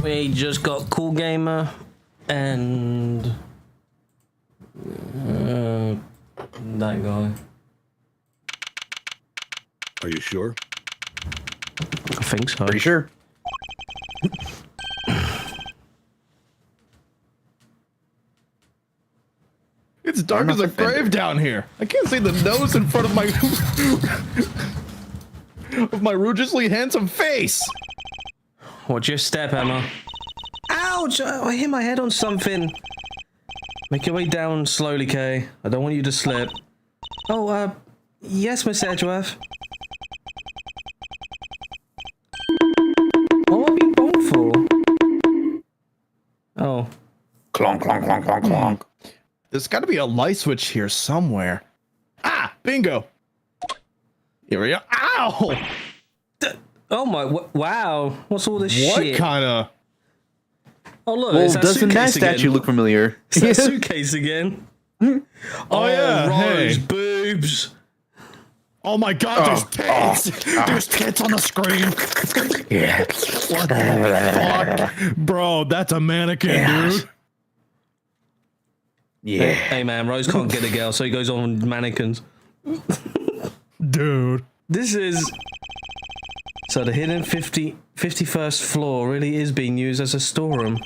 We just got Cool Gamer and that guy. Are you sure? I think so. Pretty sure. It's dark as a grave down here. I can't see the nose in front of my of my rougiously handsome face. Watch your step, Emma. Ouch! I hit my head on something. Make your way down slowly, Kay. I don't want you to slip. Oh, yes, Miss Edgeworth. What am I being bold for? Oh. Clonk, clonk, clonk, clonk, clonk. There's got to be a light switch here somewhere. Ah, bingo. Here we go. Ow! Oh my, wow. What's all this shit? What kind of... Oh look, Well, it's that doesn't that suitcase statue again. look familiar? It's that suitcase again. Oh, yeah, Rose, hey. boobs. Oh my god, there's tits! There's tits on the screen! Yeah. What the fuck? Bro, that's a mannequin, dude. Yeah. Hey man, Rose can't get a girl, so he goes on mannequins. Dude. This is... So the hidden 51st floor really is being used as a storeroom.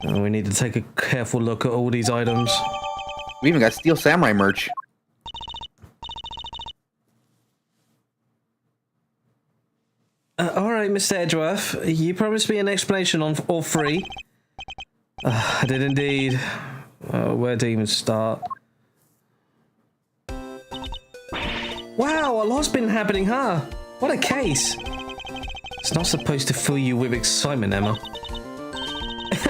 Oh, we need to take a careful look at all these items. We even got Steel Samurai merch. Alright, Mr. Edgeworth, you promised me an explanation on all three. I did indeed. Where to even start? Wow, a lot's been happening, huh? What a case. It's not supposed to fill you with excitement, Emma.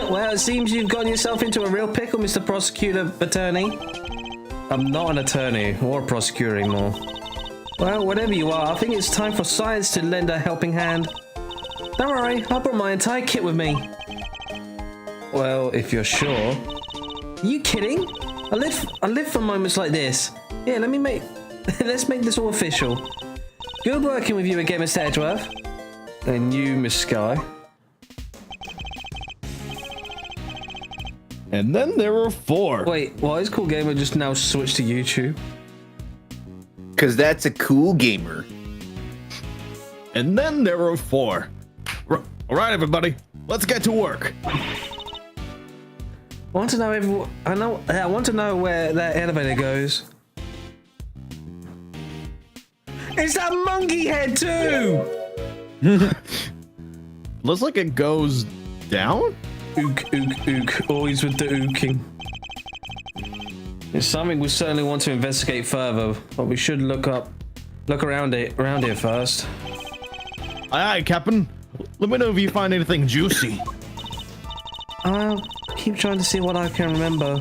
Well, it seems you've gotten yourself into a real pickle, Mr. Prosecutor Attorney. I'm not an attorney or a prosecutor anymore. Well, whatever you are, I think it's time for science to lend a helping hand. Don't worry, I brought my entire kit with me. Well, if you're sure. Are you kidding? I live for moments like this. Yeah, let's make this all official. Good working with you again, Mr. Edgeworth. And you, Miss Sky. And then there were 4. Wait, why is Cool Gamer just now switched to YouTube? Because that's a cool gamer. And then there were 4. All right, everybody, let's get to work. I want to know I want to know where that elevator goes. It's that monkey head too. Looks like it goes down. Ook, ook, ook. Always with the ooking. It's something we certainly want to investigate further, but we should look around here first. Aye, Captain. Let me know if you find anything juicy. I'll keep trying to see what I can remember.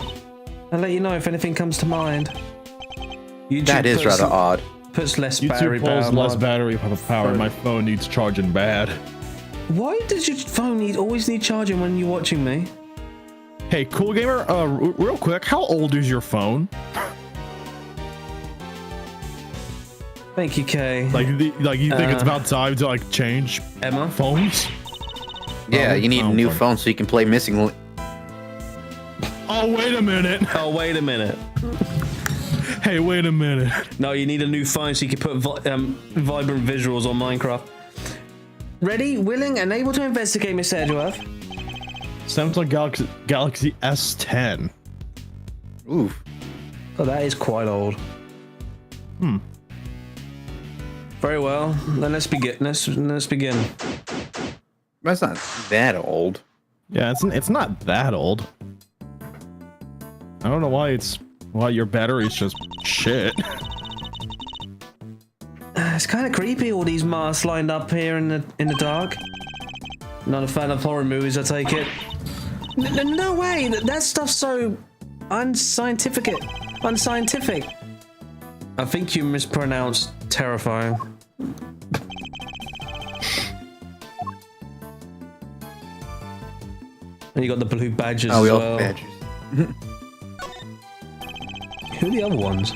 I'll let you know if anything comes to mind. YouTube That is rather odd. Puts less battery YouTube pulls power. less battery power. My phone needs charging bad. Why does your phone always need charging when you're watching me? Hey, Cool Gamer, real quick, how old is your phone? Thank you, Kay. Like you think it's about time to like change Emma? phones? Yeah, you need a new phone so you can play Missing Link. Oh, wait a minute. Oh, wait a minute. Hey, wait a minute. No, you need a new phone so you can put vibrant visuals on Minecraft. Ready, willing, and able to investigate, Miss Edgeworth. Samsung Galaxy S10. Oof. Oh, that is quite old. Very well. Then let's begin. Let's begin. That's not that old. Yeah, it's not that old. I don't know why your battery's just shit. It's kind of creepy, all these masks lined up here in the dark. Not a fan of horror movies, I take it. No way! That stuff's so unscientific. I think you mispronounced terrifying. And you got the blue badges Oh, we as all well. have badges. Who are the other ones?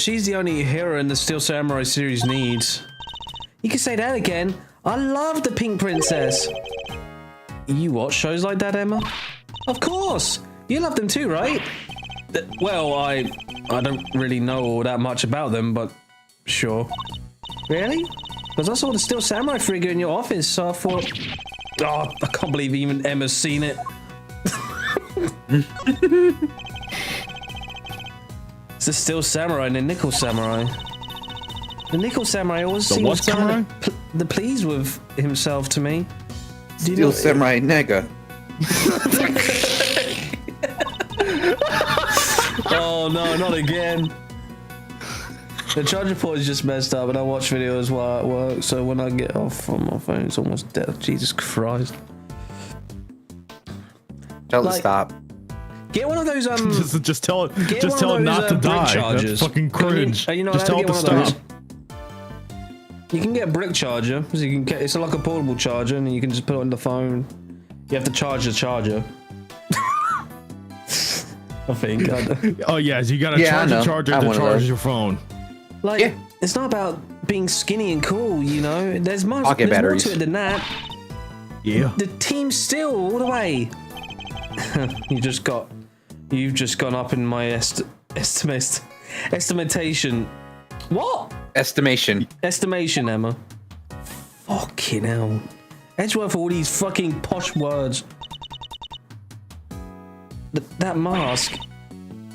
She's the only hero in the Steel Samurai series needs. You can say that again. I love the Pink Princess. You watch shows like that, Emma? Of course. You love them too, right? Well, I don't really know all that much about them, but sure. Really? Because I saw the Steel Samurai figure in your office, so I thought... Oh, I can't believe even Emma's seen it. It's the Steel Samurai and the Nickel Samurai. The Nickel Samurai always seems kind of pleased with himself to me. Steel Samurai nigga. Oh no, not again. The charger port is just messed up and I watch videos while at work, so when I get off from my phone it's almost dead. Jesus Christ. Tell it to stop. Get one of those just tell it not to die. That's fucking cringe. Just tell it to stop. You can get a brick charger, so you can get it's like a portable charger and you can just put it on the phone. You have to charge the charger. I think. Oh yes, you gotta charge the charger to charge your phone. Like, it's not about being skinny and cool, you know. There's more to it than that. Yeah. The Team Steel all the way. You've just gone up in my estimation. What? Estimation, Emma. Fucking hell. Edgeworth, all these fucking posh words. That mask.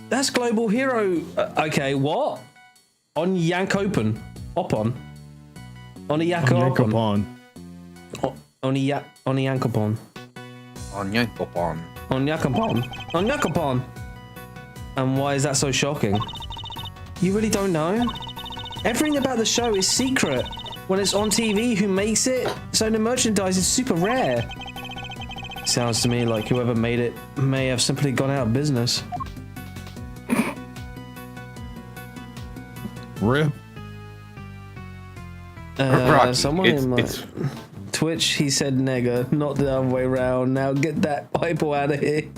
That's Global Hero. Okay, what? On Yank Open. Hop on. On a Yak Open. On a Yankopon. On Yankopon. On Yakopon. On Yakopon. And why is that so shocking? You really don't know? Everything about the show is secret. When it's on TV, who makes it? So the merchandise is super rare. Sounds to me like whoever made it may have simply gone out of business. Rip. Someone in my Twitch, he said nigger, not the other way around. Now get that eyeball out of here.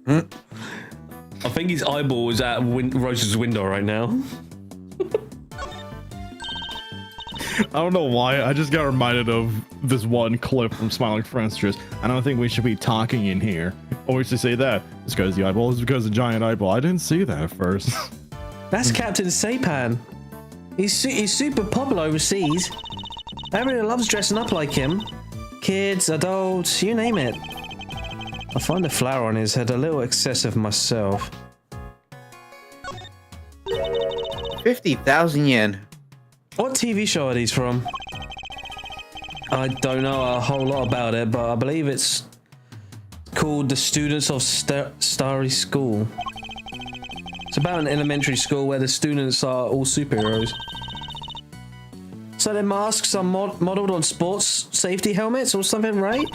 I think his eyeball is at Rose's window right now. I don't know why, I just got reminded of this one clip from Smiling Friendsters. I don't think we should be talking in here. Always to say that. It's because the eyeball is because of the giant eyeball. I didn't see that at first. That's Captain Saipan. He's super popular overseas. Everyone loves dressing up like him. Kids, adults, you name it. I find the flower on his head a little excessive myself. 50,000 yen. What TV show are these from? I don't know a whole lot about it, but I believe it's called The Students of Starry School. It's about an elementary school where the students are all superheroes. So their masks are modeled on sports safety helmets or something, right?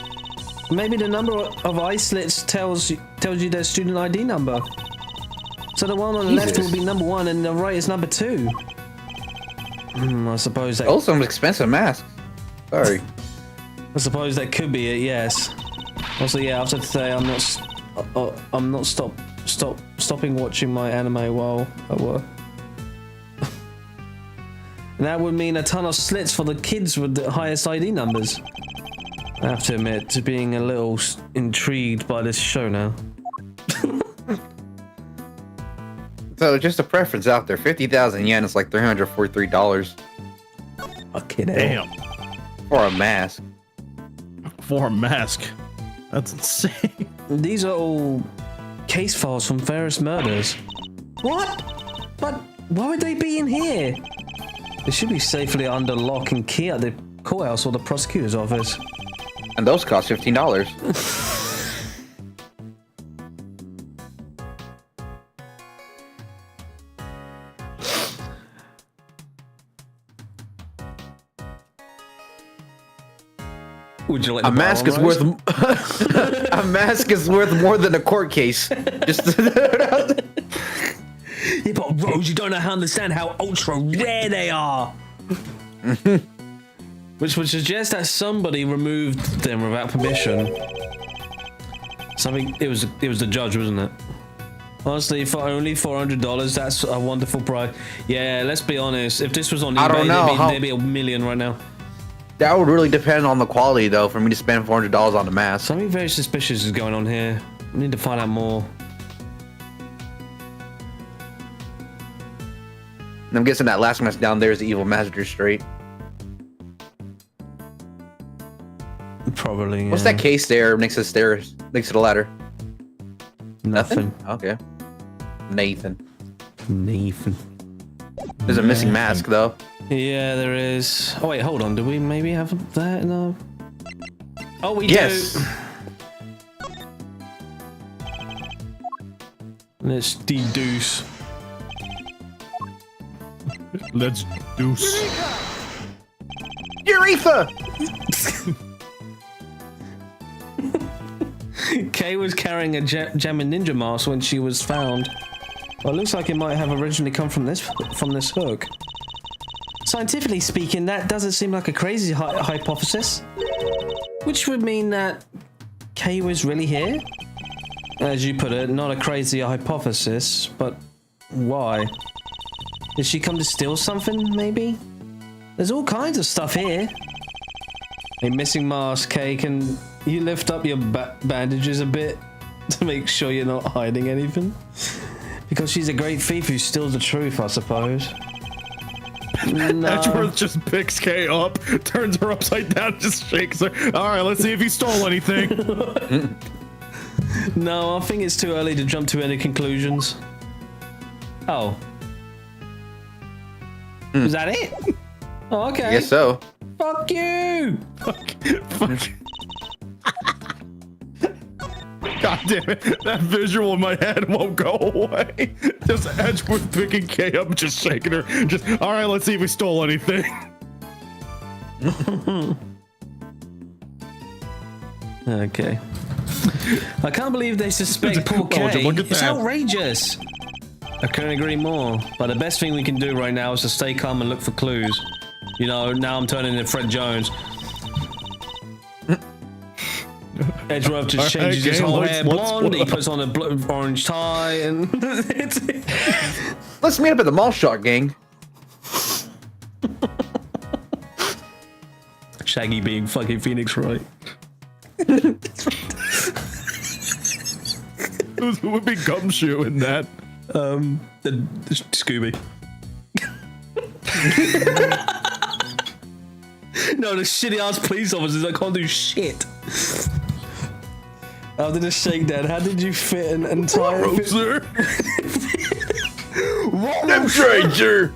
Maybe the number of eye slits tells you their student ID number. So the one on the left will be number 1 and the right is number 2. I suppose that... Also, an expensive mask. Sorry. I suppose that could be it, yes. Also, yeah, I have to say I'm not stopping watching my anime while at work. And that would mean a ton of slits for the kids with the highest ID numbers. I have to admit to being a little intrigued by this show now. So just a preference out there, 50,000 yen is like $343. Fucking hell. Damn. For a mask. For a mask. That's insane. These are all case files from various murders. What? But why would they be in here? They should be safely under lock and key at the courthouse or the prosecutor's office. And those cost $15. Would you like a mask is worth a mask is worth more than a court case. Just yeah, but Rose, you don't understand how ultra rare they are. Which would suggest that somebody removed them without permission. Something. It was the judge, wasn't it? Honestly, for only $400, that's a wonderful price. Yeah, let's be honest. If this was on I eBay, don't know there'd be a million right now. That would really depend on the quality, though, for me to spend $400 on the mask. Something very suspicious is going on here. We need to find out more. And I'm guessing that last mask down there is the evil Master Straight. Probably. What's that case there next to the stairs, next to the ladder? Nothing. Okay. Nathan. Nathan. There's a missing mask, though. Yeah, there is. Oh wait, hold on. Do we maybe have that in our... Oh, we Yes. do. Let's deduce. Let's deuce. Urethra! Kay was carrying a Jammin' Ninja mask when she was found. Well, it looks like it might have originally come from this hook. Scientifically speaking, that doesn't seem like a crazy hypothesis. Which would mean that Kay was really here? As you put it, not a crazy hypothesis, but why? Did she come to steal something, maybe? There's all kinds of stuff here. A missing mask, Kay. Can you lift up your bandages a bit to make sure you're not hiding anything? Because she's a great thief who steals the truth, I suppose. No. Edgeworth just picks Kay up, turns her upside down, just shakes her. All right, let's see if he stole anything. No, I think it's too early to jump to any conclusions. Oh. Is that it? Oh, okay. I guess so. Fuck you! Fuck. God damn it. That visual in my head won't go away. Just Edgeworth picking Kay up, just shaking her. Just, all right, let's see if we stole anything. Okay. I can't believe they suspect poor Kay. Look at It's that. outrageous. I couldn't agree more. But the best thing we can do right now is to stay calm and look for clues. You know, now I'm turning into Fred Jones. Edgeworth just changes his whole hair blonde. He puts on a orange tie, and Let's meet up at the mall shot, gang. Shaggy being fucking Phoenix Wright. Who would be Gumshoe in that? The Scooby. No, the shitty ass police officers that can't do shit. After the shakedown, how did you fit an entire... Sir. I'm stranger.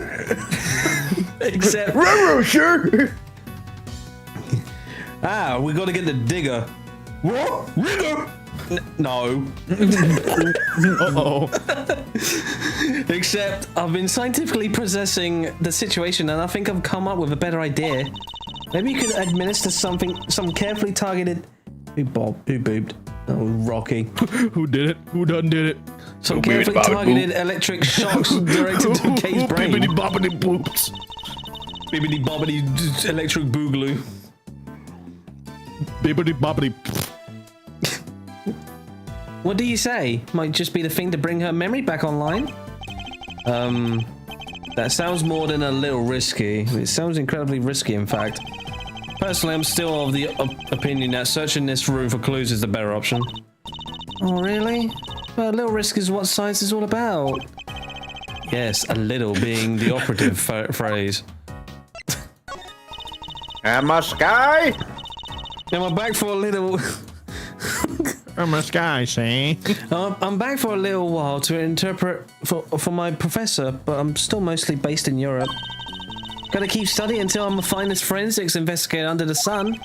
Except... Sure. Ah, we gotta get the digger. What? Digger? No. Uh-oh. Except I've been scientifically processing the situation and I think I've come up with a better idea. Maybe you could administer some carefully targeted... Who boobed? Oh, Rocky. Who did it? Who done did it? Some carefully targeted electric shocks directed to Kay's brain. Bibbidi bobbidi boops. Bibbidi bobbidi electric boogaloo. Bibbidi bobbidi. What do you say? Might just be the thing to bring her memory back online? That sounds more than a little risky. It sounds incredibly risky, in fact. Personally, I'm still of the opinion that searching this room for clues is the better option. Oh, really? Well, a little risk is what science is all about. Yes, a little being the operative phrase. Am I Sky? Am I back for a little... I'm a sky, see? I'm back for a little while to interpret for my professor, but I'm still mostly based in Europe. Gotta keep studying until I'm the finest forensics investigator under the sun.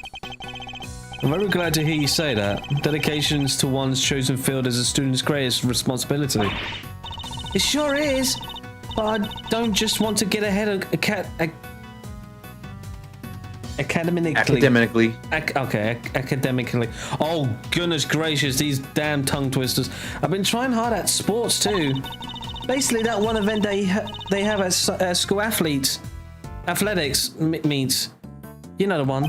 I'm very glad to hear you say that. Dedications to one's chosen field is a student's greatest responsibility. It sure is, but I don't just want to get ahead of academically. Academically. Oh, goodness gracious, these damn tongue twisters. I've been trying hard at sports too. Basically, that one event they have at school athletics meets. You know the one.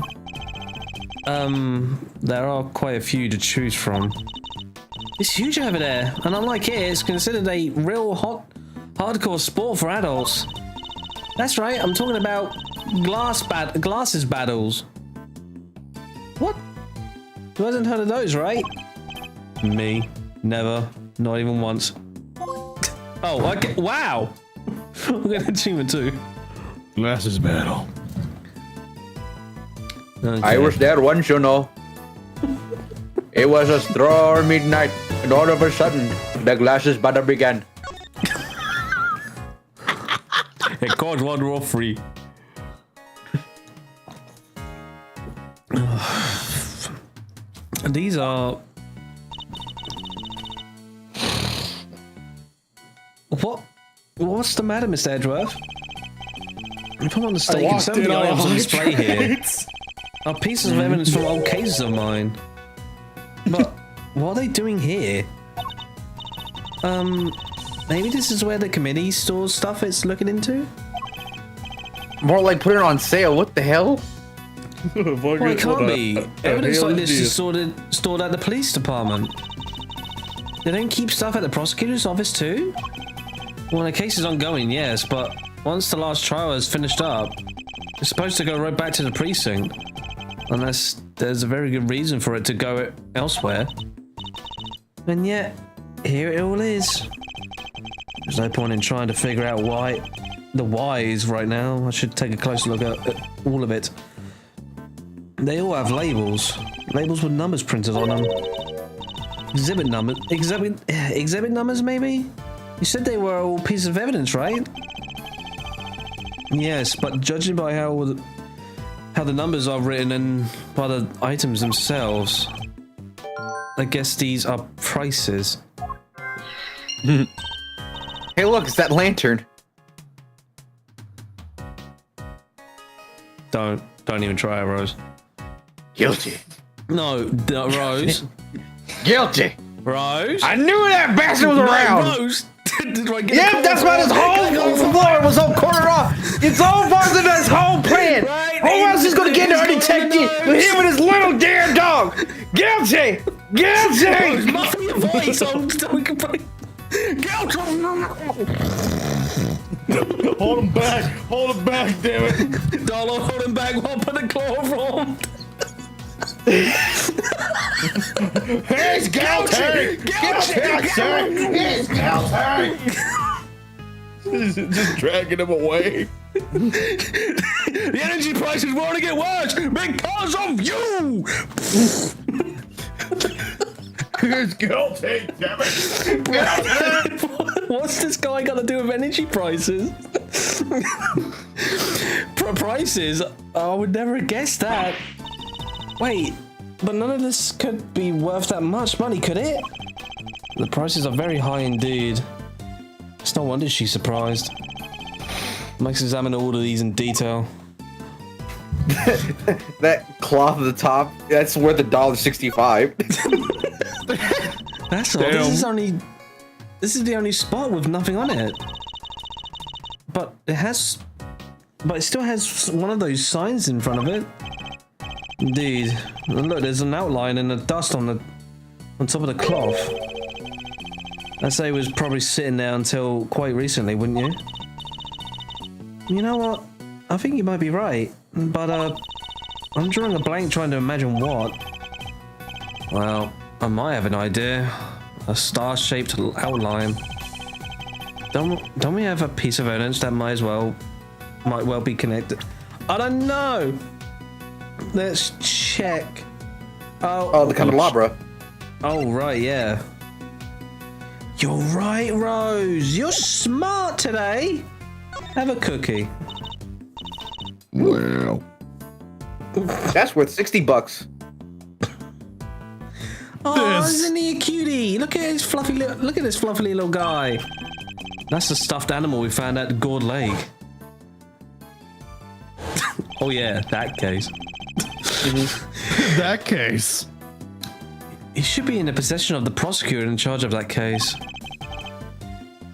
There are quite a few to choose from. It's huge over there, and unlike here, it's considered a real hardcore sport for adults. That's right, I'm talking about glasses battles. What? Who hasn't heard of those, right? Me. Never. Not even once. Oh, okay. Wow! We got an achievement too. Glasses battle. Okay. I was there once, you know. It was a stormy night, and all of a sudden, the glasses battle began. It caught one raw free. These are... What's the matter, Mr. Edgeworth? If I'm not mistaken, some of the items on display here are pieces of evidence from old cases of mine. But what are they doing here? Maybe this is where the committee stores stuff it's looking into? More like put it on sale. What the hell? Well, it can't be. Evidence like this is stored at the police department. They don't keep stuff at the prosecutor's office too? Well, the case is ongoing, yes, but once the last trial is finished up, it's supposed to go right back to the precinct. Unless there's a very good reason for it to go elsewhere. And yet, here it all is. There's no point in trying to figure out why the why is right now. I should take a closer look at all of it. They all have labels. Labels with numbers printed on them. Exhibit numbers, maybe? You said they were all pieces of evidence, right? Yes, but judging by how the numbers are written and by the items themselves, I guess these are prices. Hey, look, it's that lantern. Don't even try it, Rose. Guilty. No, Rose. Guilty. Rose. I knew that bastard was around. Rose. Did I get Yeah, that's why this whole floor was all cornered off. It's all part of this whole plan. Right, Who else is gonna get the undetected with him and his little damn dog? Guilty. Guilty. Muffle your voice so we can play. Guilty. Hold him back, damn it. Dollar, hold him back while I put a chloroform. He's guilty. He's guilty. Just dragging him away. The energy prices won't get worse because of you. He's guilty, damn it. What's this guy got to do with energy prices? Prices? I would never have guessed that. Wait, but none of this could be worth that much money, could it? The prices are very high indeed. It's no wonder she's surprised. Let's examine all of these in detail. That cloth at the top, that's worth $1.65. That's all. This is the only spot with nothing on it. But it still has one of those signs in front of it. Indeed. Look, there's an outline and the dust on top of the cloth. I'd say it was probably sitting there until quite recently, wouldn't you? You know what? I think you might be right, but I'm drawing a blank trying to imagine what. Well, I might have an idea. A star-shaped outline. Don't we have a piece of evidence that might well be connected? I don't know. Let's check. Oh, the candelabra. Oh, right, yeah. You're right, Rose. You're smart today. Have a cookie. Well, that's worth $60. Oh, isn't he a cutie? Look at his fluffy this fluffy little guy. That's the stuffed animal we found at the Gourd Lake. Oh yeah, that case. That case. He should be in the possession of the prosecutor in charge of that case.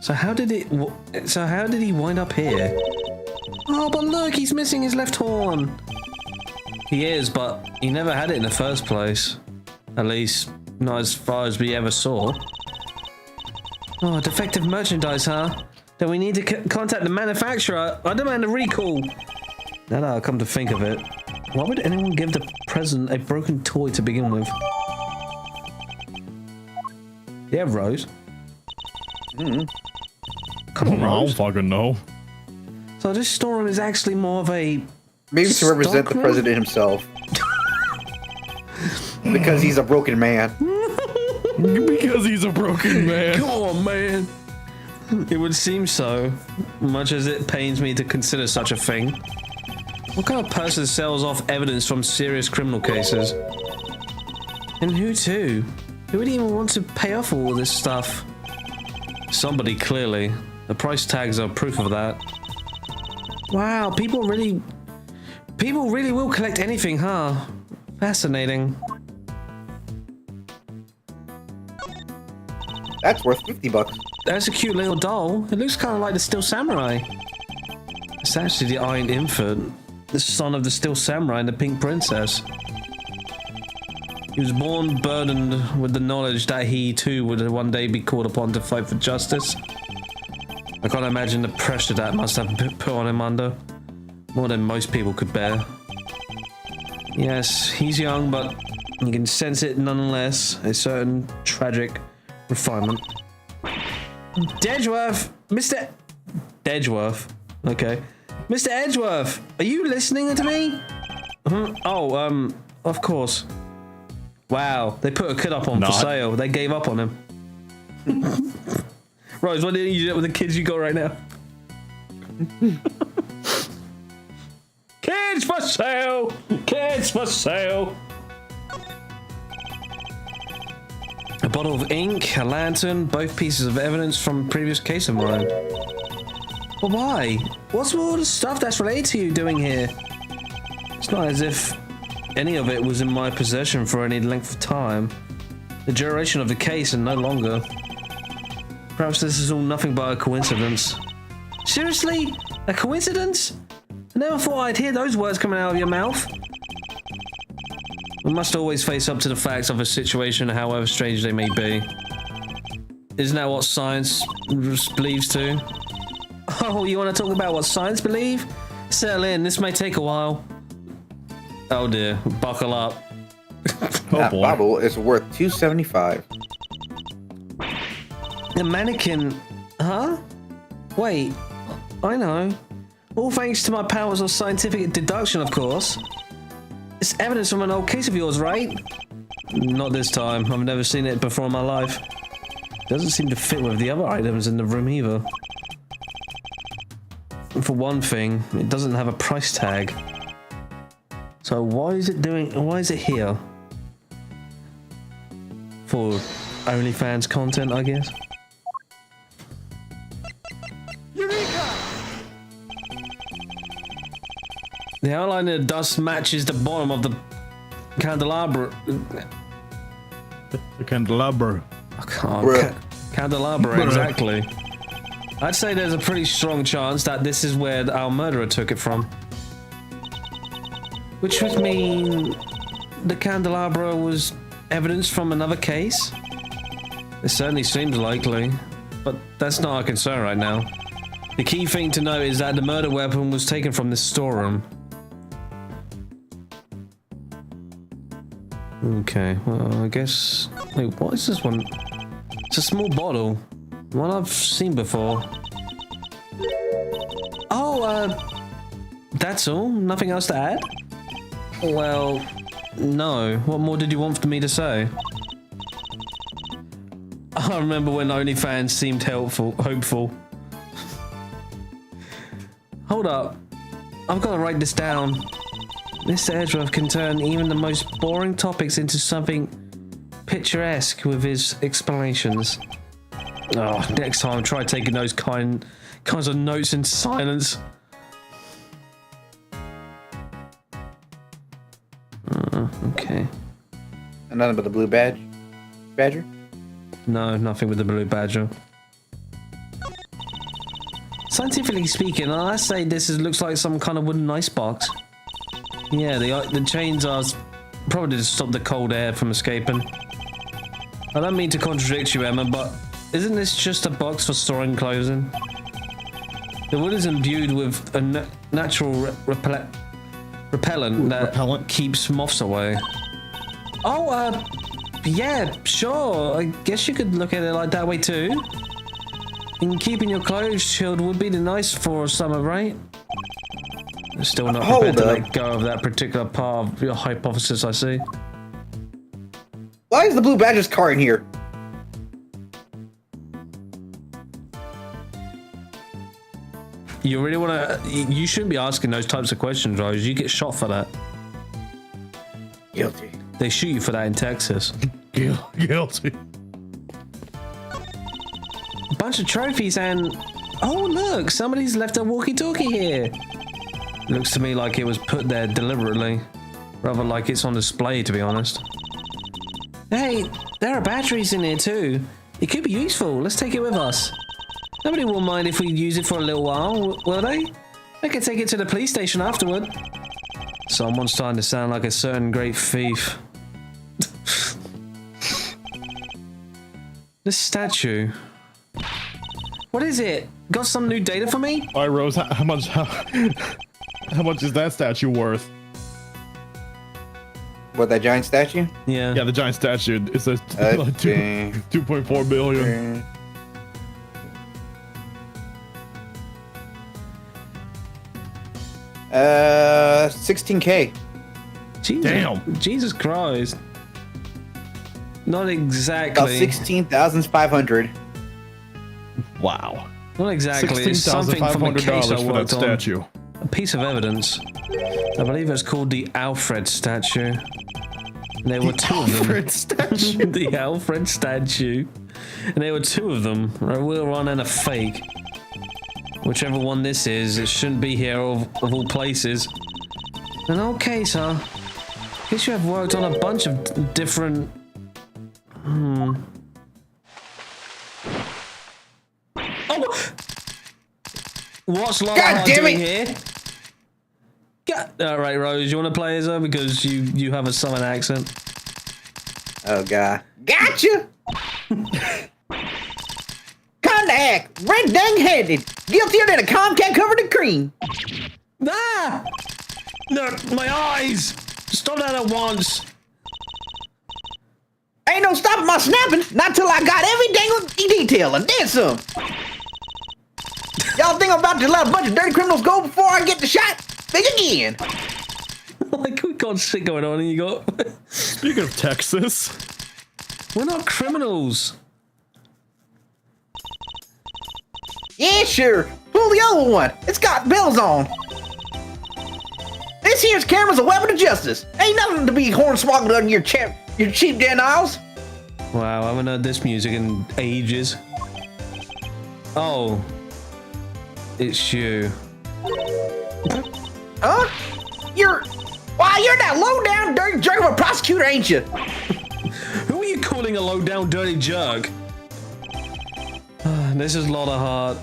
So how did he wind up here? Oh, but look, he's missing his left horn. He is, but he never had it in the first place. At least, Not as far as we ever saw. Oh, defective merchandise, huh? Then we need to contact the manufacturer. I demand a recall. Now that I come to think of it, why would anyone give the president a broken toy to begin with? Yeah, Rose. Come on, I don't Rose. fucking know. So this storeroom is actually more of a... Maybe to represent the stockroom? president himself. Because he's a broken man. Because he's a broken man. Come on, man. It would seem so, much as it pains me to consider such a thing. What kind of person sells off evidence from serious criminal cases? And who to? Who would even want to pay off all this stuff? Somebody, clearly. The price tags are proof of that. Wow, people really will collect anything, huh? Fascinating. That's worth $50. That's a cute little doll. It looks kind of like the Steel Samurai. It's actually the Iron Infant, the son of the Steel Samurai and the Pink Princess. He was born burdened with the knowledge that he too would one day be called upon to fight for justice. I can't imagine the pressure that must have been put on him under. More than most people could bear. Yes, he's young, but you can sense it nonetheless. A certain tragic refinement. Dedgeworth! Mr. Dedgeworth. Okay. Mr. Edgeworth, are you listening to me? Oh, of course. Wow, they put a kid up on for sale. They gave up on him. Rose, why didn't you do that with the kids you got right now? Kids for sale! Kids for sale! A bottle of ink, a lantern, both pieces of evidence from a previous case of mine. But why? What's all the stuff that's related to you doing here? It's not as if any of it was in my possession for any length of time. The duration of the case and no longer. Perhaps this is all nothing but a coincidence. Seriously? A coincidence? I never thought I'd hear those words coming out of your mouth. We must always face up to the facts of a situation, however strange they may be. Isn't that what science believes too? Oh, you want to talk about what science believe? Settle in, this may take a while. Oh dear, buckle up. That bottle is worth $2.75. The mannequin, huh? Wait, I know. All thanks to my powers of scientific deduction, of course. It's evidence from an old case of yours, right? Not this time. I've never seen it before in my life. Doesn't seem to fit with the other items in the room either. For one thing, it doesn't have a price tag. So why is it here? For OnlyFans content, I guess? The outline of the dust matches the bottom of the candelabra. The candelabra. Candelabra, exactly. I'd say there's a pretty strong chance that this is where our murderer took it from. Which would mean the candelabra was evidence from another case? It certainly seems likely, but that's not our concern right now. The key thing to know is that the murder weapon was taken from this storeroom. Okay, well, I guess... Wait, what is this one? It's a small bottle. One I've seen before. Oh, that's all? Nothing else to add? Well, no. What more did you want me to say? I remember when OnlyFans seemed hopeful. Hold up. I've got to write this down. Mr. Edgeworth can turn even the most boring topics into something picturesque with his explanations. Oh, next time try taking those kinds of notes in silence. Okay. And nothing but the blue badger? No, nothing with the blue badger. Scientifically speaking, I say this looks like some kind of wooden icebox. Yeah, the chains are probably to stop the cold air from escaping. I don't mean to contradict you, Emma, but isn't this just a box for storing clothing? The wood is imbued with a natural repellent that keeps moths away. Oh, yeah, sure. I guess you could look at it like that way too. And keeping your clothes chilled would be nice for summer, right? I'm still not prepared to let go of that particular part of your hypothesis, I see. Why is the Blue Badger's car in here? You really want to... You shouldn't be asking those types of questions, Rose. You get shot for that. Guilty. They shoot you for that in Texas. Guilty. A bunch of trophies and... Oh, look! Somebody's left a walkie-talkie here. Looks to me like it was put there deliberately. Rather like it's on display, to be honest. Hey, there are batteries in here too. It could be useful. Let's take it with us. Nobody will mind if we use it for a little while, will they? I could take it to the police station afterward. Someone's starting to sound like a certain great thief. This statue. What is it? Got some new data for me? All right, Rose. How much is that statue worth? What, that giant statue? Yeah. Yeah, the giant statue. It says 2.4 billion. 16K. Jesus, Damn. Jesus Christ. Not About exactly. 16,500. Wow. Not exactly. It's something from a case I $16,500 for that worked on. statue. A piece of evidence. I believe it's called the Alfred statue. And there were two of them. Alfred statue. The Alfred statue. And there were two of them. A real one and a fake. Whichever one this is, it shouldn't be here of all places. An old case, huh? Guess you have worked on a bunch of different... Oh! What's Lockhart doing here? Alright, Rose, you want to play as her? Because you have a southern accent. Oh, God. Gotcha! Contact! Red dang-headed! Guiltier than a Comcat covered in cream! Ah! No, my eyes! Stop that at once! Ain't no stopping my snapping, not till I got every dangle detail and then some. Y'all think I'm about to let a bunch of dirty criminals go before I get the shot? Think again. Like, we got shit going on and you got... Speaking of Texas. We're not criminals. Yeah, sure. Pull the other one. It's got bells on. This here's camera's a weapon of justice. Ain't nothing to be hornswoggled on your cheap denials. Wow, I haven't heard this music in ages. Oh. It's you. Huh? You're that low-down dirty jerk of a prosecutor, ain't you? Who are you calling a low-down dirty jerk? This is Lotta Hart,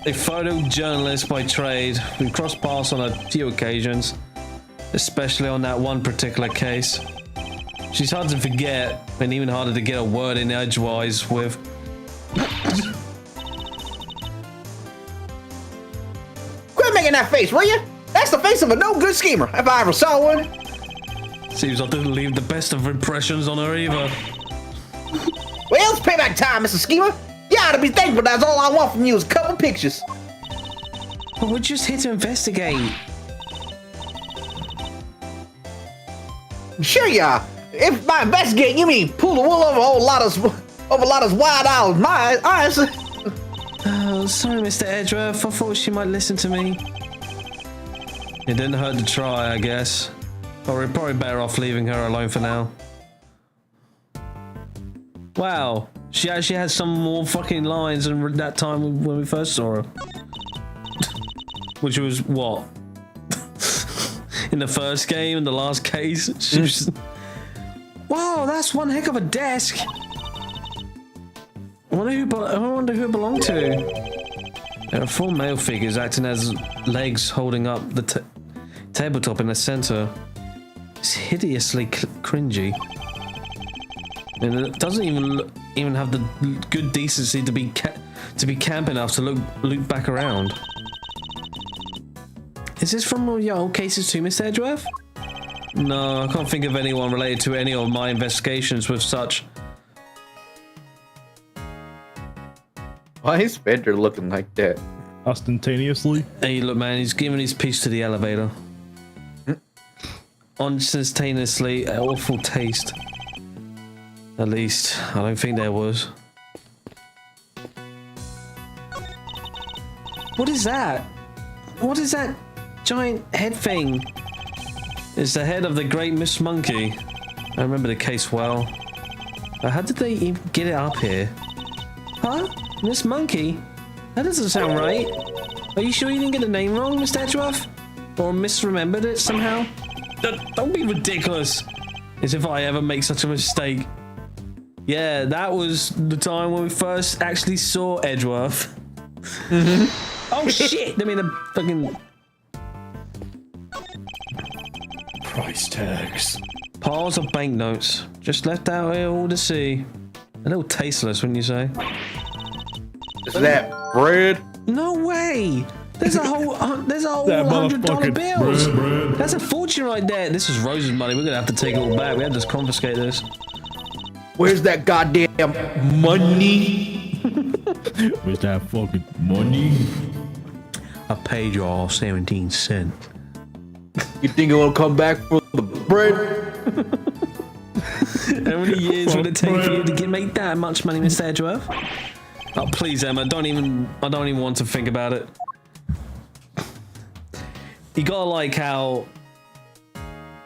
a photojournalist by trade. We've crossed paths on a few occasions, especially on that one particular case. She's hard to forget, and even harder to get a word in edgewise with. Quit making that face, will you? That's the face of a no-good schemer, if I ever saw one. Seems I didn't leave the best of impressions on her either. Well, it's payback time, Mr. Schemer. You ought to be thankful that's all I want from you is a couple pictures. But we're just here to investigate. Sure you are. If by investigating you mean pull the wool over a whole lot of wild owls, my eyes. Oh, sorry, Mr. Edgeworth. I thought she might listen to me. It didn't hurt to try, I guess. But we're probably better off leaving her alone for now. Wow, she actually had some more fucking lines than that time when we first saw her. Which was what? In the first game, in the last case, she was... Wow, that's one heck of a desk. I wonder who it belonged to. There are 4 male figures acting as legs holding up the tabletop in the center. It's hideously cringy. And it doesn't even have the good decency to be camp enough to loop back around. Is this from one of your old cases too, Mr. Edgeworth? No, I can't think of anyone related to any of my investigations with such. Why is Bender looking like that? Ostentatiously. Hey, look, man, he's giving his piece to the elevator. Unsustainably awful taste. At least, I don't think there was. What is that? What is that giant head thing? It's the head of the great Miss Monkey. I remember the case well. How did they even get it up here? Huh? Miss Monkey? That doesn't sound right. Are you sure you didn't get the name wrong, Mr. Edgeworth? Or misremembered it somehow? Don't be ridiculous. As if I ever make such a mistake. Yeah, that was the time when we first actually saw Edgeworth. Oh shit! I mean, the fucking Price tags. piles of banknotes just left out here all to see. A little tasteless, wouldn't you say? Is that bread? No way! There's a whole That $100 motherfucking bills. bread. That's a fortune right there. This is Rose's money. We're gonna have to take it all back. We have to just confiscate this. Where's that goddamn money? Where's that fucking money? I paid you all 17 cents. You think it will come back for the bread? How many years would it take for you to make that much money, Mr. Edgeworth? Oh, please, Emma, I don't even want to think about it. You gotta like how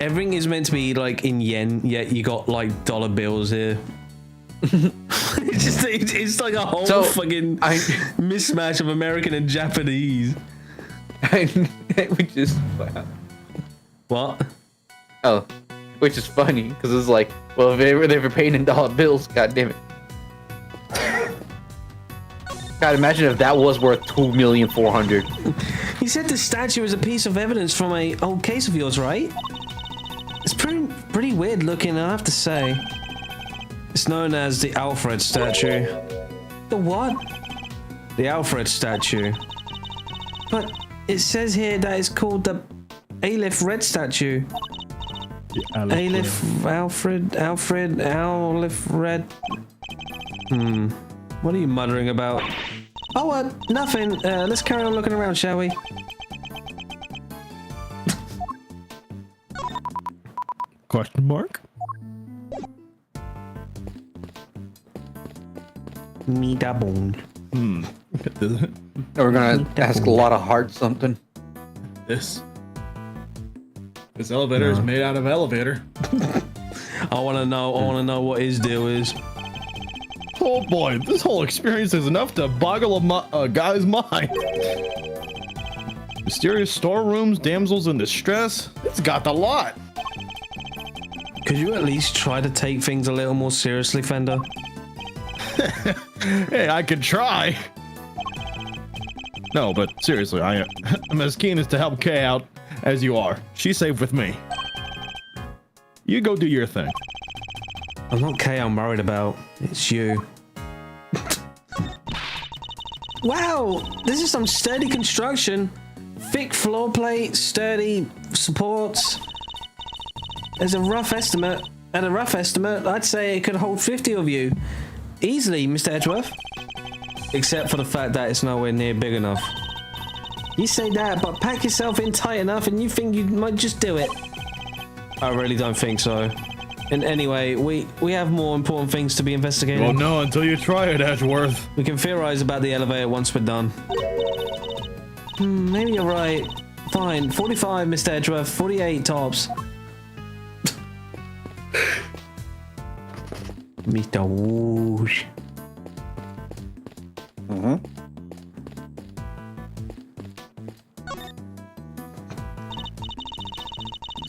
everything is meant to be like in yen, yet you got like dollar bills here. it's like a whole fucking mismatch of American and Japanese. Which is wow. What? Oh, which is funny because it's like, well, if they were paying in dollar bills, god damn it. God, imagine if that was worth $2,400,000. You said the statue is a piece of evidence from a old case of yours, right? It's pretty weird looking, I have to say. It's known as the Alfred statue. The what? The Alfred statue. But it says here that it's called the Aleph Red statue. Aleph, Alfred, Aleph Red. What are you muttering about? Oh, nothing. Let's carry on looking around, shall we? Question mark? Me da bone. We're gonna ask a lot of hard something. This elevator is made out of elevator. I wanna know what his deal is. Oh boy, this whole experience is enough to boggle a guy's mind. Mysterious storerooms, damsels in distress. It's got the lot. Could you at least try to take things a little more seriously, Fender? Hey, I could try. No, but seriously, I'm as keen as to help Kay out as you are. She's safe with me. You go do your thing. I'm not Kay I'm worried about. It's you. Wow, this is some sturdy construction. Thick floor plate, sturdy supports. As a rough estimate, I'd say it could hold 50 of you. Easily, Mr. Edgeworth. Except for the fact that it's nowhere near big enough. You say that, but pack yourself in tight enough and you think you might just do it. I really don't think so. And anyway, we have more important things to be investigating. Well, no, until you try it, Edgeworth. We can theorize about the elevator once we're done. Maybe you're right. Fine, 45, Mr. Edgeworth, 48 tops. Mr. Whoosh.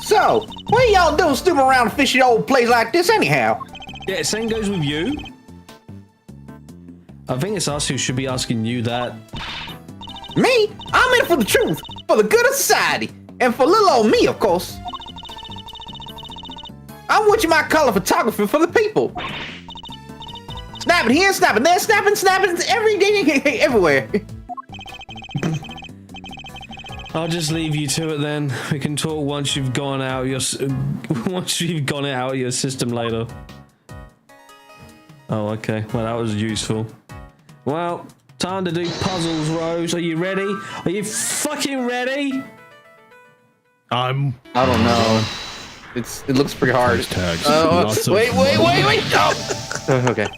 So, what y'all doing snooping around a fishy old place like this anyhow? Yeah, same goes with you. I think it's us who should be asking you that. Me? I'm in it for the truth, for the good of society, and for little old me, of course. I'm watching my color photography for the people. Snapping here, snapping there, snapping every day, everywhere. I'll just leave you to it then. We can talk once you've gone out your system later. Oh, okay. Well, that was useful. Well, time to do puzzles, Rose. Are you ready? Are you fucking ready? I don't know. It looks pretty hard. Tags. Wait! Oh. Okay.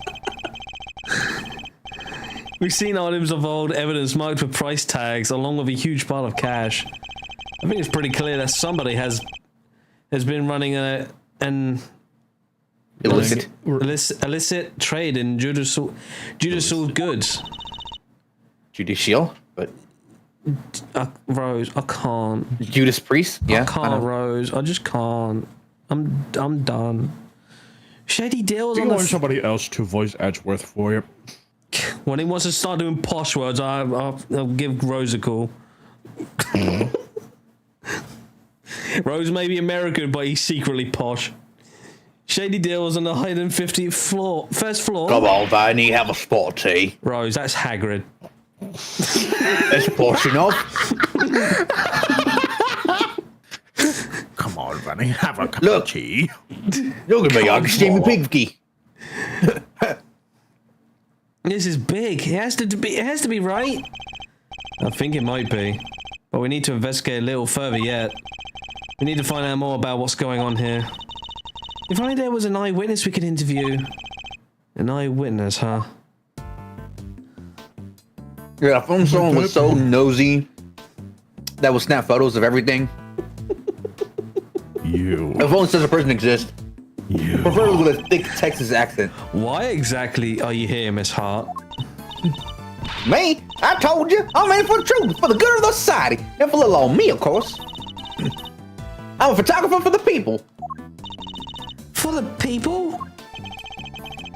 We've seen items of old evidence marked with price tags, along with a huge pile of cash. I think it's pretty clear that somebody has been running an illicit trade in judicial goods. Judicial, but Rose, I can't. Judas Priest. Yeah, I can't, Rose. I just can't. I'm done. Shady deals You on want somebody else to voice Edgeworth for you? When he wants to start doing posh words, I'll give Rose a call. Rose may be American, but he's secretly posh. Shady deals on the 150th floor, first floor. Come on, Vani, have a spot of tea. Rose, that's Hagrid. That's posh enough. Come on, Vani, have a cup Look. of tea. Look at me, I can steam a piggy. This is big. It has to be right. I think it might be, but we need to investigate a little further yet. We need to find out more about what's going on here. If only there was an eyewitness we could interview. An eyewitness, huh? Yeah, if only someone was so nosy that would snap photos of everything. You. If only such a person exists. You. Preferably with a thick Texas accent. Why exactly are you here, Miss Hart? Me? I told you, I'm in for the truth, for the good of the society, and for little old me, of course. I'm a photographer for the people. For the people?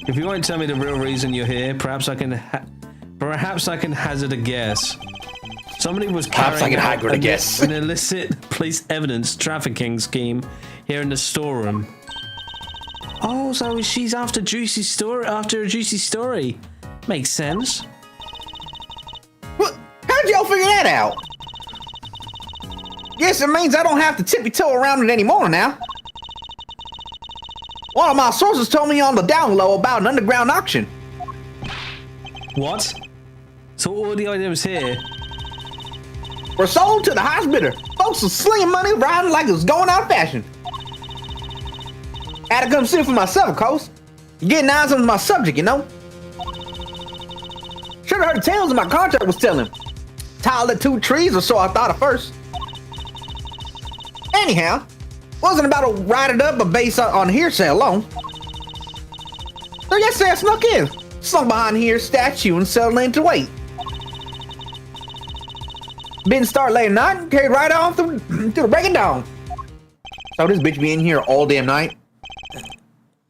If you won't tell me the real reason you're here, perhaps I can hazard a guess. Somebody was Perhaps I carrying can out hazard a guess. an illicit police evidence trafficking scheme here in the storeroom. Oh, so she's after a juicy story. Makes sense. What? How'd y'all figure that out? Guess it means I don't have to tippy-toe around it anymore now. One of my sources told me on the down low about an underground auction. What? So all the items here. Were sold to the highest bidder. Folks are slinging money around like it was going out of fashion. Had to come see it for myself, of course. Getting eyes on my subject, you know. Should've heard the tales my contract was telling. Tiled at 2 trees or so I thought at first. Anyhow, wasn't about to write it up but based on hearsay alone. So yesterday I snuck in, slunk behind here statue and settled in to wait. Didn't start late at night and carried right on through the break of dawn. So this bitch be in here all damn night.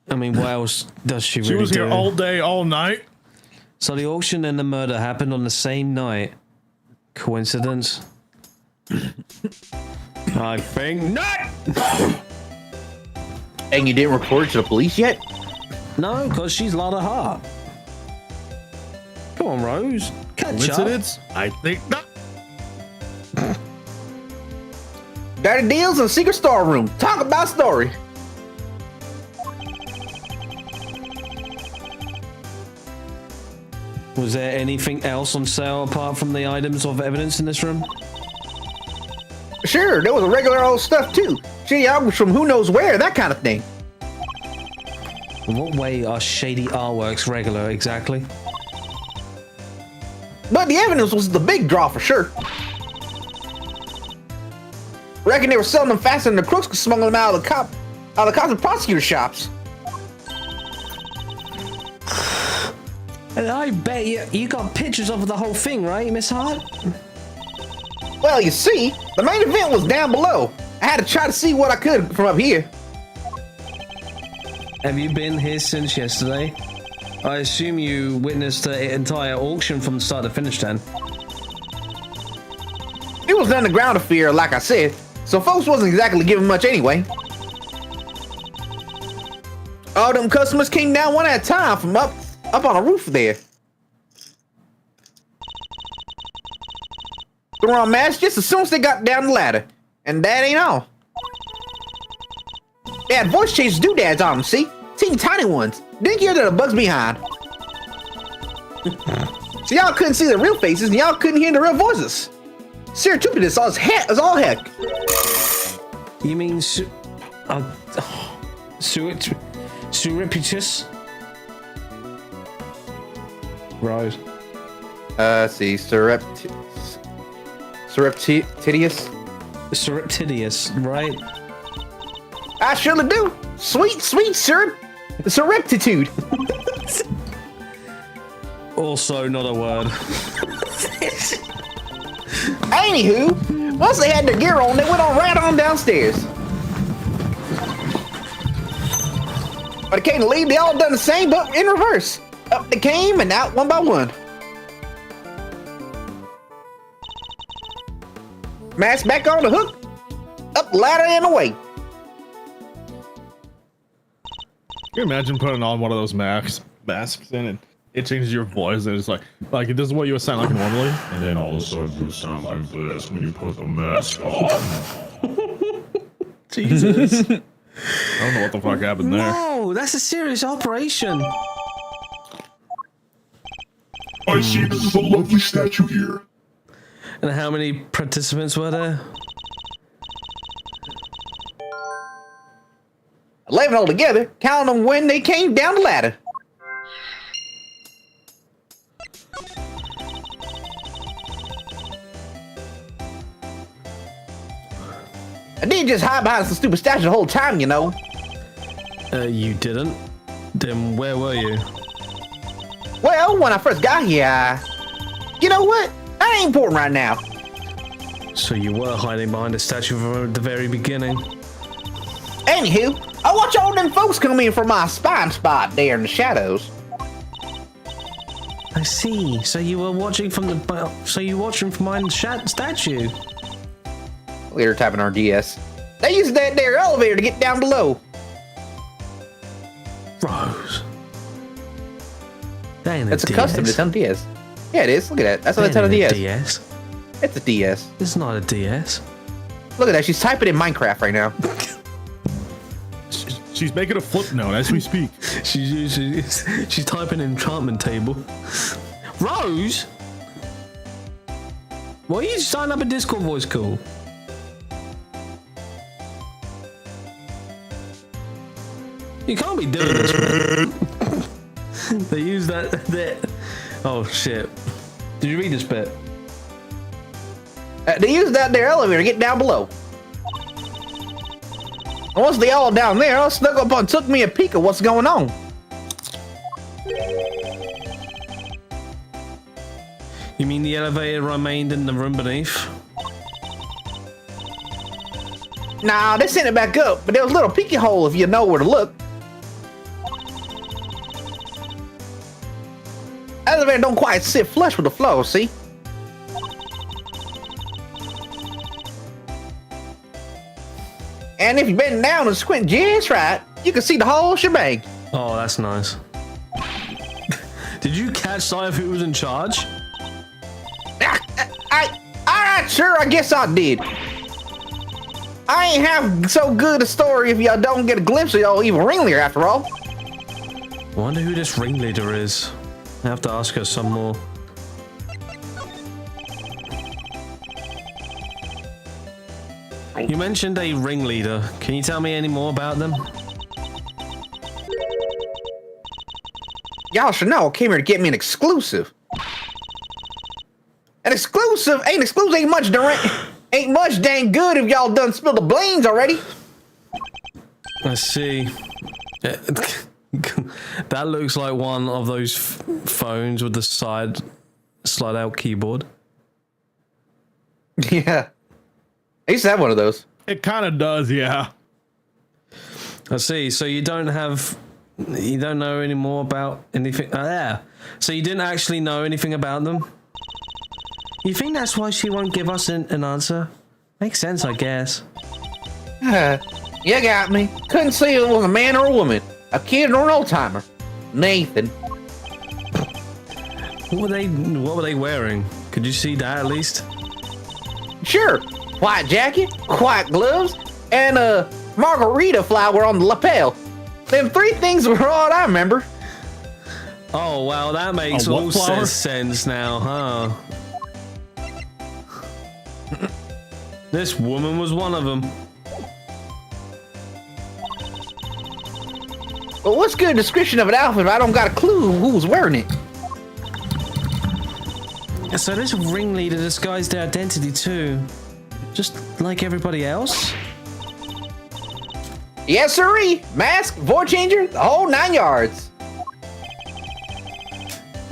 I mean, what else does she She really was here do? all day, all night. So the auction and the murder happened on the same night. Coincidence? I think not! And you didn't report it to the police yet? No, because she's Lada Hart. Come on, Rose. Catch up. Coincidence? I think not. Dirty deals in the secret storeroom. Talk about story. Was there anything else on sale apart from the items of evidence in this room? Sure, there was a regular old stuff too. Shitty albums from who knows where, that kind of thing. In what way are shady artworks regular exactly? But the evidence was the big draw for sure. Reckon they were selling them faster than the crooks could smuggle them out of the cops and prosecutor shops. And I bet you got pictures of the whole thing, right, Miss Hart? Well, you see, the main event was down below. I had to try to see what I could from up here. Have you been here since yesterday? I assume you witnessed the entire auction from start to finish then. It was an underground affair, like I said, so folks wasn't exactly giving much anyway. All them customers came down one at a time from up on the roof there. They were on mass just as soon as they got down the ladder. And that ain't all. They had voice change doodads on them, see? Teeny tiny ones. Didn't hear the bugs behind. So y'all couldn't see the real faces and y'all couldn't hear the real voices. Serendipitous as all heck. You mean surreptitious? Right. See, surreptitious. Surreptitious, right? I surely do. Sweet surreptitude. Also not a word. Anywho, once they had their gear on, they went on right on downstairs. But it came to leave, they all done the same, but in reverse. Up they came and out one by one. Mask back on the hook, up the ladder and away. Can you imagine putting on one of those masks in and it changes your voice and it's like this is what you would sound like normally, and then all of a sudden you sound like this when you put the mask on. Jesus. I don't know what the fuck happened there. No, that's a serious operation. I see this is a lovely statue here. And how many participants were there? 11 altogether, counting them when they came down the ladder. I didn't just hide behind some stupid statue the whole time, you know. You didn't? Then where were you? Well, when I first got here, you know what? That ain't important right now. So you were hiding behind a statue from the very beginning. Anywho, I watch all them folks come in from my spine spot there in the shadows. I see. So you were watching from the behind the statue. Later typing our DS. They use that there elevator to get down below. Rose. That ain't It's a a custom. It's on DS. Yeah, it is. Look at that. That's what it's on a DS. DS. It's a DS. It's not a DS. Look at that. She's typing in Minecraft right now. She's making a flip note as we speak. She's typing enchantment table. Rose? Why are you signing up a Discord voice call? You can't be doing this, man. They use that there. Oh shit. Did you read this bit? They use that there elevator to get down below. And once they all down there, I snuck up and took me a peek at what's going on. You mean the elevator remained in the room beneath? Nah, they sent it back up, but there was a little peeky hole if you know where to look. Elevator don't quite sit flush with the floor, see? And if you bend down and squint just right, you can see the whole shebang. Oh, that's nice. Did you catch sight of who was in charge? Alright, sure, I guess I did. I ain't have so good a story if y'all don't get a glimpse of y'all evil ringleader after all. I wonder who this ringleader is. I have to ask her some more. You mentioned a ringleader. Can you tell me any more about them? Y'all should know I came here to get me an exclusive. An exclusive ain't much dang good if y'all done spilled the beans already. I see. That looks like one of those phones with the slide out keyboard. Yeah. I used to have one of those. It kind of does, yeah. I see. So you don't know any more about anything. Yeah. So you didn't actually know anything about them? You think that's why she won't give us an answer? Makes sense, I guess. You got me. Couldn't see if it was a man or a woman. A kid or an old timer? Nathan. What were they wearing? Could you see that at least? Sure. White jacket, white gloves, and a margarita flower on the lapel. Them 3 things were all I remember. Oh, wow, that makes what all flower? sense now, huh? This woman was one of them. But what's good description of an outfit if I don't got a clue who was wearing it? So this ringleader disguised their identity too. Just like everybody else? Yes, sirree. Mask, voice changer, the whole 9 yards.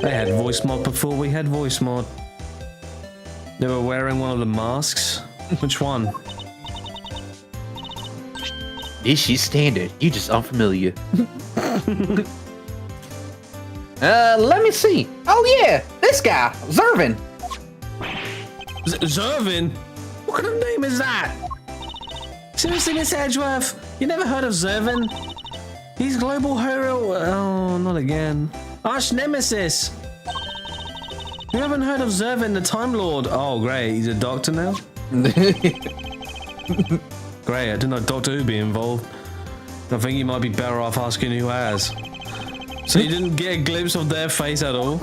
They had voice mod before we had voice mod. They were wearing one of the masks. Which one? This is standard. You just unfamiliar. Let me see. Oh yeah, this guy, Zervin. Zervin? What kind of name is that? Seriously, Miss Edgeworth? You never heard of Zervin? He's global hero. Oh, not again. Arch Nemesis. You haven't heard of Zervin, the Time Lord? Oh, great. He's a doctor now? Great. I didn't know Doctor Who would be involved. I think you might be better off asking who has. So you didn't get a glimpse of their face at all?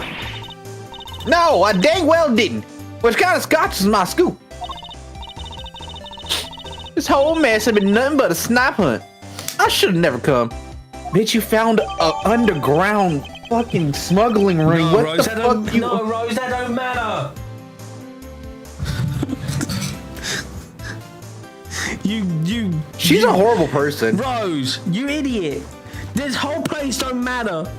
No, I dang well didn't. Which kind of scotches my scoop. This whole mess had been nothing but a snipe hunt. I should have never come. Bitch, you found a underground fucking smuggling ring. No, What Rose, the that fuck don't, you? no, Rose, that don't matter. you. She's a horrible person. Rose, you idiot. This whole place don't matter.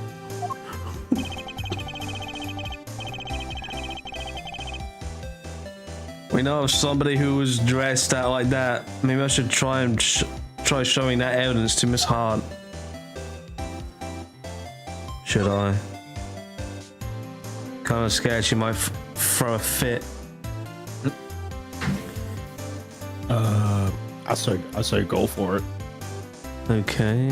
We know of somebody who was dressed out like that. Maybe I should try and try showing that evidence to Miss Hart. Should I? Kind of scared she might throw a fit. I say go for it. Okay,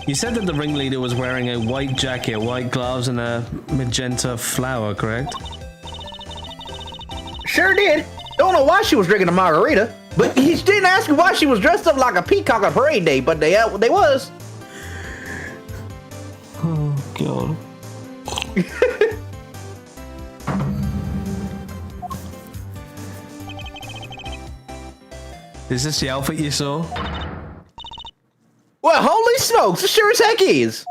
you said that the ringleader was wearing a white jacket, white gloves, and a magenta flower, correct? Sure did. Don't know why she was drinking a margarita, but he didn't ask me why she was dressed up like a peacock on parade day, but they was. Oh, God. Is this the outfit you saw? Well, holy smokes, it sure as heck is.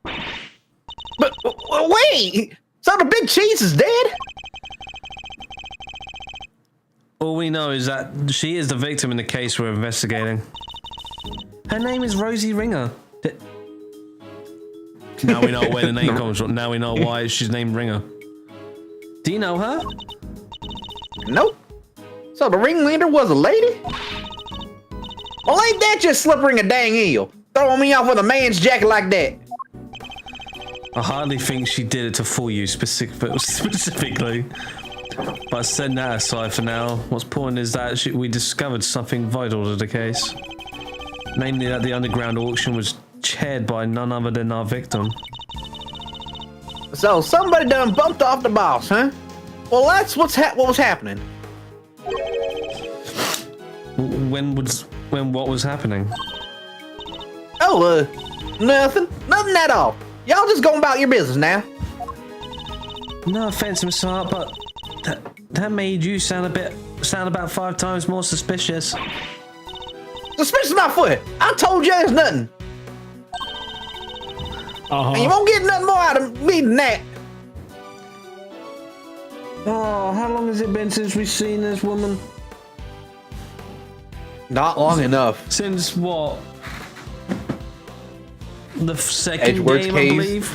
But wait, so the big cheese is dead? All we know is that she is the victim in the case we're investigating. Her name is Rosie Ringer. Now we know where the name comes from. Now we know why she's named Ringer. Do you know her? Nope. So the ringleader was a lady? Well, ain't that just slippering a dang eel? Throwing me off with a man's jacket like that. I hardly think she did it to fool you specifically. But setting that aside for now, what's important is that we discovered something vital to the case. Namely that the underground auction was chaired by none other than our victim. So somebody done bumped off the boss, huh? Well, that's what was happening. When what was happening? Oh, nothing at all. Y'all just going about your business now. No offense, Miss Hart, but that made you sound about 5 times more suspicious. Suspicious my foot. I told you there's nothing. And you won't get nothing more out of me than that. Oh, how long has it been since we've seen this woman? Not long enough. Since what? The second Edgeworth's game, I case. believe.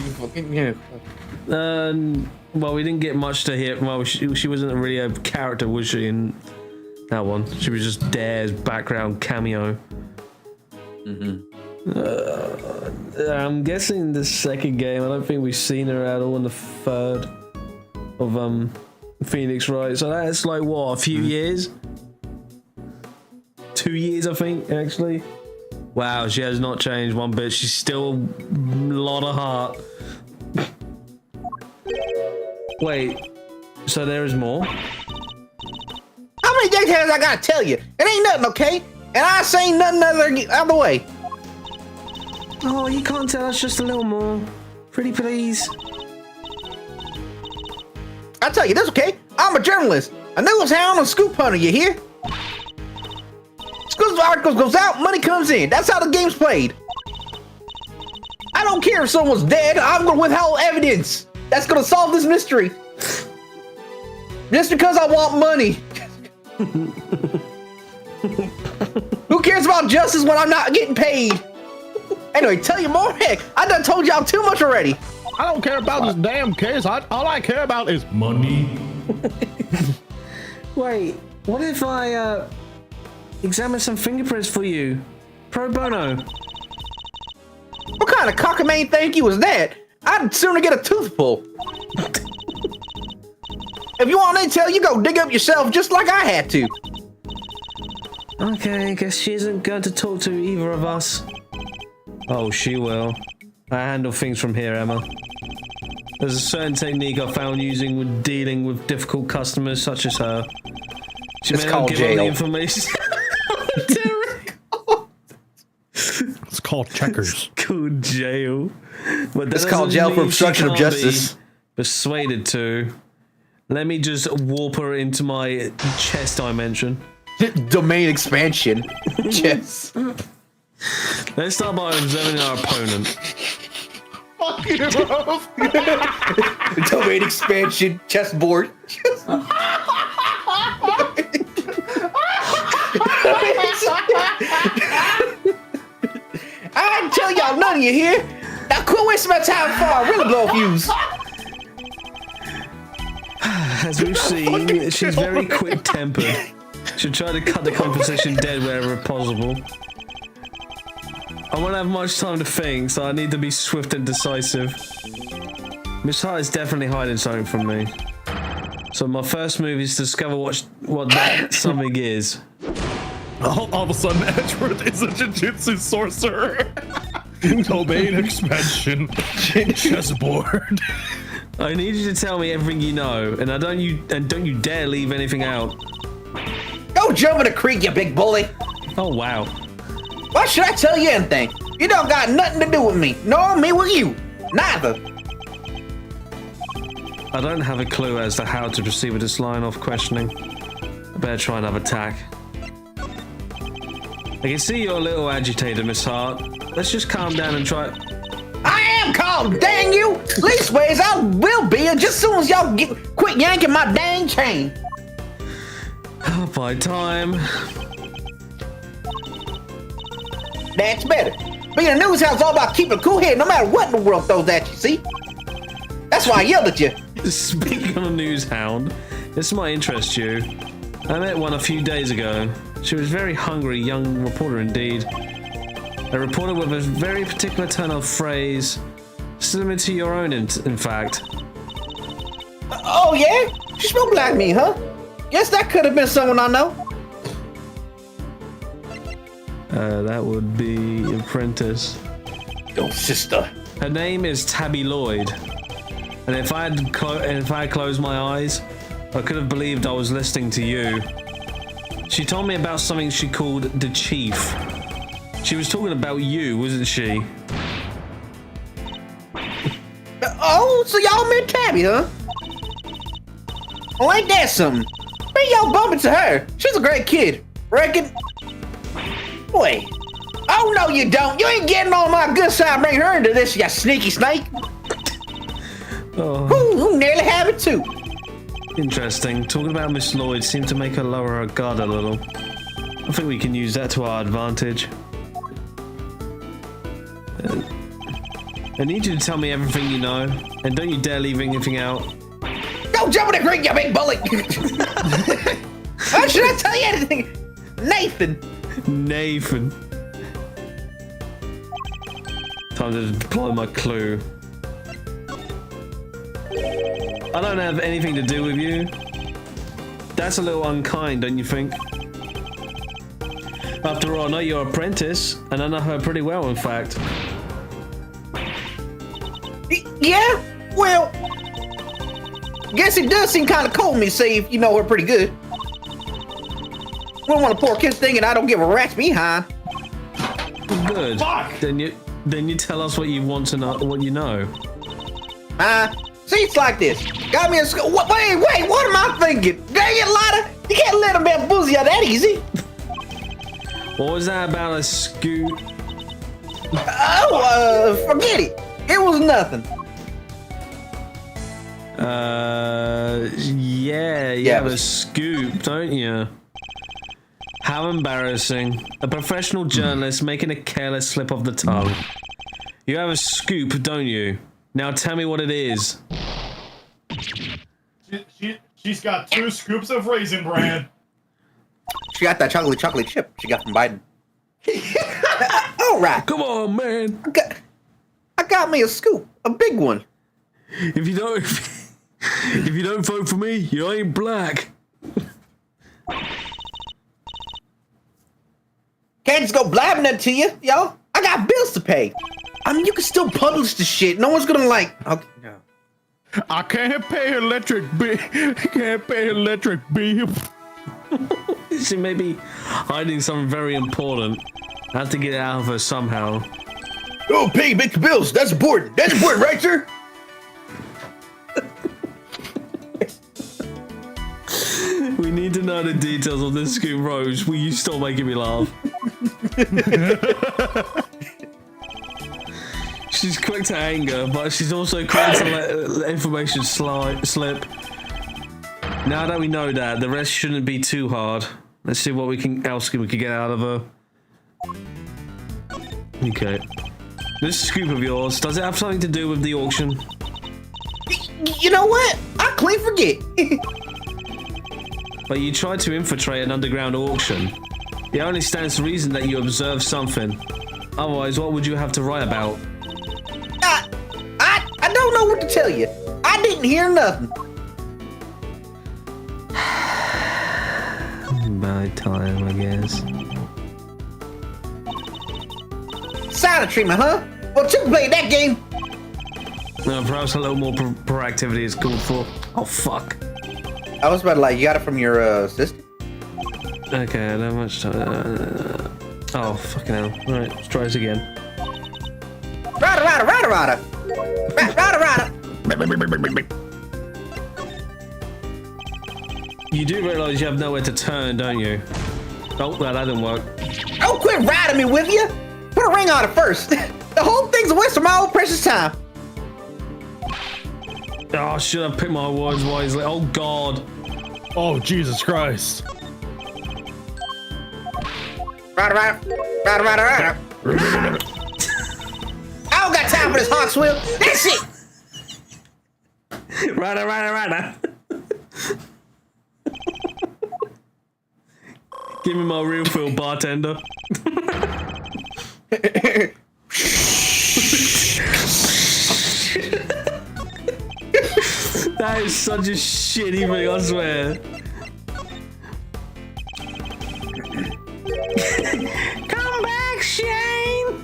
Well, we didn't get much to hear. Well, she wasn't really a character, was she? In that one, she was just Dare's background cameo. I'm guessing the second game. I don't think we've seen her at all in the third of Phoenix, right? So that's like what, a few years? 2 years, I think, actually. Wow, she has not changed one bit. She's still a lot of heart. Wait, so there is more? How many details I gotta tell you? It ain't nothing, okay? And I say nothing other out of the way. Oh, you can't tell us just a little more. Pretty please. I'll tell you this, okay? I'm a journalist, a news hound and scoop hunter, you hear? Scoops articles goes out, money comes in. That's how the game's played. I don't care if someone's dead, I'm gonna withhold evidence. That's gonna solve this mystery. Just because I want money. Who cares about justice when I'm not getting paid? Anyway, tell you more, heck, I done told y'all too much already. I don't care about this damn case. All I care about is money. Wait, what if I examine some fingerprints for you? Pro bono. What kind of cockamamie thank you was that? I'd sooner get a tooth pulled. If you want intel, you go dig up yourself just like I had to. Okay, I guess she isn't going to talk to either of us. Oh, she will. I handle things from here, Emma. There's a certain technique I found using when dealing with difficult customers such as her. She It's may not called give all the jail. information. It's called checkers. Called jail. But that It's called doesn't jail for mean she obstruction of can't be justice. Persuaded to. Let me just warp her into my chest dimension. Domain expansion. Yes. Let's start by examining our opponent. Domain expansion chessboard. I didn't tell y'all none of you here. Now quit wasting my time before I really blow a fuse. As we've seen, she's very quick-tempered. She'll try to cut the conversation dead wherever possible. I won't have much time to think, so I need to be swift and decisive. Miss Hart is definitely hiding something from me. So my first move is to discover what that something is. All of a sudden, Edgeworth is a jiu-jitsu sorcerer. Domain expansion chessboard. I need you to tell me everything you know, and don't you dare leave anything out. Go jump in the creek, you big bully. Oh wow. Why should I tell you anything? You don't got nothing to do with me, nor me with you. Neither. I don't have a clue as to how to proceed with this line of questioning. I better try another tack. I can see you're a little agitated, Miss Hart. Let's just calm down and try. I am calm, dang you! Leastways, I will be, and just soon as y'all quit yanking my dang chain. By time. That's better. Being a news house is all about keeping a cool head no matter what in the world throws at you, see? That's why I yelled at you. Speaking of a news hound, this might interest you. I met one a few days ago. She was a very hungry young reporter indeed. A reporter with a very particular turn of phrase, similar to your own in fact. Oh, yeah? She spoke like me, huh? Guess that could have been someone I know. That would be Apprentice. Oh, sister. Her name is Tabby Lloyd. And if I had closed my eyes, I could have believed I was listening to you. She told me about something she called the Chief. She was talking about you, wasn't she? Oh, so y'all met Tabby, huh? Well, ain't that something? Maybe y'all bump into her. She's a great kid. Reckon? Wait. Oh, no, you don't. You ain't getting on my good side. Bring her into this, you sneaky snake. Oh, Who nearly have it, too. interesting. Talking about Miss Lloyd seemed to make her lower her guard a little. I think we can use that to our advantage. I need you to tell me everything you know, and don't you dare leave anything out. Go jump in the creek, you big bully. Why should I tell you anything? Nathan. Nathan. Time to deploy my clue. I don't have anything to do with you. That's a little unkind, don't you think? After all, I know your apprentice, and I know her pretty well, in fact. Yeah? Well, guess it does seem kind of cold me to say if you know her pretty good. Wouldn't want a poor kid thinking I don't give a rat's behind. Good. Fuck! Then you tell us what you want to know, what you know. See, it's like this. Got me a school. Wait, what am I thinking? Dang it, Lotta. You can't let him bamboozle you that easy. What was that about a scoot? Forget it. It was nothing. Yeah, you have a scoop, don't you? How embarrassing. A professional journalist making a careless slip of the tongue. You have a scoop, don't you? Now tell me what it is. She's got 2 scoops of Raisin Bran. She got that chocolate chip she got from Biden. All right. Come on, man. I got me a scoop, a big one. If you don't vote for me, you ain't black. Can't just go blabbing that to you, yo. I got bills to pay. I mean, you can still publish the shit. No one's gonna like. Okay, no. I can't pay electric bill. Can't pay electric bill. She may be hiding something very important. I have to get it out of her somehow. Oh, pay big bills. That's important. That's important, right, sir? We need to know the details of this scoop, Rose. Will you stop making me laugh? She's quick to anger, but she's also quick to let information slip. Now that we know that, the rest shouldn't be too hard. Let's see what we can get out of her. Okay. This scoop of yours, does it have something to do with the auction? You know what? I clean forget. But you tried to infiltrate an underground auction. It only stands to reason that you observed something. Otherwise, what would you have to write about? I don't know what to tell you. I didn't hear nothing. My time, I guess. Silent treatment, huh? Well, Chip played that game. No, perhaps a little more proactivity is called for. Oh, fuck. I was about to you got it from your sister? Okay, I don't have much time. Oh, fucking hell. Alright, let's try this again. Rada. You do realize you have nowhere to turn, don't you? Oh, well, that didn't work. Don't quit riding me with you. Put a ring on it first. The whole thing's a waste of my own precious time. Oh, should have picked my words wisely. Oh, God. Oh, Jesus Christ. Rada. I don't got time for this Hawks wheel. That's it. Rada. Give me my real feel, bartender. That is such a shitty thing, I swear. Come back, Shane!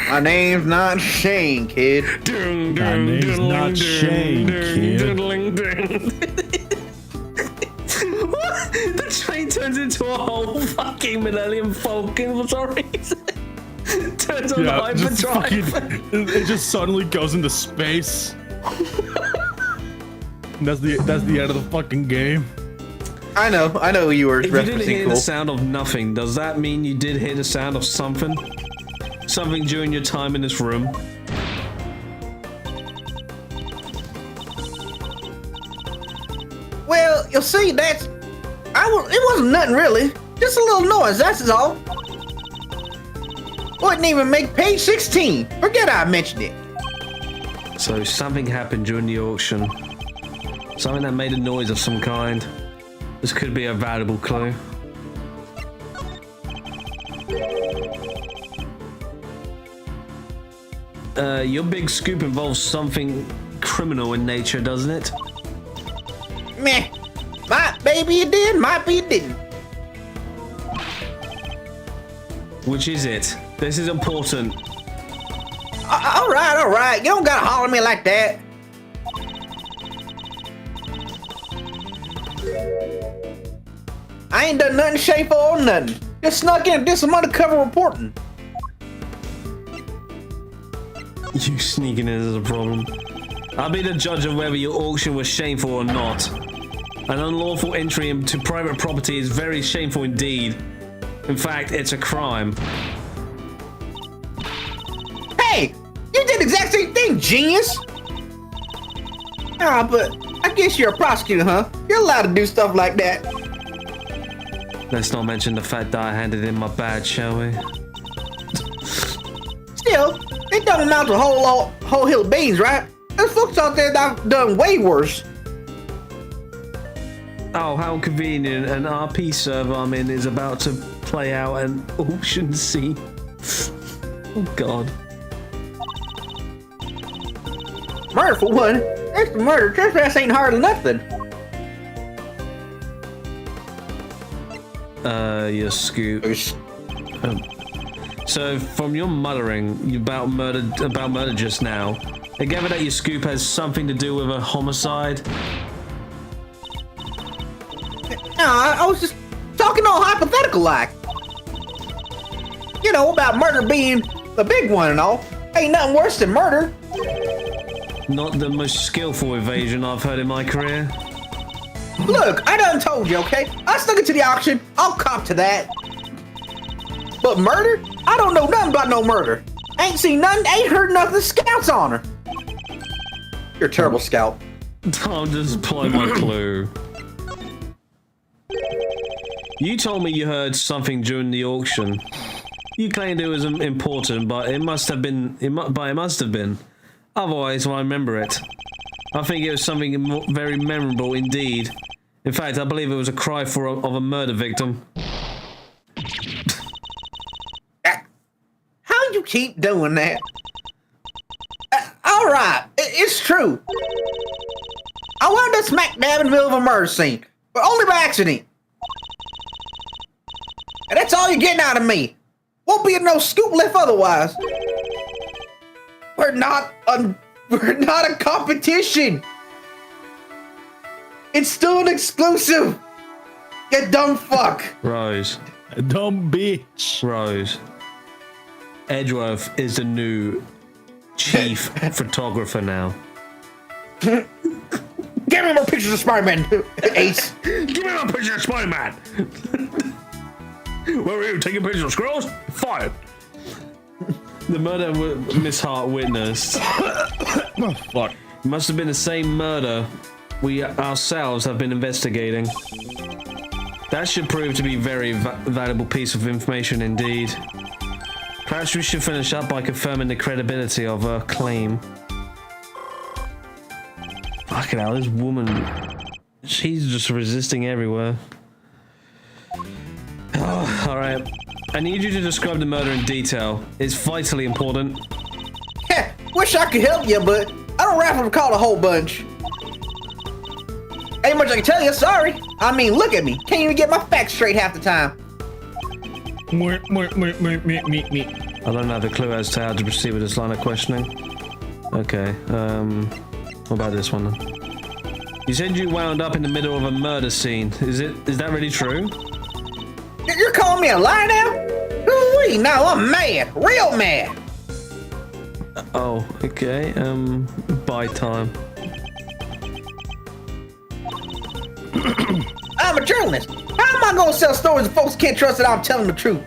My name's not Shane, kid. My name's not Shane, kid. The train turns into a whole fucking Millennium Falcon for some reason. Turns on hyperdrive. It just suddenly goes into space. That's the end of the fucking game. I know you were If you didn't referencing hear cool. the sound of nothing, does that mean you did hear the sound of something? Something during your time in this room? Well, you'll see, it wasn't nothing really. Just a little noise, that's all. Wouldn't even make page 16. Forget I mentioned it. So something happened during the auction. Something that made a noise of some kind. This could be a valuable clue. Your big scoop involves something criminal in nature, doesn't it? Maybe you did, might be you didn't. Which is it? This is important. All right. You don't gotta holler at me like that. I ain't done nothing shameful or nothing. Just snuck in and did some undercover reporting. You sneaking in is a problem. I'll be the judge of whether your auction was shameful or not. An unlawful entry into private property is very shameful indeed. In fact, it's a crime. Hey, you did the exact same thing, genius. Ah, but I guess you're a prosecutor, huh? You're allowed to do stuff like that. Let's not mention the fact that I handed in my badge, shall we? Still, it don't amount to a whole hill of beans, right? There's folks out there that have done way worse. Oh, how convenient. An RP server I'm in is about to play out an auction scene. Oh, God. Murder for one. Extra murder. Trespass ain't hardly nothing. Your scoop. So, from your muttering about murder just now, I gather that your scoop has something to do with a homicide? No, I was just talking all hypothetical like. You know, about murder being the big one and all. Ain't nothing worse than murder. Not the most skillful evasion I've heard in my career. Look, I done told you, okay? I stuck it to the auction. I'll cop to that. But murder? I don't know nothing about no murder. Ain't seen nothing, ain't heard nothing of Scout's honor. You're a terrible scout. I'll just play my clue. You told me you heard something during the auction. You claimed it was important, but it must have been. It must have been. Otherwise, I remember it. I think it was something very memorable indeed. In fact, I believe it was a cry of a murder victim. How you keep doing that? All right, it's true. I wound up smack dab in the middle of a murder scene, but only by accident. And that's all you're getting out of me. Won't be no scoop left otherwise. We're not a competition. It's still an exclusive. You dumb fuck. Rose. Dumb bitch. Rose. Edgeworth is the new chief photographer now. Give me more pictures of Spider-Man, Ace. Give me more pictures of Spider-Man. Where were you taking pictures of squirrels? Fired. The murder Miss Hart witnessed. Oh, fuck. It must have been the same murder we ourselves have been investigating. That should prove to be a very valuable piece of information indeed. Perhaps we should finish up by confirming the credibility of her claim. Fucking hell, this woman, she's just resisting everywhere. Oh, alright. I need you to describe the murder in detail. It's vitally important. Heh, wish I could help you, but I don't raffle to call a whole bunch. Ain't much I can tell you, sorry. I mean, look at me. Can't even get my facts straight half the time. Me. I don't have a clue as to how to proceed with this line of questioning. Okay, what about this one then? You said you wound up in the middle of a murder scene. Is that really true? You're calling me a liar now? Ooh-wee, now I'm mad. Real mad. Oh, okay, buy time. I'm a journalist. How am I gonna sell stories if folks can't trust that I'm telling the truth?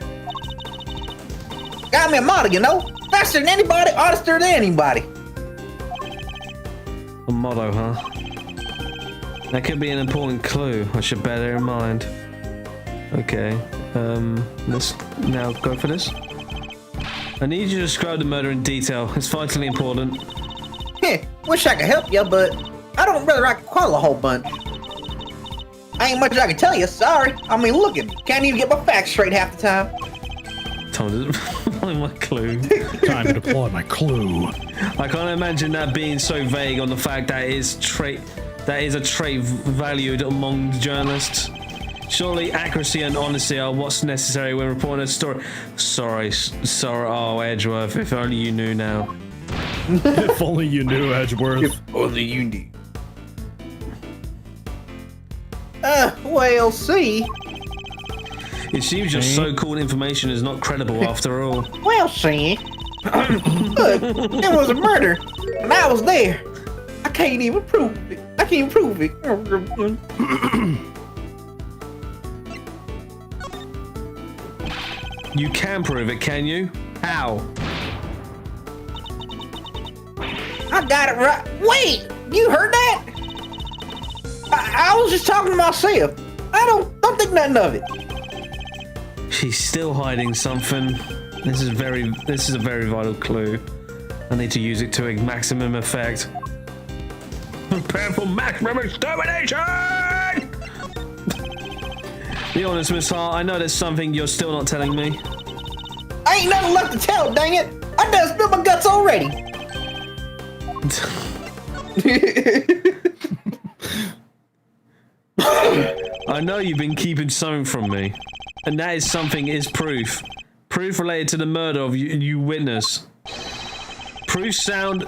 Got me a model, you know? Faster than anybody, honester than anybody. A motto, huh? That could be an important clue. I should bear that in mind. Okay, let's now go for this. I need you to describe the murder in detail. It's vitally important. Heh, wish I could help you, but I don't really like to call a whole bunch. Ain't much I can tell you, sorry. I mean, look at me. Can't even get my facts straight half the time. Time to find my clue. Time to deploy my clue. I can't imagine that being so vague on the fact that it's That is a trait valued among journalists. Surely accuracy and honesty are what's necessary when reporting a story. Sorry. Oh, Edgeworth, if only you knew now. If only you knew, Edgeworth. If only you knew. Well, see. It seems your so-called information is not credible after all. Well, see. Look, there was a murder, and I was there. I can't even prove it. You can prove it, can you? How? I got it right. Wait, you heard that? I was just talking to myself. I don't think nothing of it. She's still hiding something. This is a very vital clue. I need to use it to a maximum effect. Prepare for maximum extermination! Be honest, Miss Hart, I know there's something you're still not telling me. I ain't nothing left to tell, dang it. I done spilled my guts already. I know you've been keeping something from me. And that is something is proof. Proof related to the murder of you witness. Proof sound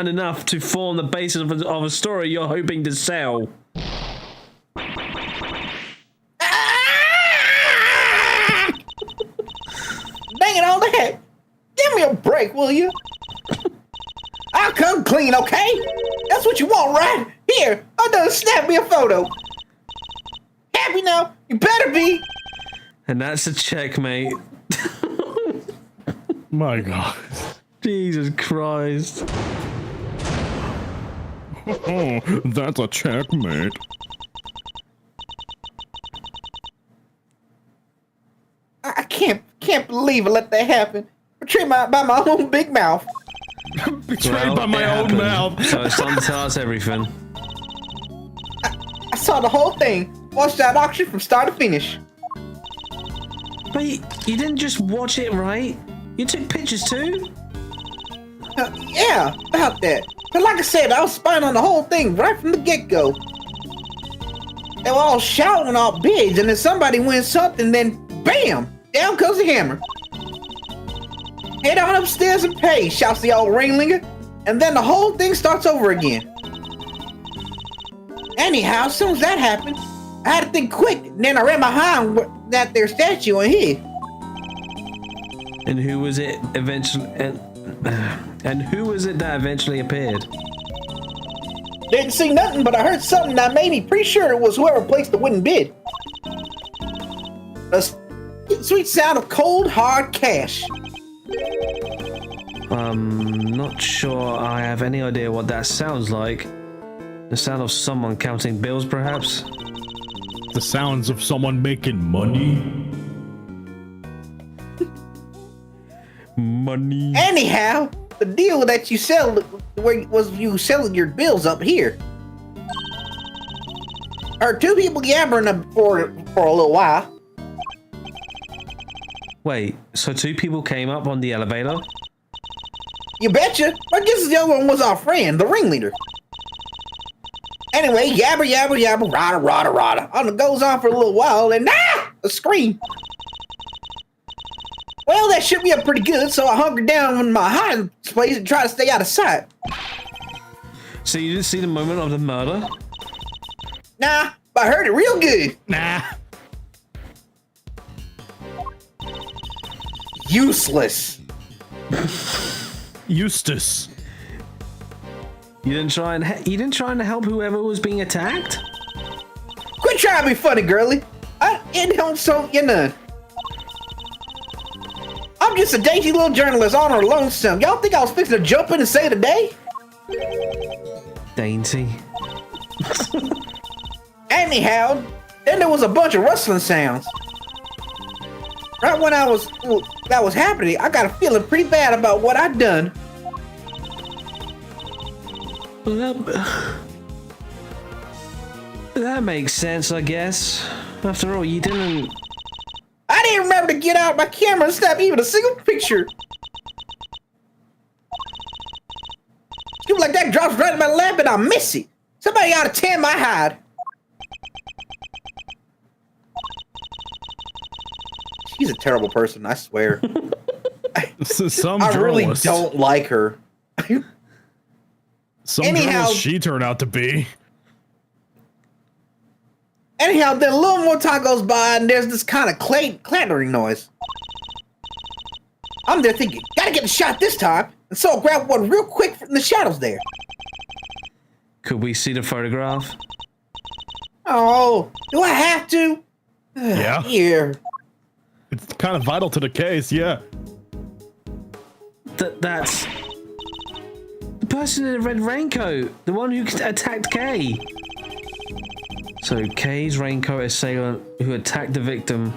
enough to form the basis of a story you're hoping to sell. Dang it all that. Give me a break, will you? I'll come clean, okay? That's what you want, right? Here, I done snap me a photo. Happy now? You better be. And that's a checkmate. My God. Jesus Christ. Oh, that's a checkmate. I can't believe I let that happen. Betrayed by my own big mouth. Betrayed by my own mouth. So it's time to tell us everything. I saw the whole thing. Watched that auction from start to finish. But you didn't just watch it, right? You took pictures too? Yeah, about that. But like I said, I was spying on the whole thing right from the get-go. They were all shouting out bids, and then somebody wins something, then bam! Down comes the hammer. Head on upstairs and pay, shouts the old ringlinger, and then the whole thing starts over again. Anyhow, as soon as that happened, I had to think quick, and then I ran behind that there statue and hid. And who was it eventually? And who was it that eventually appeared? Didn't see nothing, but I heard something that made me pretty sure it was whoever placed the wooden bid. The sweet sound of cold, hard cash. Not sure I have any idea what that sounds like. The sound of someone counting bills, perhaps? The sounds of someone making money. Money. Anyhow, the deal that you sell, where was you selling your bills up here? Heard two people yabbering for a little while. Wait, so two people came up on the elevator? You betcha. I guess the other one was our friend, the ringleader. Anyway, yabber, yabber, yabber, rada, rada, rada. And it goes on for a little while, and a scream. Well, that shook me up pretty good, so I hunkered down in my hiding place and tried to stay out of sight. So you didn't see the moment of the murder? Nah, but I heard it real good. Nah. Useless. Eustace. You didn't try and help whoever was being attacked? Quit trying to be funny, girly. It don't so you none. I'm just a dainty little journalist on her lonesome. Y'all think I was fixing to jump in and save the day? Dainty. Anyhow, then there was a bunch of rustling sounds. Right when that was happening, I got a feeling pretty bad about what I'd done. That makes sense, I guess. After all, you didn't... I didn't remember to get out my camera and snap even a single picture. Stupid like that drops right in my lap and I miss it. Somebody ought to tan my hide. She's a terrible person, I swear. Some I really journalists. don't like her. Some Anyhow- journalists she turned out to be. Anyhow, then a little more time goes by and there's this kind of clattering noise. I'm there thinking, gotta get a shot this time. And so I grab one real quick from the shadows there. Could we see the photograph? Oh, do I have to? Yeah. Here. It's kind of vital to the case, yeah. That's the person in the red raincoat, the one who attacked Kay. So Kay's raincoat assailant who attacked the victim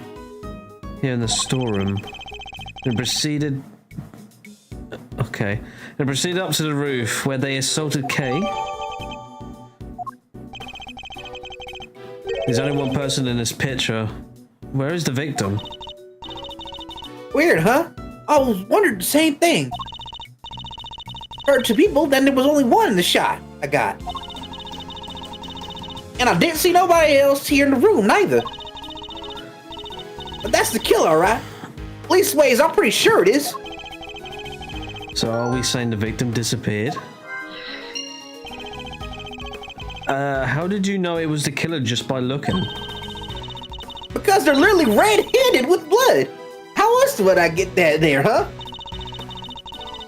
here in the storeroom and proceeded. Okay, and proceeded up to the roof where they assaulted Kay. There's only one person in this picture. Where is the victim? Weird, huh? I was wondering the same thing. Heard two people, then there was only one in the shot I got. And I didn't see nobody else here in the room, neither. But that's the killer, right? Leastways, I'm pretty sure it is. So are we saying the victim disappeared? How did you know it was the killer just by looking? Because they're literally red-handed with blood. How else would I get that there, huh?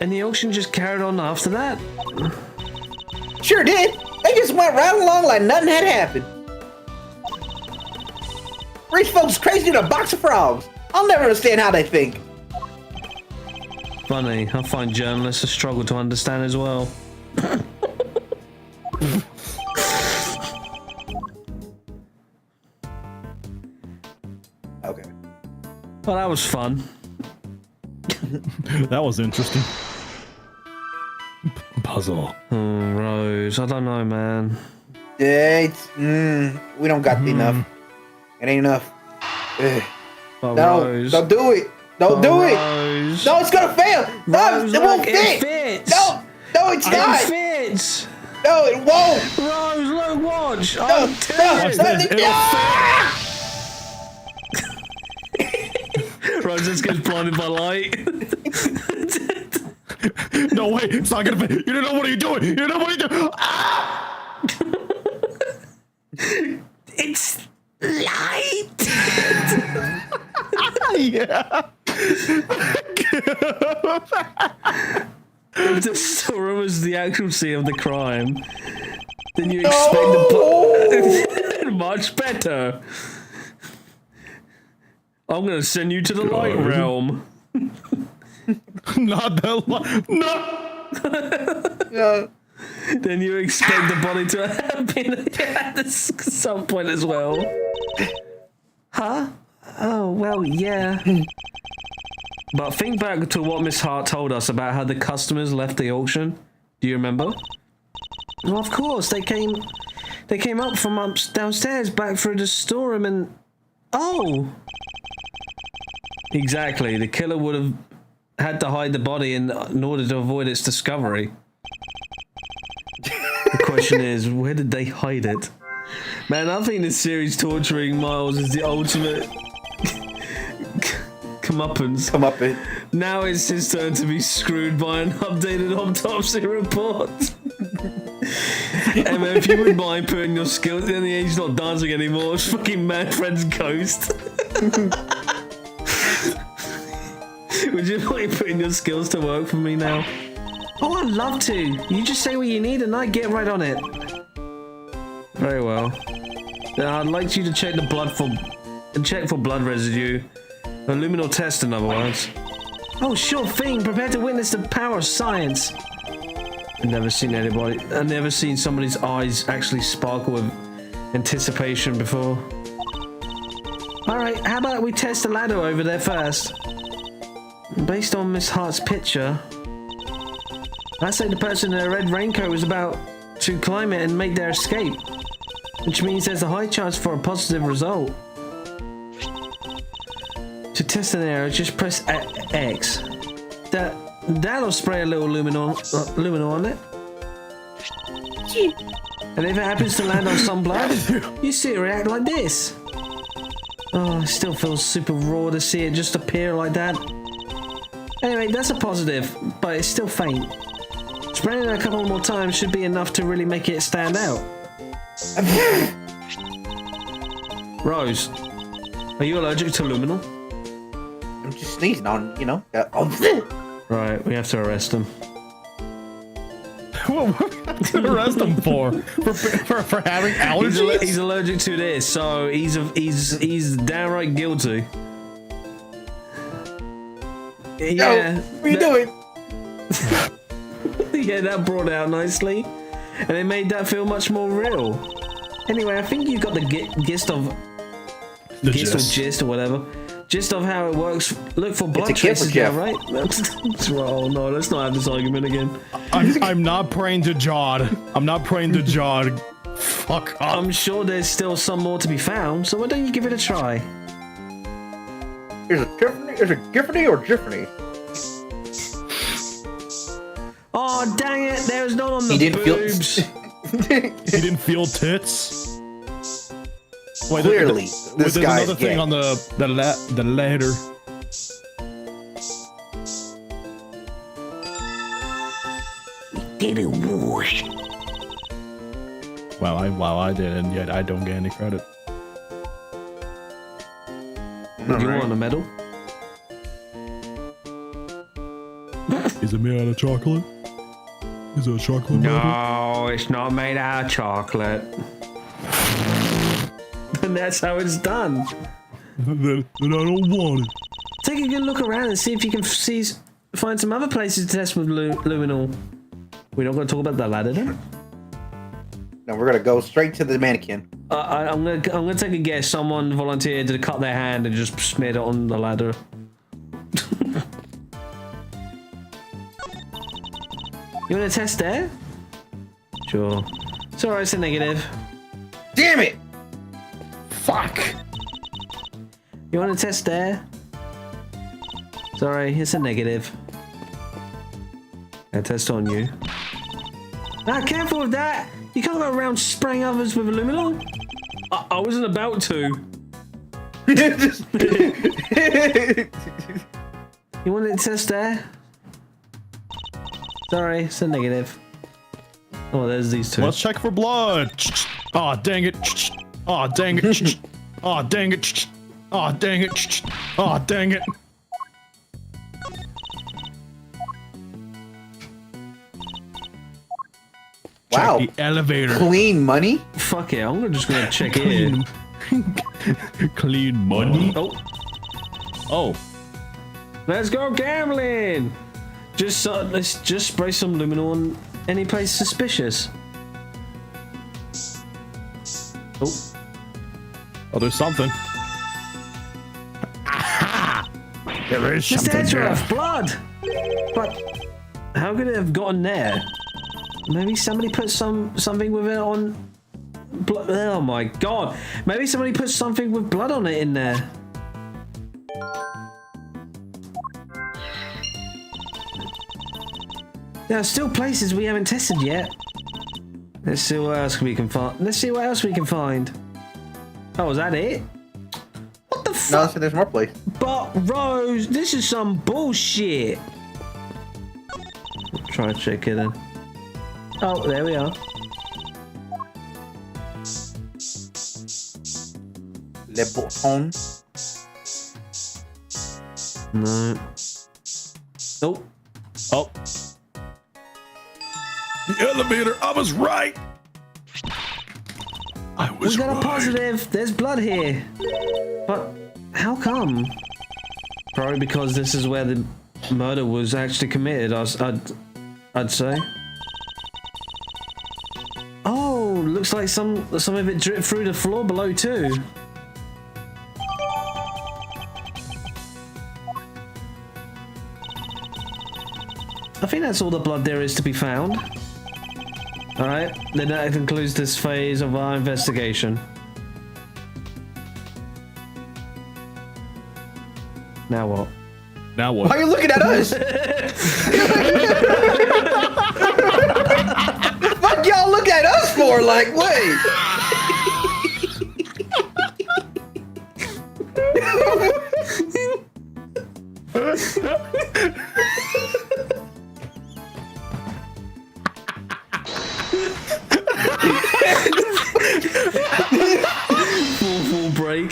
And the auction just carried on after that? Sure did. They just went right along like nothing had happened. Rich folks crazy in a box of frogs. I'll never understand how they think. Funny, I find journalists a struggle to understand as well. Okay. Well, that was fun. That was interesting. Puzzle. Oh, Rose, I don't know, man. Yeah, it's, we don't got enough. It ain't enough. Ugh. Oh, No, Rose. don't do it. Don't Oh, do it. Rose. No, it's gonna fail. No, Rose, it won't look, fit. it fits. No, it's not. It fits. No, it won't. Rose, look, watch. No, I'm no, telling this. no, It'll no. Rose just gets blinded by light. No, wait, it's not gonna fit. You don't know what are you doing. You don't know what you're doing. Ah! It's light. Yeah. If the story was the actual scene of the crime, then you expect the much better. I'm gonna send you to the light realm. Not that long. No. No. Then you expect the body to have been at some point as well. Huh? Oh, well, yeah. But think back to what Miss Hart told us about how the customers left the auction. Do you remember? Well, of course, they came up from downstairs back through the storeroom and... Oh! Exactly, the killer would have had to hide the body in order to avoid its discovery. The question is, where did they hide it? Man, I think this series torturing Miles is the ultimate comeuppance. Come up it. Now it's his turn to be screwed by an updated autopsy report. Emma, if you wouldn't mind putting your skills in the age not dancing anymore, it's fucking Manfred's ghost. Would you mind putting your skills to work for me now? Oh, I'd love to. You just say what you need and I get right on it. Very well. Then I'd like you to check the blood for blood residue. A luminal test, in other words. Oh, sure thing. Prepare to witness the power of science. I've never seen somebody's eyes actually sparkle with anticipation before. Alright, how about we test the ladder over there first? Based on Miss Hart's picture, I say the person in a red raincoat was about to climb it and make their escape, which means there's a high chance for a positive result. To test an error, just press X. That'll spray a little luminol on it. And if it happens to land on some blood, you see it react like this. Oh, it still feels super raw to see it just appear like that. Anyway, that's a positive, but it's still faint. Spraying it a couple more times should be enough to really make it stand out. Rose, are you allergic to luminol? I'm just sneezing on, you know. Right, we have to arrest him. What are we gonna arrest him for? For having allergies? He's allergic to this, so he's downright guilty. Yeah. What are you doing? Yeah, that brought it out nicely, and it made that feel much more real. Anyway, I think you got the gist of gist or whatever. Gist of how it works. Look for blood traces now, right? Oh no, let's not have this argument again. I'm not praying to Jod. I'm not praying to Jod. Fuck up. I'm sure there's still some more to be found, so why don't you give it a try? Is it Giffany or Giffany? Oh dang it! There's none on the He didn't boobs. He didn't feel tits. Wait, Clearly, there's this guy's another thing gay. on the ladder. Did it whoosh. Wow, I did, and yet I don't get any credit. Do you want a medal? Is it made out of chocolate? Is it a chocolate medal? No, it's not made out of chocolate. And that's how it's done. Then I don't want it. Take a good look around and see if you can find some other places to test with luminol. We're not going to talk about the ladder then? No, we're gonna go straight to the mannequin. I'm gonna take a guess. Someone volunteered to cut their hand and just smeared it on the ladder. You want to test there? Sure. It's alright, it's a negative. Damn it! Fuck. You want to test there? Sorry, it's a negative. I test on you. Ah, careful with that! You can't go around spraying others with aluminum. I wasn't about to. You want to test there? Sorry, it's a negative. Oh, there's these two. Let's check for blood. Oh, dang it. Oh, dang it. Oh, dang it. Oh, dang it. Oh, dang it. Wow. Check the elevator. Clean money? Fuck it, I'm just gonna check in. Clean money. Oh, Oh. let's go gambling! Let's just spray some luminol on any place suspicious. Oh, Oh, there's something. Aha! There is Mr. something there. Edgeworth, blood! But how could it have gotten there? Maybe somebody put something with it on. Oh my god! Maybe somebody put something with blood on it in there. There are still places we haven't tested yet. Let's see what else we can find. Let's see what else we can find. Oh, is that it? What the No, fuck? so there's more places. But Rose, this is some bullshit. Try to check it in. Oh, there we are. Le Bouton. No. Nope. Oh. The elevator. I was right. I was We got right. a positive. There's blood here. But how come? Probably because this is where the murder was actually committed. I'd say. Oh, looks like some of it dripped through the floor below too. I think that's all the blood there is to be found. Alright, then that concludes this phase of our investigation. Now what? Now Why what? are you looking at us? Fuck y'all look at us for? Like, wait. Full break.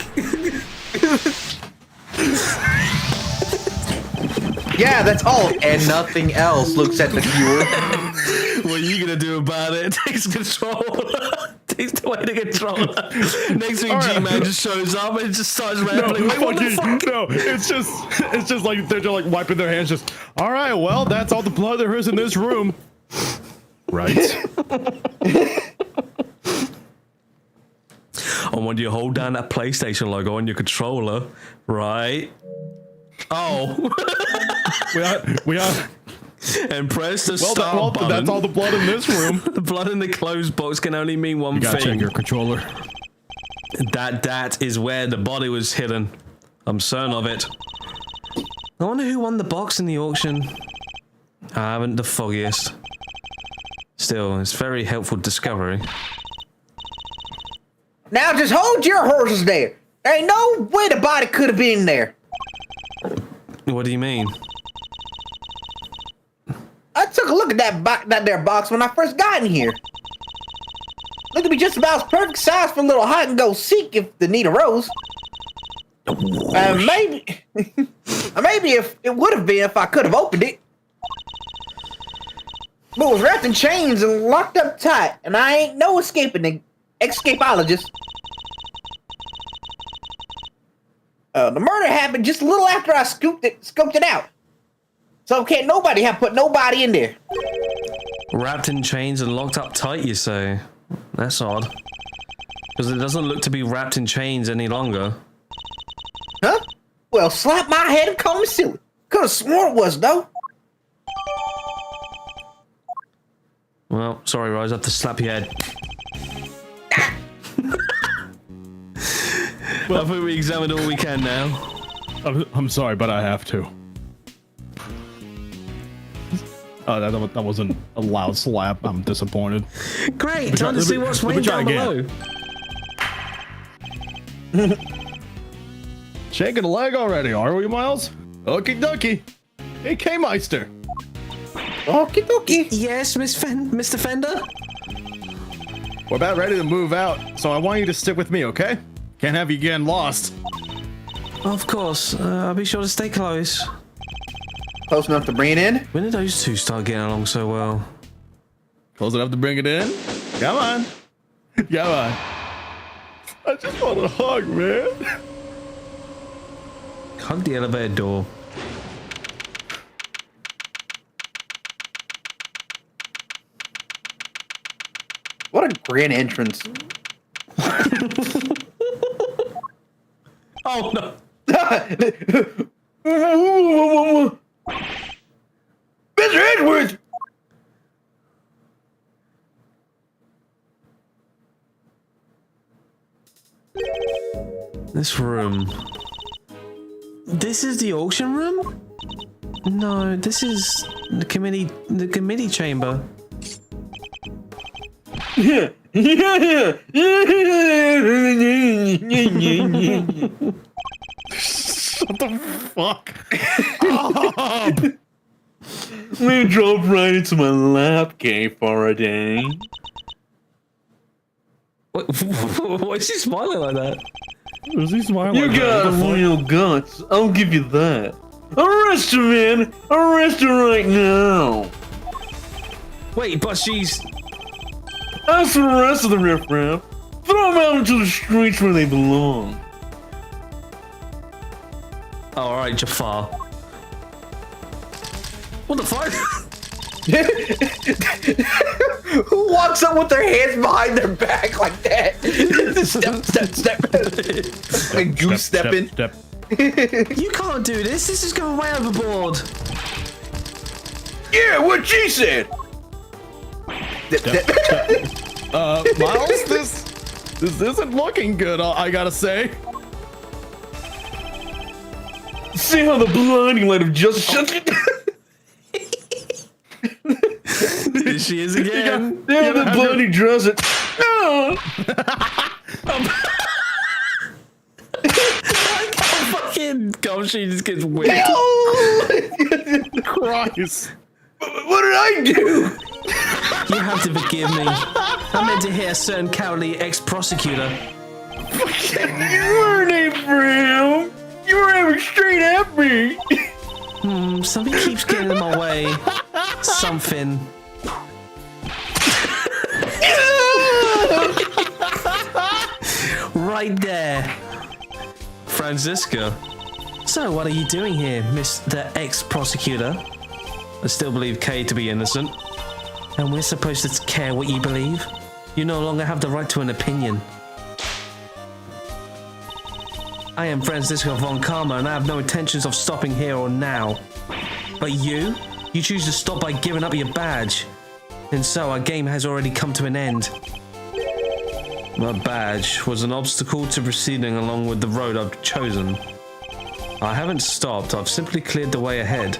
Yeah, that's all. And nothing else looks at the viewer. What are you gonna do about it? Takes control. Takes away the controller. Next week, G-Man just shows up and just starts rambling. Wait, what the fuck? No, it's just like they're just like wiping their hands. Just all right. Well, that's all the blood there is in this room. Right. And when you hold down that PlayStation logo on your controller, right? Oh. we are. And press the start button. That's all the blood in this room. The blood in the closed box can only mean one You gotta thing. check your controller. That is where the body was hidden. I'm certain of it. I wonder who won the box in the auction. I haven't the foggiest. Still, it's very helpful discovery. Now just hold your horses there. There ain't no way the body could have been there. What do you mean? I took a look at that there box when I first got in here. Looked to be just about perfect size for a little hide and go seek if the need arose. Maybe if it would have been if I could have opened it. But it was wrapped in chains and locked up tight, and I ain't no escapologist. The murder happened just a little after I scoped it out. So can't nobody have put nobody in there. Wrapped in chains and locked up tight, you say? That's odd. Because it doesn't look to be wrapped in chains any longer. Huh? Well, slap my head and call me silly. Could have sworn it was, though. Well, sorry, Rose, I have to slap your head. Well, I think we examined all we can now. I'm sorry, but I have to. Oh, that wasn't a loud slap. I'm disappointed. Great, time to see what's waiting down below. Shaking a leg already, are we, Miles? Okie dokie. Hey, K-Meister. Okie dokie. Yes, Mr. Fender? We're about ready to move out, so I want you to stick with me, okay? Can't have you getting lost. Of course. I'll be sure to stay close. Close enough to bring it in? When did those two start getting along so well? Close enough to bring it in? Come on. Come on. I just want a hug, man. Hug the elevator door. What a grand entrance. Oh, no. Mr. Edwards! This room. This is the auction room? No, this is the committee chamber. Shut the fuck up. We drove right into my lap, Gay Faraday. Why is he smiling like that? Was he smiling? You like got that? real guts, I'll give you that. Arrest her, man! Arrest her right now! Wait, but she's... As for the rest of the riffraff, throw them out into the streets where they belong. Oh, alright, Jafar. What the fuck? Who walks up with their hands behind their back like that? Step. And goose stepping. Step. You can't do this. This is going way overboard. Yeah, what she said. Miles, this isn't looking good, I gotta say. See how the blinding light of justice shut you down? This she is again. Damn the bloody dress it. Fucking gosh, she just gets whipped. Christ. What did I do? You have to forgive me. I meant to hit a certain cowardly ex-prosecutor. You weren't aiming for him. You were aiming straight at me. Something keeps getting in my way. Something. Right there. Franziska. So what are you doing here, Mr. Ex-Prosecutor? I still believe Kay to be innocent. And we're supposed to care what you believe? You no longer have the right to an opinion. I am Franziska von Karma and I have no intentions of stopping here or now. But you choose to stop by giving up your badge. And so our game has already come to an end. My badge was an obstacle to proceeding along with the road I've chosen. I haven't stopped, I've simply cleared the way ahead.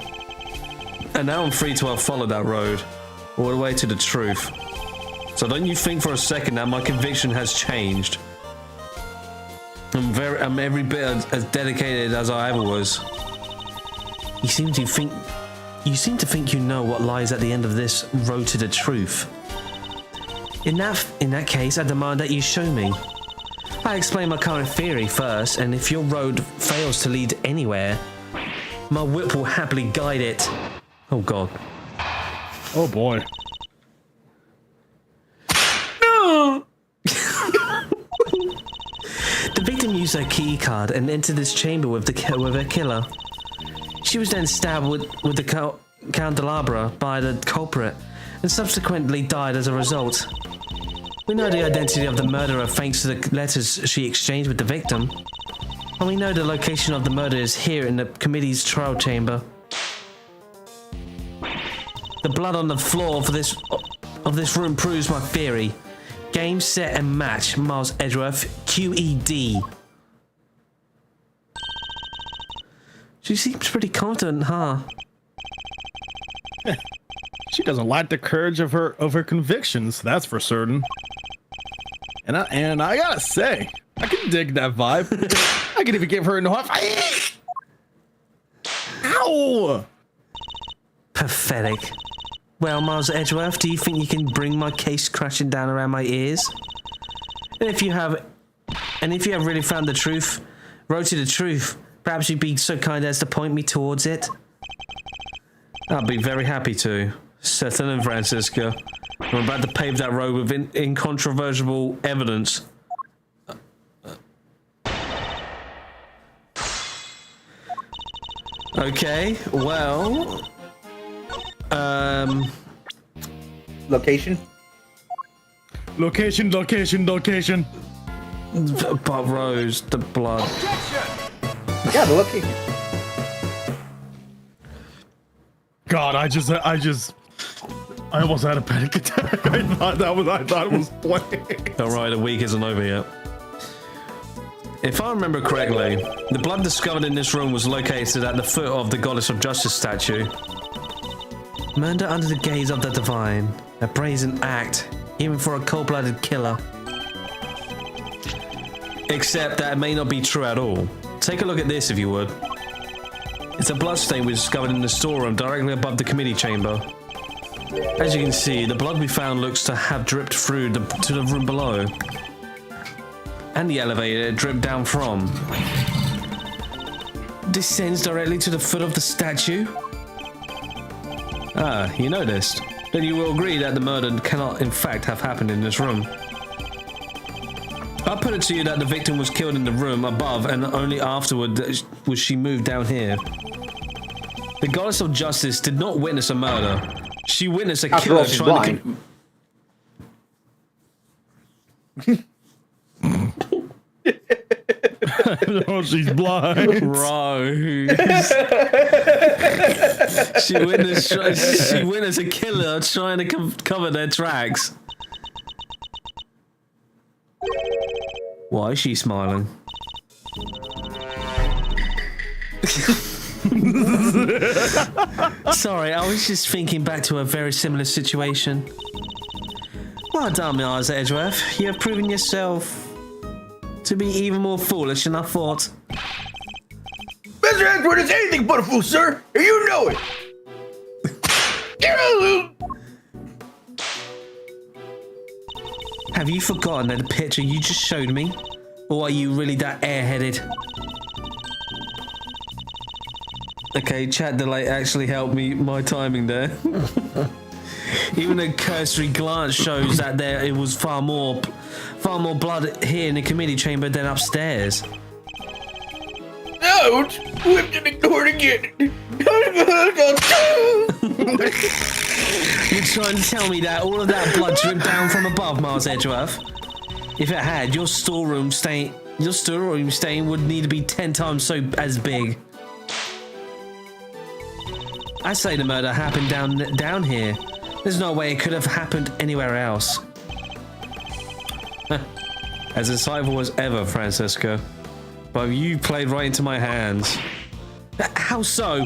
And now I'm free to have followed that road, all the way to the truth. So don't you think for a second that my conviction has changed. I'm every bit as dedicated as I ever was. You seem to think you know what lies at the end of this road to the truth. In that case, I demand that you show me. I explain my current theory first, and if your road fails to lead anywhere, my whip will happily guide it. Oh god. Oh boy. No. The victim used her key card and entered this chamber with her killer. She was then stabbed with the candelabra by the culprit and subsequently died as a result. We know the identity of the murderer thanks to the letters she exchanged with the victim. And we know the location of the murder is here in the committee's trial chamber. The blood on the floor of this room proves my theory. Game, set, and match. Miles Edgeworth, QED. She seems pretty confident, huh? She doesn't lack the courage of her convictions, that's for certain. And I gotta say, I can dig that vibe. I can even give her a no high. Ow! Pathetic. Well, Miles Edgeworth, do you think you can bring my case crashing down around my ears? And if you have really found the truth, road to the truth, perhaps you'd be so kind as to point me towards it? I'd be very happy to. Seth and Franziska. I'm about to pave that road with incontrovertible evidence. Okay, well... Location? Location. But Rose, the blood. Yeah, the location. God, I almost had a panic attack. I thought it was blank. Alright, the week isn't over yet. If I remember correctly, the blood discovered in this room was located at the foot of the Goddess of Justice statue. Murder under the gaze of the divine. A brazen act, even for a cold-blooded killer. Except that it may not be true at all. Take a look at this if you would. It's a bloodstain we discovered in the storeroom directly above the committee chamber. As you can see, the blood we found looks to have dripped through to the room below. And the elevator it dripped down from. Descends directly to the foot of the statue? Ah, you noticed. Then you will agree that the murder cannot in fact have happened in this room. I put it to you that the victim was killed in the room above and only afterward was she moved down here. The Goddess of Justice did not witness a murder. She witnessed a killer trying to... Oh, she's blind. Rose. She witnessed a killer trying to cover their tracks. Why is she smiling? Sorry, I was just thinking back to a very similar situation. Well done, Miles Edgeworth. You have proven yourself to be even more foolish than I thought. Mr. Edgeworth is anything but a fool, sir, and you know it. Have you forgotten that the picture you just showed me? Or are you really that airheaded? Okay, chat delay actually helped me, my timing there. Even a cursory glance shows that it was far more blood here in the committee chamber than upstairs. Ouch! Whipped and ignored again. You're trying to tell me that all of that blood dripped down from above, Miles Edgeworth? If it had, your storeroom stain would need to be 10 times as big. I say the murder happened down here. There's no way it could have happened anywhere else. As insightful as ever, Francisco. But you played right into my hands. How so?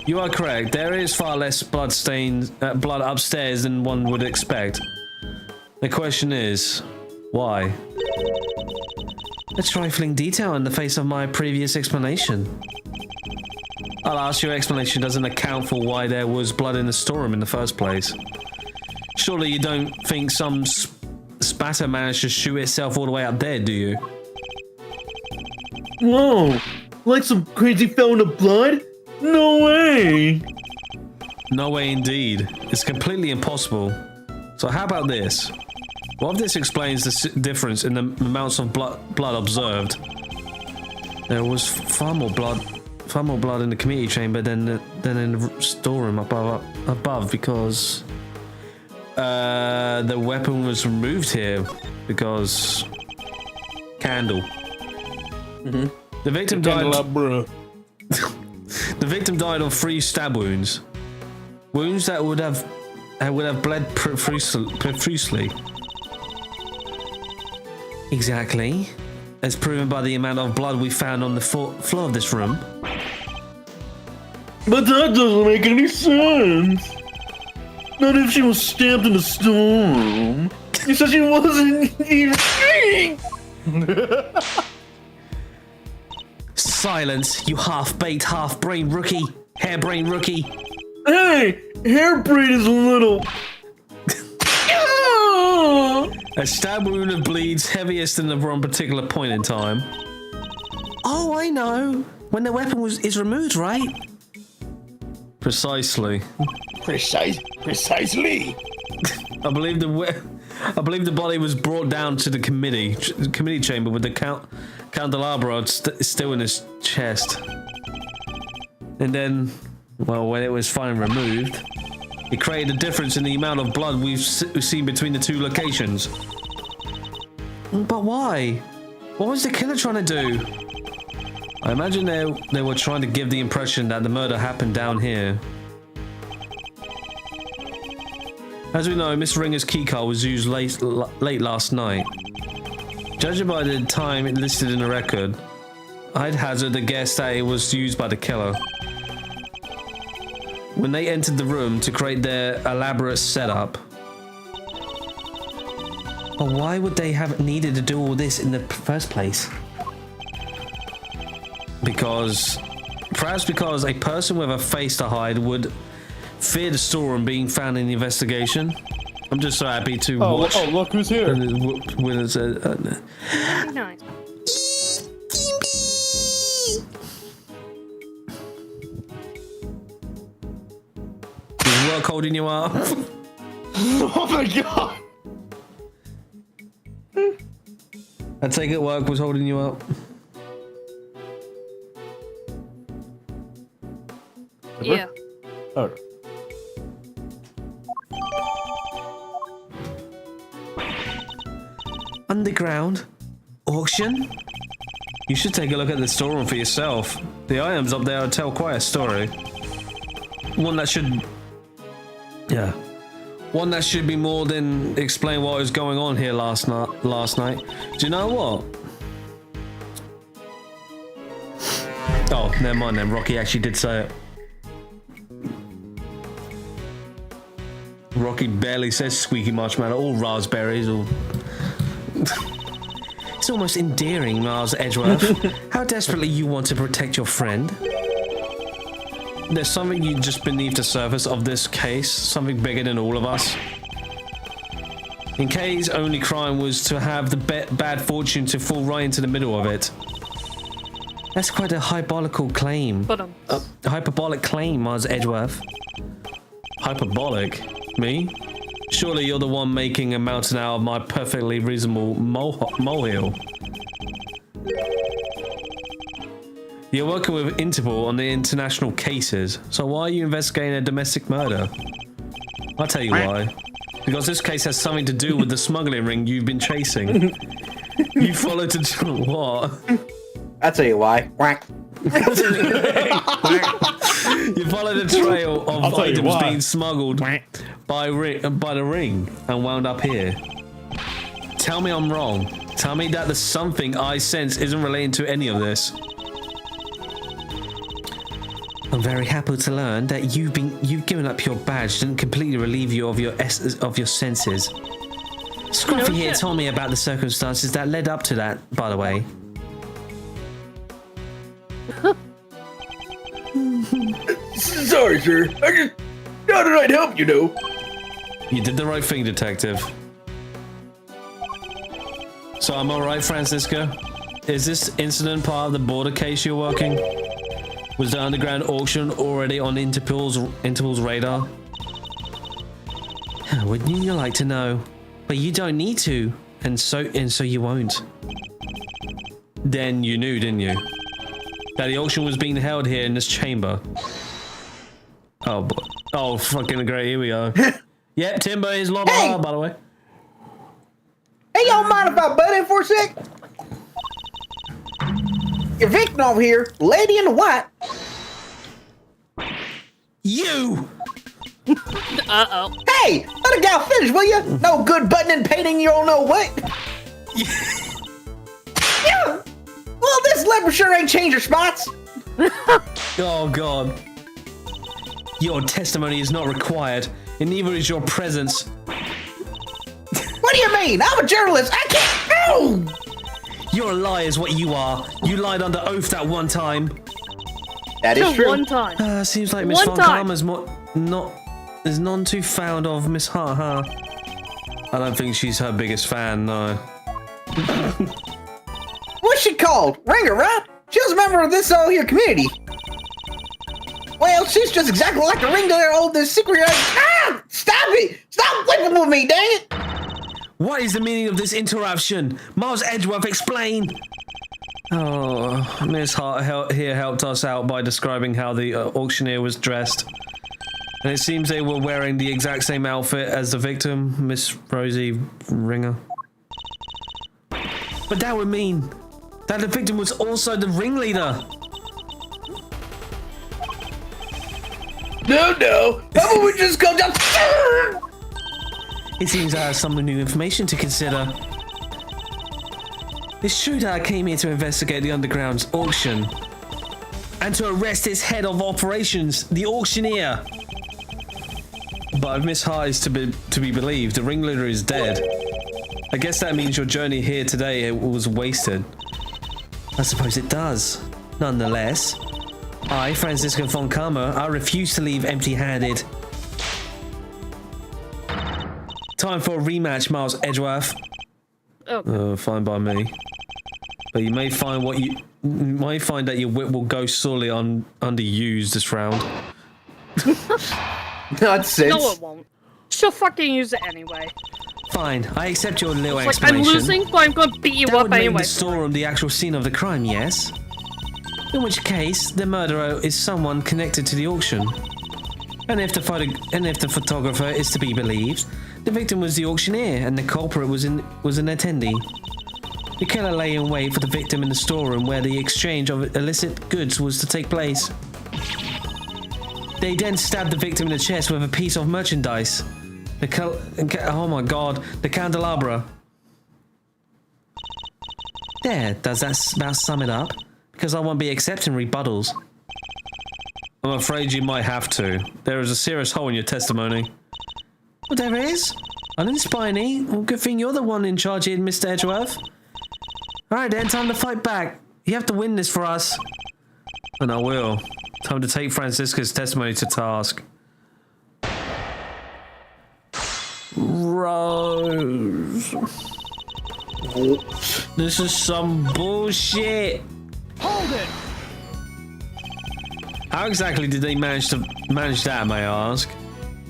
You are correct. There is far less blood upstairs than one would expect. The question is, why? A trifling detail in the face of my previous explanation. I'll ask your explanation doesn't account for why there was blood in the storeroom in the first place. Surely you don't think some spatter managed to shoot itself all the way up there, do you? Whoa! Like some crazy fountain of blood? No way! No way indeed. It's completely impossible. So how about this? What if this explains the difference in the amounts of blood observed? There was far more blood in the committee chamber than in the storeroom above because the weapon was removed here because candle. Mm-hmm. The victim died. The victim died of 3 stab wounds, wounds that would have bled profusely. Exactly, as proven by the amount of blood we found on the floor of this room. But that doesn't make any sense. Not if she was stabbed in the storeroom. You said she wasn't even screaming. Silence, you half-baked, half-brained rookie. Hairbrained rookie. Hey, hairbrain is a little... A stab wound of bleeds heaviest than the one particular point in time. Oh, I know. When the weapon is removed, right? Precisely. Precisely. I believe the body was brought down to the committee chamber with the candelabra still in his chest. And then, well, when it was finally removed, it created a difference in the amount of blood we've seen between the 2 locations. But why? What was the killer trying to do? I imagine they were trying to give the impression that the murder happened down here. As we know, Miss Ringer's keycard was used late last night. Judging by the time it listed in the record, I'd hazard a guess that it was used by the killer. When they entered the room to create their elaborate setup. But why would they have needed to do all this in the first place? Perhaps because a person with a face to hide would fear the storeroom being found in the investigation. I'm just so happy to watch. Oh, look who's here. When it's Nice. is work holding you up? Oh my god! I take it work was holding you up. Yeah. Oh. Underground? Auction? You should take a look at the storeroom for yourself. The items up there tell quite a story. One that should be more than explain what was going on here last night. Do you know what? Oh, never mind then. Rocky actually did say it. Rocky barely says squeaky marshmallow, all raspberries, or... It's almost endearing, Miles Edgeworth. How desperately you want to protect your friend. There's something just beneath the surface of this case, something bigger than all of us. In Kay's only crime was to have the bad fortune to fall right into the middle of it. That's quite a hyperbolical claim. Hyperbolic claim, Miles Edgeworth. Hyperbolic? Me? Surely you're the one making a mountain out of my perfectly reasonable molehill. You're working with Interpol on the international cases, so why are you investigating a domestic murder? I'll tell you why. Because this case has something to do with the smuggling ring you've been chasing. You followed the... What? I'll tell you why. You followed a trail of items being smuggled by the ring and wound up here. Tell me I'm wrong. Tell me that the something I sense isn't relating to any of this. I'm very happy to learn that you've given up your badge didn't completely relieve you of your senses. Scruffy here told me about the circumstances that led up to that, by the way. Sorry, sir. I just thought I'd help, you know. You did the right thing, detective. So I'm alright, Francisca? Is this incident part of the border case you're working? Was the underground auction already on Interpol's radar? Wouldn't you like to know? But you don't need to, and so you won't. Then you knew, didn't you? That the auction was being held here in this chamber. Oh boy. Oh fucking great, here we go. Yep, Timber is low by the way. Hey, y'all mind if I butt in for a sec? Your victim over here, lady in the white. You! Uh-oh. Hey, let a gal finish, will you? No good button and painting you don't know what. Yeah. Well, this leopard sure ain't changed her spots. Oh god. Your testimony is not required, and neither is your presence. What do you mean? I'm a journalist. I can't. No. You're a liar is what you are. You lied under oath that one time. That is true. One time. Seems like Miss Von Karma's is none too fond of Miss Ha Ha. I don't think she's her biggest fan, no. What's she called? Ringer, right? She was a member of this here community. Well, she's just exactly like the ring to their oldest secret. Ah! Stop it! Stop whipping with me, dang it! What is the meaning of this interruption? Miles Edgeworth, explain! Oh, Miss Hart here helped us out by describing how the auctioneer was dressed. And it seems they were wearing the exact same outfit as the victim, Miss Rosie Ringer. But that would mean that the victim was also the ringleader. No. How about we just go down? It seems I have some new information to consider. It's true that I came here to investigate the underground auction and to arrest its head of operations, the auctioneer. But if Miss Hart is to be believed, the ringleader is dead. I guess that means your journey here today was wasted. I suppose it does. Nonetheless, I, Francisco Von Karma, I refuse to leave empty-handed. Time for a rematch, Miles Edgeworth. Oh. Fine by me. But you may find that your whip will go sorely underused this round. Nonsense. No, it won't. She'll fucking use it anyway. Fine, I accept your little It's like, I'm explanation. losing, but I'm gonna beat you That up would make anyway. the storeroom the actual scene of the crime, yes? In which case, the murderer is someone connected to the auction. And if the photographer is to be believed, the victim was the auctioneer and the culprit was an attendee. The killer lay in wait for the victim in the storeroom where the exchange of illicit goods was to take place. They then stabbed the victim in the chest with a piece of merchandise. Oh my god, the candelabra. There, does that about sum it up? Because I won't be accepting rebuttals. I'm afraid you might have to. There is a serious hole in your testimony. Well, there is? I didn't spy any. Well, good thing you're the one in charge here, Mr. Edgeworth. Alright then, time to fight back. You have to win this for us. And I will. Time to take Francisca's testimony to task. Rose. This is some bullshit. Hold it! How exactly did they manage that, may I ask?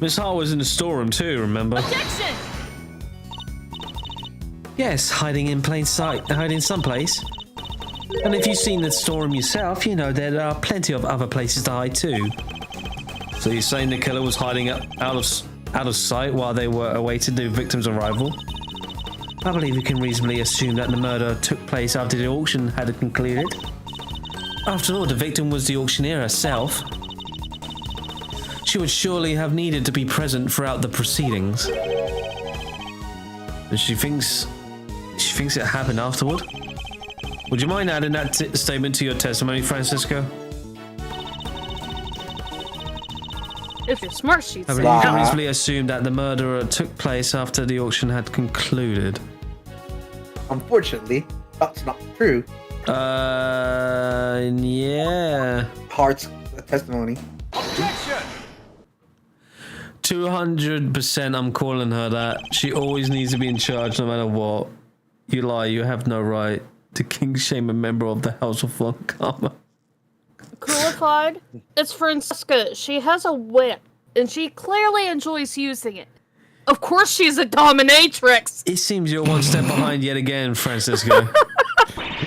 Miss Hart was in the storeroom too, remember? Objection! Yes, hiding in plain sight, hiding someplace. And if you've seen the storeroom yourself, you know there are plenty of other places to hide too. So you're saying the killer was hiding out of sight while they were awaiting the victim's arrival? I believe we can reasonably assume that the murder took place after the auction had concluded. After all, the victim was the auctioneer herself. She would surely have needed to be present throughout the proceedings. And she thinks it happened afterward? Would you mind adding that statement to your testimony, Francisco? If you're smart, she'd I say believe you can no. reasonably assume that the murder took place after the auction had concluded. Unfortunately, that's not true. Yeah. Hart's testimony. 200% I'm calling her that. She always needs to be in charge no matter what. You lie, you have no right to king shame a member of the House of Karma. Qualified? It's Francisca. She has a whip, and she clearly enjoys using it. Of course she's a dominatrix! It seems you're one step behind yet again, Francisco.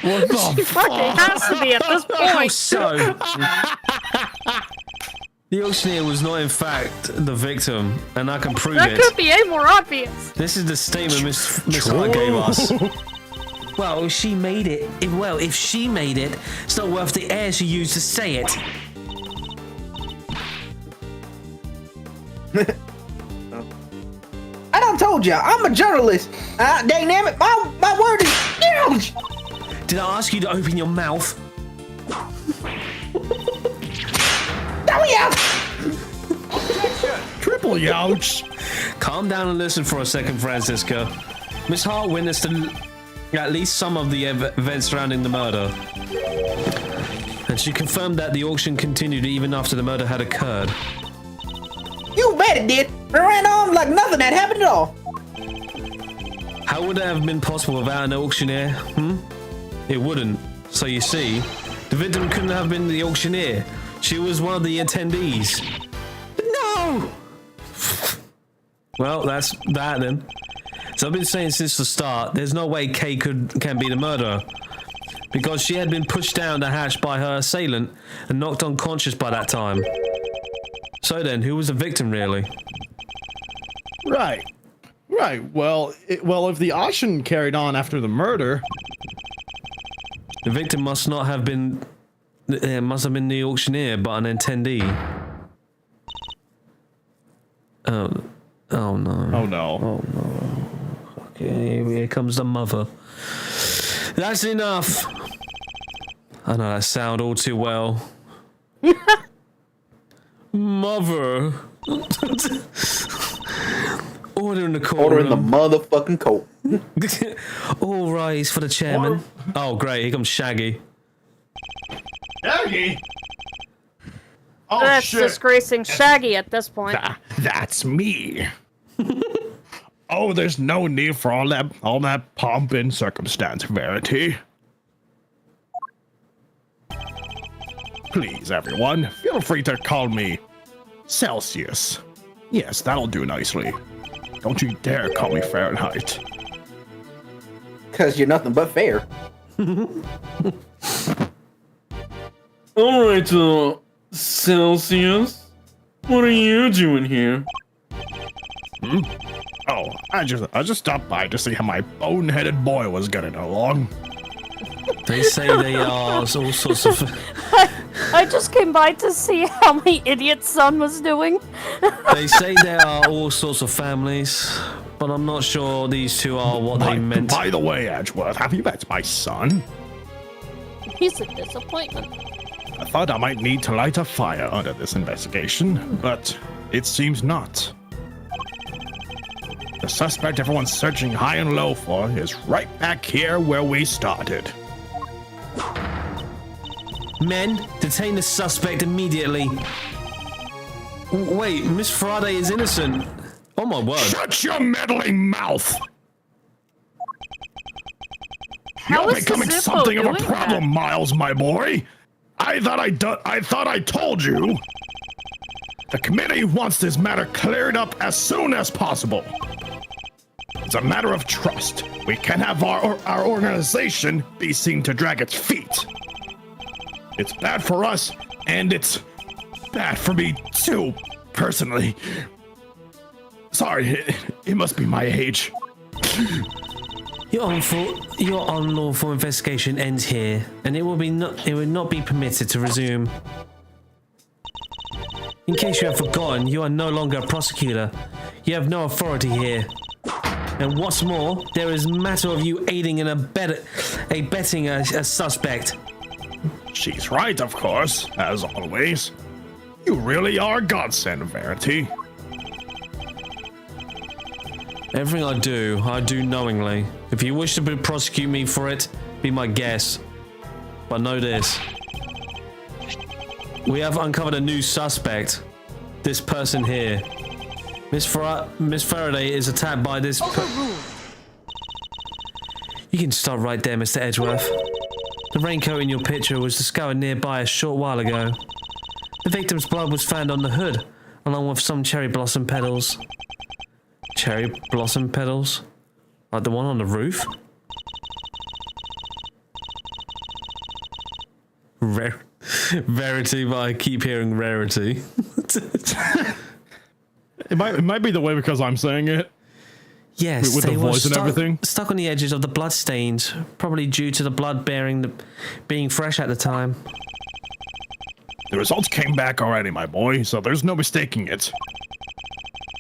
What the She fucking has to be at this How point. so? The auctioneer was not in fact the victim, and I can prove That it. could be any more obvious. This is the statement Miss Hart gave us. Well, if she made it, if she made it, it's not worth the air she used to say it. I done told ya, I'm a journalist. Dynamic, my word is huge. Did I ask you to open your mouth? Oh yeah. Triple youch! Calm down and listen for a second, Francisco. Miss Hart witnessed at least some of the events surrounding the murder. And she confirmed that the auction continued even after the murder had occurred. You bet it did. It ran on like nothing had happened at all. How would that have been possible without an auctioneer? It wouldn't. So you see, the victim couldn't have been the auctioneer. She was one of the attendees. No! Well, that's that then. So I've been saying since the start, there's no way Kay can be the murderer. Because she had been pushed down the hatch by her assailant and knocked unconscious by that time. So then, who was the victim really? Right. Well, if the auction carried on after the murder, The victim must not have been... It must have been the auctioneer, but an attendee. Oh no. oh no. Okay, here comes the mother. That's enough! I know that sound all too well. Mother! Order in the courtroom. Order in the motherfucking coat. All rise for the chairman. Oh great, here comes Shaggy. Shaggy? Oh That's shit! disgracing Shaggy at this point. That's me. Oh, there's no need for all that pomp and circumstance, Verity. Please, everyone, feel free to call me Celsius. Yes, that'll do nicely. Don't you dare call me Fahrenheit. Cause you're nothing but fair. Alright, Celsius. What are you doing here? Oh, I just stopped by to see how my boneheaded boy was getting along. They say they are all sorts of... I just came by to see how my idiot son was doing. They say there are all sorts of families, but I'm not sure these two are what they meant. By the way, Edgeworth, have you met my son? He's a disappointment. I thought I might need to light a fire under this investigation, but it seems not. The suspect everyone's searching high and low for is right back here where we started. Men, detain the suspect immediately. Wait, Miss Faraday is innocent. Oh my word. Shut your meddling mouth! How You're is becoming the Zippo something of a doing problem, that? Miles, my boy. I thought I told you. The committee wants this matter cleared up as soon as possible. It's a matter of trust. We can't have our organization be seen to drag its feet. It's bad for us, and it's bad for me too, personally. Sorry, it must be my age. Your unlawful investigation ends here, and it will not be permitted to resume. In case you have forgotten, you are no longer a prosecutor. You have no authority here. And what's more, there is a matter of you aiding and abetting a suspect. She's right, of course, as always. You really are a godsend, Verity. Everything I do knowingly. If you wish to prosecute me for it, be my guest. But know this. We have uncovered a new suspect. This person here. Miss Faraday is attacked by this. You can stop right there, Mr. Edgeworth. The raincoat in your picture was discovered nearby a short while ago. The victim's blood was found on the hood, along with some cherry blossom petals. Cherry blossom petals? Like the one on the roof? Verity, but I keep hearing rarity. It might be the way because I'm saying it. Yes, with the they were voice and everything. Stuck on the edges of the blood stains, probably due to the blood being fresh at the time. The results came back already, my boy, so there's no mistaking it.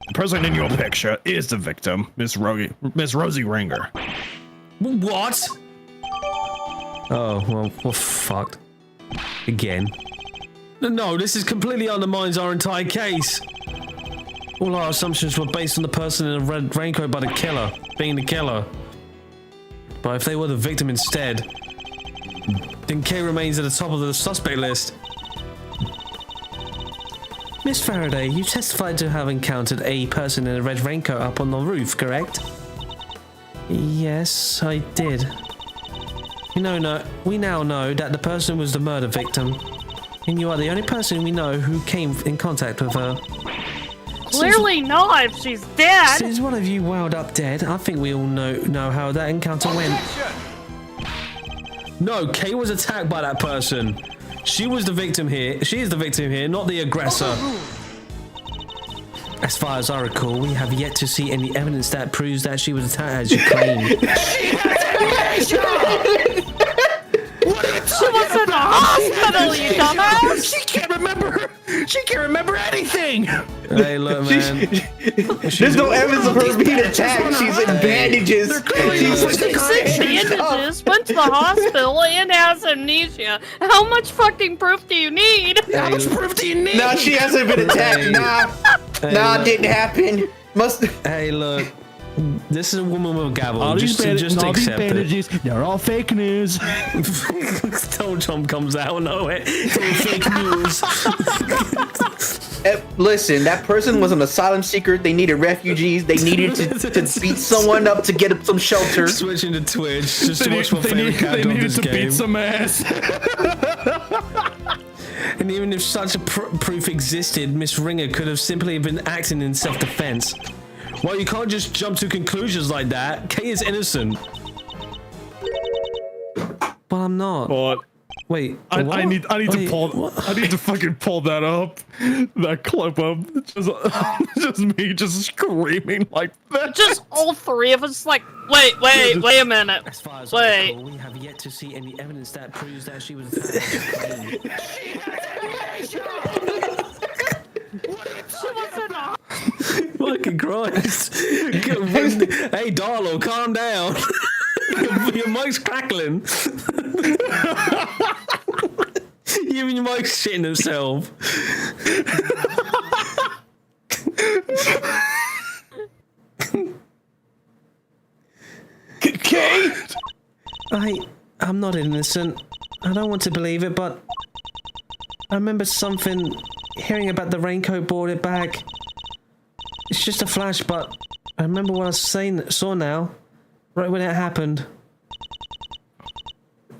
The person in your picture is the victim, Miss Rosie Ringer. What? Oh, well, we're fucked. Again. No, this is completely undermines our entire case. All our assumptions were based on the person in a red raincoat being the killer. But if they were the victim instead, then Kay remains at the top of the suspect list. Miss Faraday, you testified to have encountered a person in a red raincoat up on the roof, correct? Yes, I did. We now know that the person was the murder victim, and you are the only person we know who came in contact with her. Clearly not if she's dead. Since one of you wound up dead, I think we all know how that encounter went. No, Kay was attacked by that person. She was the victim here. She is the victim here, not the aggressor. As far as I recall, we have yet to see any evidence that proves that she was attacked as you claim. She was in the hospital, you dumbass! She can't remember anything! Hey, look, man. There's no evidence of her being attacked. She's in bandages. She's in bandages, went to the hospital, and has amnesia. How much fucking proof do you need? How much proof do you need? No, she hasn't been attacked. Nah, it didn't happen. Hey, look. This is a woman with a gavel. All these accept bandages, they're all fake news. Donald Trump comes out, no, it's all fake news. Listen, that person was an asylum seeker. They needed refugees. They needed to beat someone up to get some shelter. Switching to Twitch just to watch my favorite character on this game. Beat some ass. And even if such a proof existed, Miss Ringer could have simply been acting in self-defense. Well, you can't just jump to conclusions like that. Kay is innocent. But I'm not. What? Wait. I need to fucking pull that up. That clip up. Just me just screaming like that. Just all three of us like, wait a minute. As far as wait. I recall, we have yet to see any evidence that proves that she was attacked. Fucking Christ. Hey, Darlo, calm down. Your mic's crackling. Even Mike's shitting himself. Okay. I'm not innocent. I don't want to believe it, but I remember hearing about the raincoat brought it back. It's just a flash, but I remember what I saw now, right when it happened.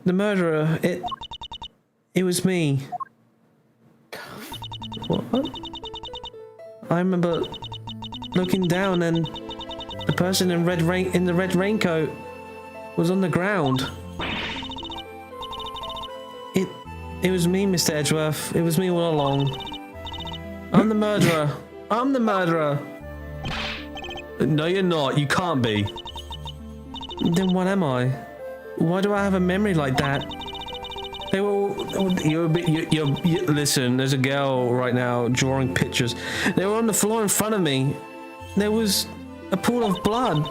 The murderer, it was me. What? I remember looking down and the person in the red raincoat was on the ground. It was me, Mr. Edgeworth. It was me all along. I'm the murderer. I'm the murderer. No, you're not. You can't be. Then what am I? Why do I have a memory like that? They were all... Listen, there's a girl right now drawing pictures. They were on the floor in front of me. There was a pool of blood.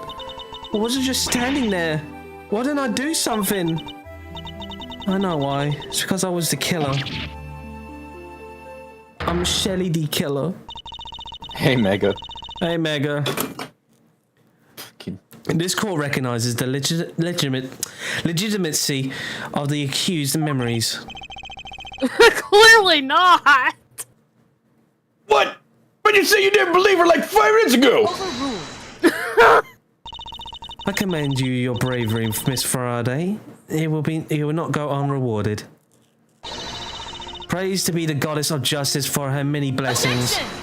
I wasn't just standing there. Why didn't I do something? I know why. It's because I was the killer. I'm Shelly the killer. Hey, Mega. Hey, Mega. This court recognizes the legitimacy of the accused's memories. Clearly not. What? But you say you didn't believe her like 5 minutes ago. I commend you your bravery, Miss Faraday. It will not go unrewarded. Praise to be the goddess of justice for her many blessings. Attention!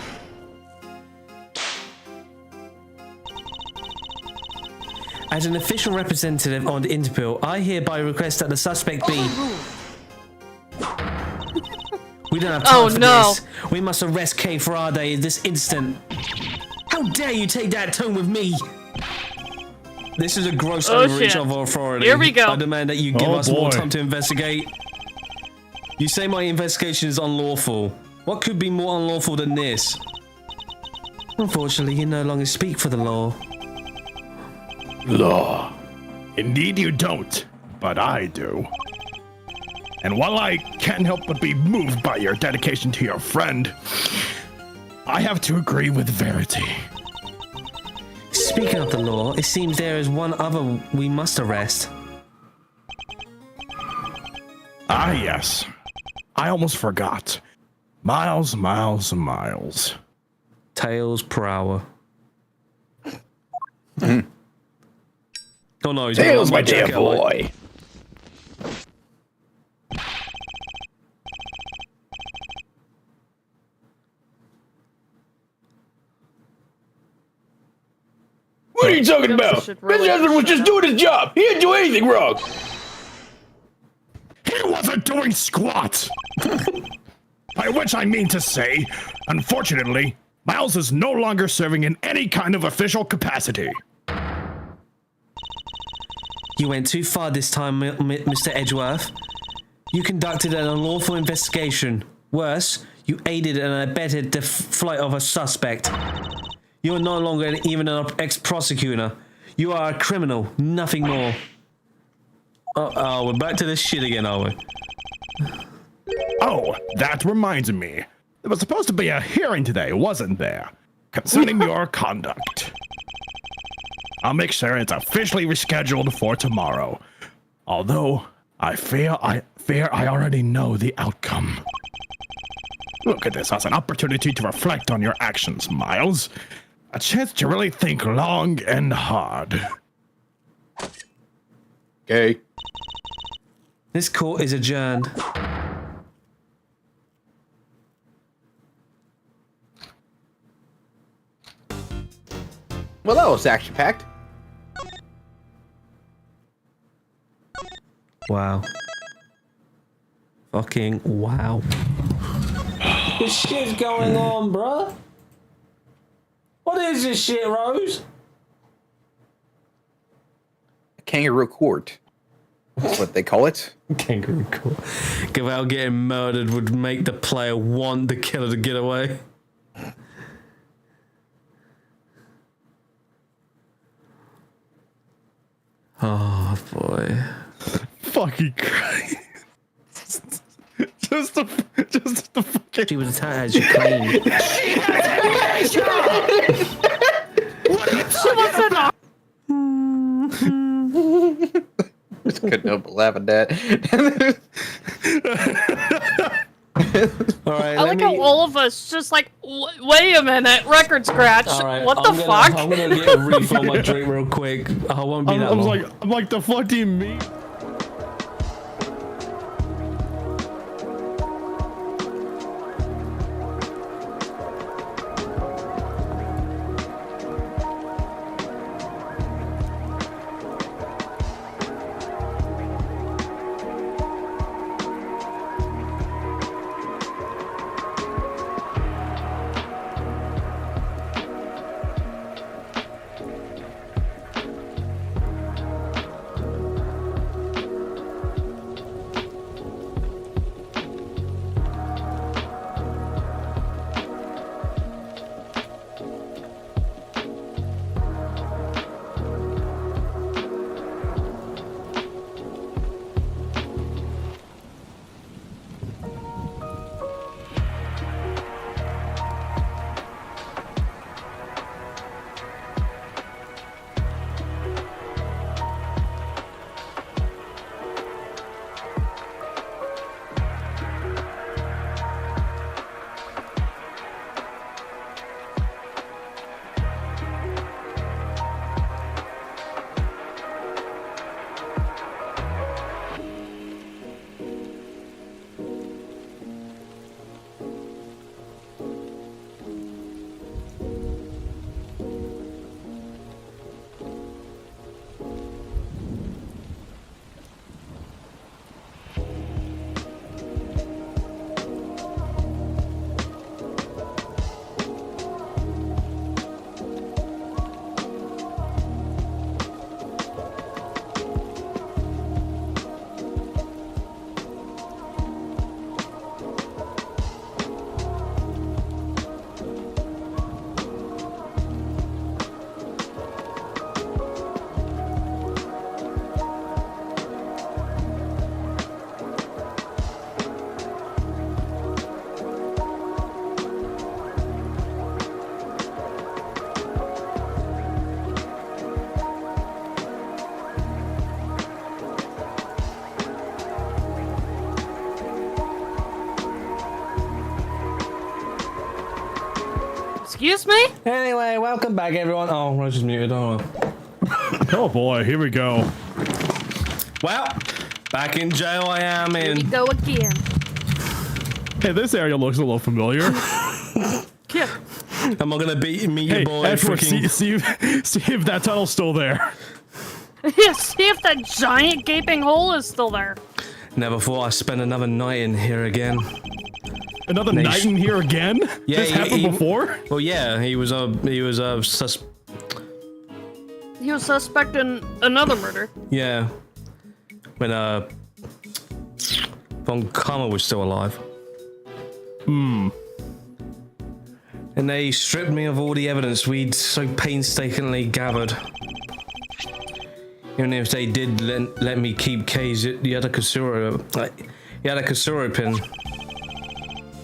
As an official representative on the Interpol, I hereby request that the suspect be... We don't have time for this. We must arrest Kay Faraday in this instant. How dare you take that tone with me? This is a gross overreach of authority. Here we go. I demand that you give us more time to investigate. You say my investigation is unlawful. What could be more unlawful than this? Unfortunately, you no longer speak for the law. Law. Indeed you don't, but I do. And while I can't help but be moved by your dedication to your friend, I have to agree with Verity. Speaking of the law, it seems there is one other we must arrest. Ah, yes. I almost forgot. Miles, miles, and miles. Tails per hour. Oh no, he's Tails, my dear jacket, boy. What are you talking about? should really Mr. Ezra was just doing his job. He didn't do anything wrong. He wasn't doing squat! By which I mean to say, unfortunately, Miles is no longer serving in any kind of official capacity. You went too far this time, Mr. Edgeworth. You conducted an unlawful investigation. Worse, you aided and abetted the flight of a suspect. You are no longer even an ex-prosecutor. You are a criminal, nothing more. Oh, we're back to this shit again, are we? Oh, that reminds me. There was supposed to be a hearing today, wasn't there? Concerning your conduct. I'll make sure it's officially rescheduled for tomorrow. Although, I fear I already know the outcome. Look at this as an opportunity to reflect on your actions, Miles. A chance to really think long and hard. Okay. This court is adjourned. Well, that was action-packed. Wow. Fucking wow. What shit's going on, bruh? What is this shit, Rose? Kangaroo court. That's what they call it. Kangaroo court. Gaval getting murdered would make the player want the killer to get away. Oh boy. Fucking Christ. Just the fucking. She was attacked as you claimed. She wasn't. Just couldn't help but laugh at that. All right, I like how all of us just like, wait a minute, record scratch. All right, What the fuck? I'm gonna get a refill on my drink real quick. I won't be that long. I'm like, the fuck do you mean? Excuse me? Anyway, welcome back, everyone. Oh, Rose is muted. Oh, Oh boy, here we go. well, back in jail I am Here we in. go again. Hey, this area looks a little familiar. Yeah. Am I gonna meet your Hey, boy? Edward, Freaking... see if that tunnel's still there. Yeah, see if that giant gaping hole is still there. Never thought I'd spend another night in here again. Another night in here again? Yeah, this happened before? Well, yeah, he was He was suspecting another murder. yeah, when Von Karma was still alive. Hmm. And they stripped me of all the evidence we'd so painstakingly gathered. Even if they did let me keep Kay's Yadakasura pin.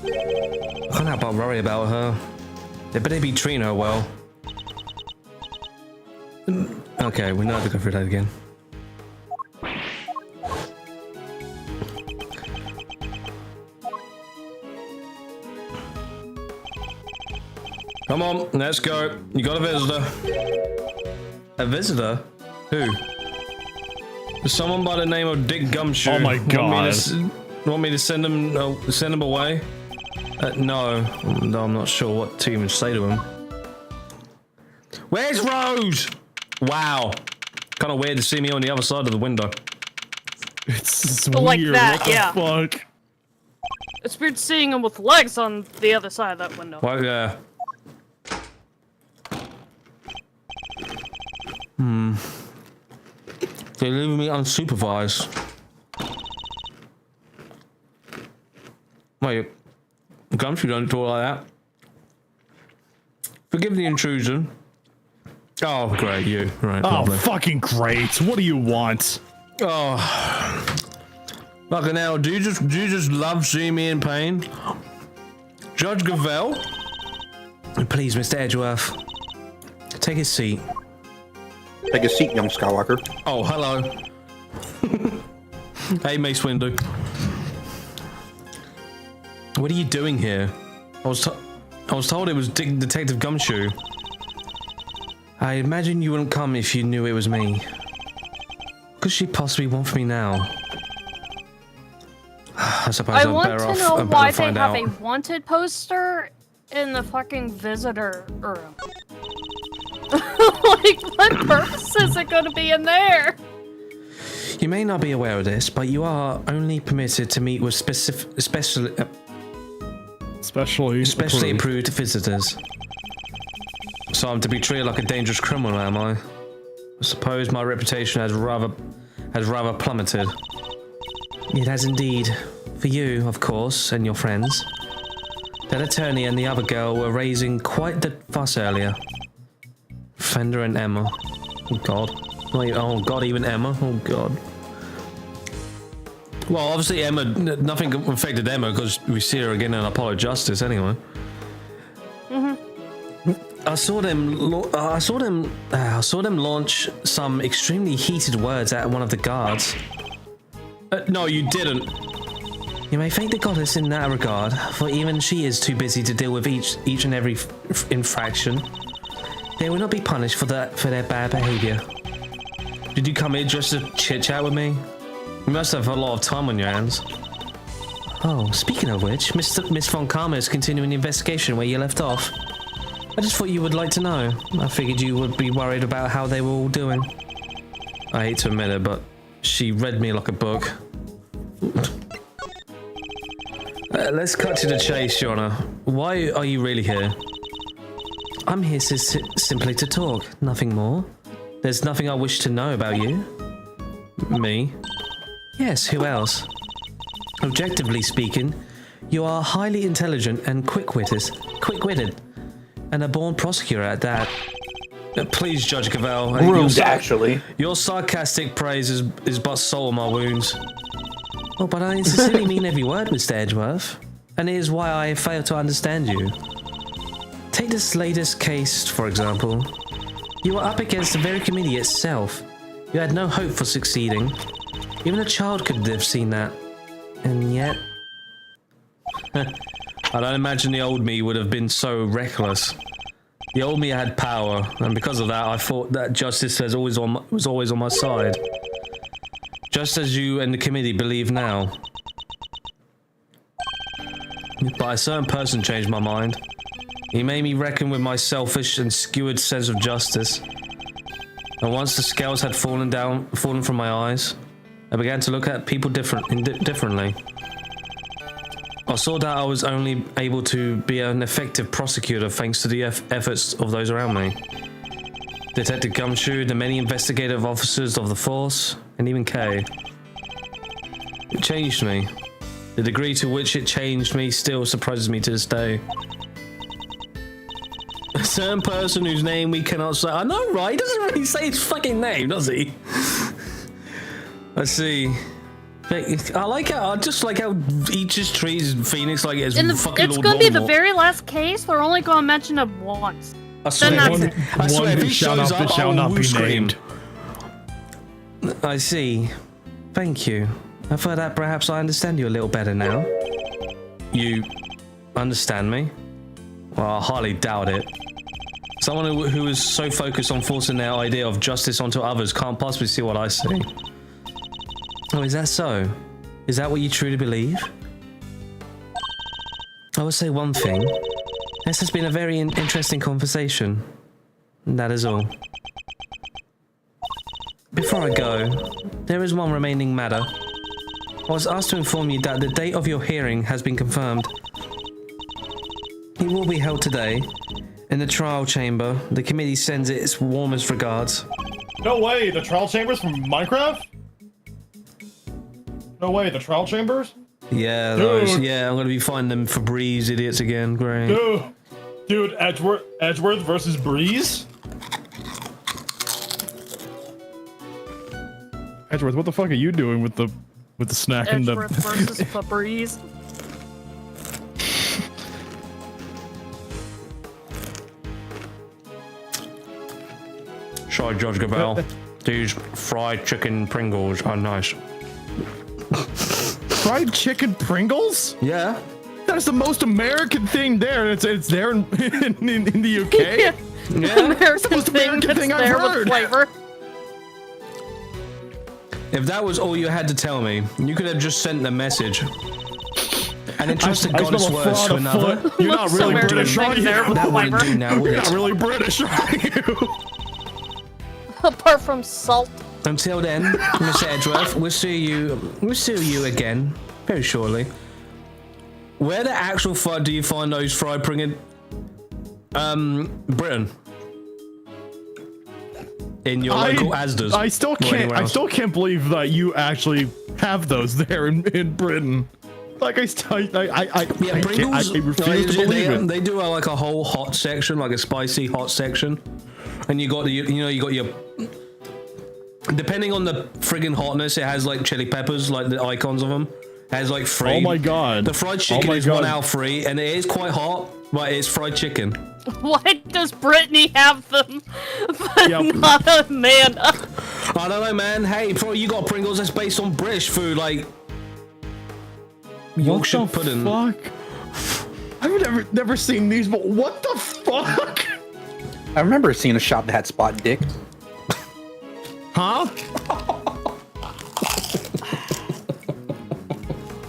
I can't help but worry about her. They better be treating her well. Okay, we don't have to go through that again. Come on, let's go. You got a visitor. A visitor? Who? Someone by the name of Dick Gumshoe. Oh my god. Want me to send him away? No, I'm not sure what to even say to him. Where's Rose? Wow. Kind of weird to see me on the other side of the window. It's Like weird. that, what the yeah. fuck? It's weird seeing him with legs on the other side of that window. Well, yeah. They're leaving me unsupervised. Wait, Gumshoe don't talk like that. Forgive the intrusion. Oh, great, you. Right, Oh, lovely. fucking great. What do you want? Oh. Fucking hell, do you just love seeing me in pain? Judge Gavel? Please, Mr. Edgeworth. Take his seat. Take a seat, young Skywalker. Oh, hello. Hey, Mace Windu. What are you doing here? I was told it was Detective Gumshoe. I imagine you wouldn't come if you knew it was me. What could she possibly want from me now? I suppose I I'm want better to off. know I'm why better they find have out. a wanted poster in the fucking visitor room. Like, what purpose is it going to be in there? You may not be aware of this, but you are only permitted to meet with specially approved visitors. So I'm to be treated like a dangerous criminal, am I? I suppose my reputation has rather plummeted. It has indeed. For you, of course, and your friends. That attorney and the other girl were raising quite the fuss earlier. Fender and Emma. Oh god. Oh god, even Emma. Oh god. Well, obviously Emma, nothing affected Emma because we see her again in Apollo Justice anyway. I saw them launch some extremely heated words at one of the guards. No, you didn't. You may thank the goddess in that regard, for even she is too busy to deal with each and every infraction. They will not be punished for their bad behavior. Did you come here just to chit-chat with me? You must have a lot of time on your hands. Oh, speaking of which, Miss Von Karma is continuing the investigation where you left off. I just thought you would like to know. I figured you would be worried about how they were all doing. I hate to admit it, but she read me like a book. Let's cut to the chase, Your Honor. Why are you really here? I'm here simply to talk, nothing more. There's nothing I wish to know about you. Me? Yes, who else? Objectively speaking, you are highly intelligent and quick-witted, and a born prosecutor at that. Please, Judge Cavell. Rude, actually. Your sarcastic praise is but salt on my wounds. Oh, but I sincerely mean every word, Mr. Edgeworth, and it is why I fail to understand you. Take this latest case, for example. You were up against the very committee itself. You had no hope for succeeding. Even a child could have seen that. And yet... I don't imagine the old me would have been so reckless. The old me had power, and because of that, I thought that justice was always on my side. Just as you and the committee believe now. But a certain person changed my mind. He made me reckon with my selfish and skewed sense of justice. And once the scales had fallen from my eyes, I began to look at people differently. I saw that I was only able to be an effective prosecutor thanks to the efforts of those around me. Detective Gumshoe, the many investigative officers of the force, and even Kay. It changed me. The degree to which it changed me still surprises me to this day. A certain person whose name we cannot say. I know, right? He doesn't really say his fucking name, does he? Let's see. I just like how he just treats Phoenix like it's fucking It's Lord gonna be the Voldemort. very last case. They're only gonna mention it once. I swear, Then I swear if he shall shows not- up, shall I not will be scream. named. I see. Thank you. I thought that perhaps I understand you a little better now. You understand me? Well, I highly doubt it. Someone who is so focused on forcing their idea of justice onto others can't possibly see what I see. Oh, is that so? Is that what you truly believe? I would say one thing. This has been a very interesting conversation. That is all. Before I go, there is one remaining matter. I was asked to inform you that the date of your hearing has been confirmed. It will be held today, in the trial chamber. The committee sends its warmest regards. No way, the trial chambers from Minecraft? No way, the trial chambers? Yeah, Dude. those. Yeah, I'm gonna be finding them Febreze idiots again. Great. Dude, Edgeworth versus Breeze? Edgeworth, what the fuck are you doing with the with the snack and the. Edgeworth versus Febreze. Sorry, Judge Gabel. These fried chicken Pringles are nice. Fried chicken Pringles? Yeah. That's the most American thing there. It's there in the UK. Yeah. American most thing American that's thing I've there heard. with flavor. If that was all you had to tell me, you could have just sent the message. And entrusted I goddess smell a words fraud to another. afoot. You're not Most really American British, are thing there you? with That wouldn't flavor. do now, would You're it? not really British, are you? Apart from salt. Until then, Mr. Edgeworth, we'll see you again very shortly. Where the actual fuck do you find those fried Pringles? Britain. In your local Asda's. I still or can't. anywhere I else. still can't believe that you actually have those there in Britain. Like I Yeah, Pringles. I refuse to believe it. They do like a whole hot section, like a spicy hot section, and you got your. Depending on the friggin' hotness, it has like chili peppers, like the icons of them. It has like free. Oh my god. The fried Oh chicken my is God. 1 hour free, and it is quite hot, but it's fried chicken. Why does Brittany have them, but Yep. not Amanda? I don't know, man. Hey, bro, you got Pringles that's based on British food, like Yorkshire What the pudding. fuck? I've never seen these, but what the fuck? I remember seeing a shop that had spot dick. Huh?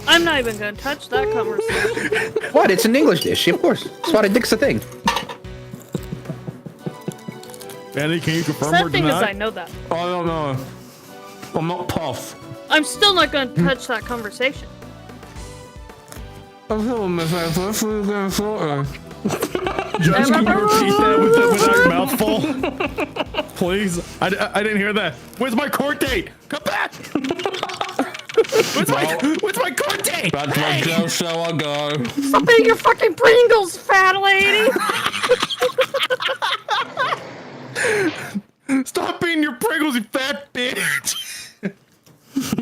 I'm not even gonna touch that conversation. What? It's an English dish, of course. Spotted dick's a thing. Andy, can you confirm or Sad thing is, deny? I know that. I don't know. I'm not Puff. I'm still not gonna touch that conversation. I thought Miss Edgeworth, we were going to sort Judge, can you repeat that without your mouth full? Please? I didn't hear that. Where's my court date? Come back! Where's my court date? That's my jail show I go. Stop eating your fucking Pringles, fat lady! Stop eating your Pringles, you fat bitch!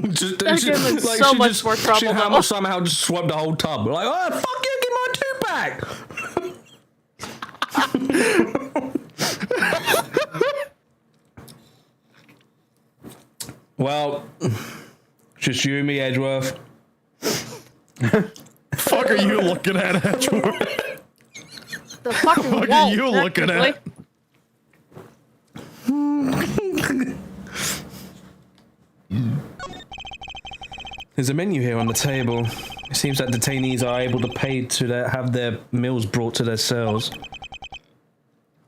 Just, That gave him so much more trouble, She though. somehow just swept the whole tub. Like, oh, fuck you, give my two-pack! Well, just you and me, Edgeworth. Fuck are you looking at, Edgeworth? The fucking Fuck wall, are you looking at? There's a menu here on the table. It seems that detainees are able to pay to have their meals brought to their cells.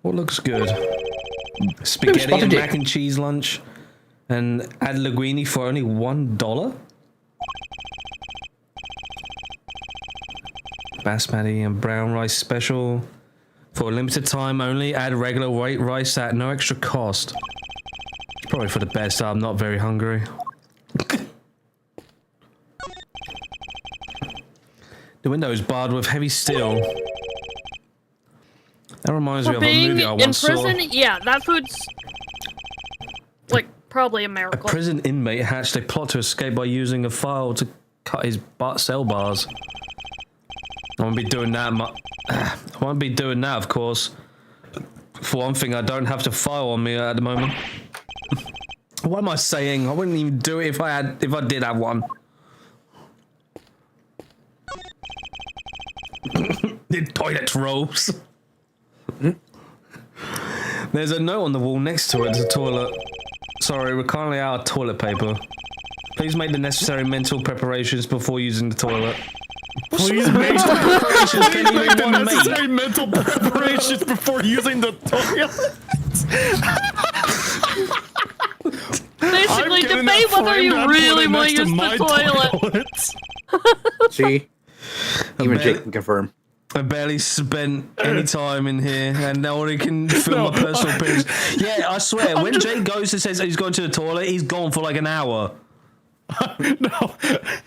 What looks good? Spaghetti spotted and dick. mac and cheese lunch, and add linguine for only $1. Basmati and brown rice special. For a limited time only, add regular white rice at no extra cost. Probably for the best, I'm not very hungry. The window is barred with heavy steel. That reminds me For of a being movie I in once prison, saw. yeah, that food's like probably a A miracle. prison inmate hatched a plot to escape by using a file to cut his cell bars. I won't be doing that. I won't be doing that, of course. For one thing, I don't have to file on me at the moment. What am I saying? I wouldn't even do it if I did have one. The toilet rolls. There's a note on the wall next to it. There's a toilet. Sorry, we're currently out of toilet paper. Please make the necessary mental preparations before using the toilet. Please make Preparations can you the even make? necessary mental preparations before using the toilet. Basically, debate whether you really want to use the toilet. See? Even bet. Jake can confirm. I barely spent any time in here, and no one can film my personal appearance. Yeah, I swear, when Jake goes and says he's going to the toilet, he's gone for like an hour. No,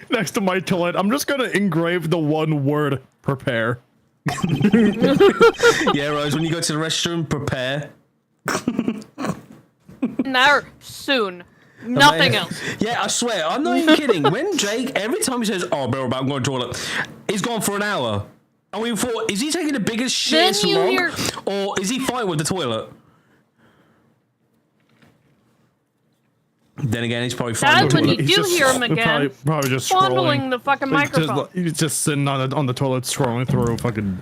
next to my toilet, I'm just gonna engrave the one word prepare. Yeah, Rose, when you go to the restroom, prepare. Now, soon. Nothing else. Yeah, I swear, I'm not even kidding. When Jake, every time he says, "Oh, bro, I'm going to the toilet," he's gone for an hour. And we thought, is he taking the biggest shit slog, or is he fighting with the toilet? Then again, he's probably fighting with the When toilet. you do hear him again, probably just fondling scrolling. the fucking microphone. He's just sitting on the toilet scrolling through fucking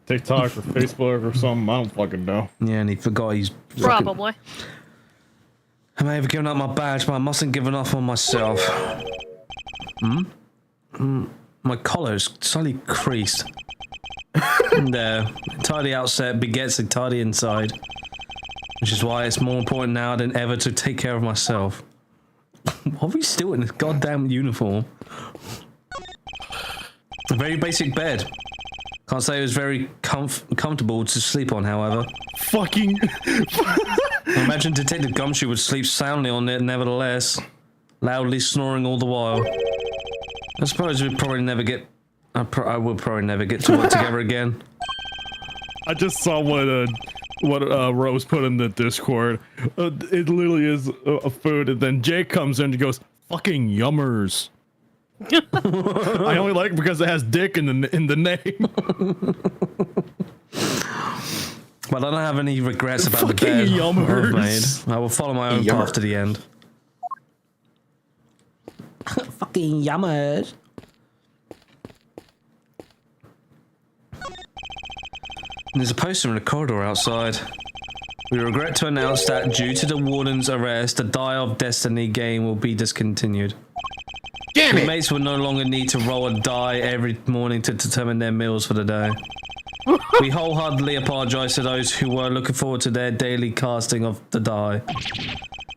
TikTok or Facebook or something. I don't fucking know. Yeah, and he forgot he's Probably. I may have given up my badge, but I mustn't give up on myself. My collar's slightly creased. There. Tidy outset begets a tidy inside. Which is why it's more important now than ever to take care of myself. Why are we still in this goddamn uniform? A very basic bed. Can't say it was very comfortable to sleep on, however. Fucking. I imagine Detective Gumshoe would sleep soundly on it nevertheless, loudly snoring all the while. I suppose we'd probably never get... I will probably never get to work together again. I just saw what Rose put in the Discord. It literally is a food, and then Jake comes in and goes, "Fucking yummers." I only like it because it has dick in the name. But I don't have any regrets about the Fucking bed yummers. I've made. I will follow my own path to the end. Fucking yummers. There's a poster in the corridor outside. We regret to announce that due to the warden's arrest, the Die of Destiny game will be discontinued. Damn it! Mates will no longer need to roll a die every morning to determine their meals for the day. We wholeheartedly apologize to those who were looking forward to their daily casting of the die.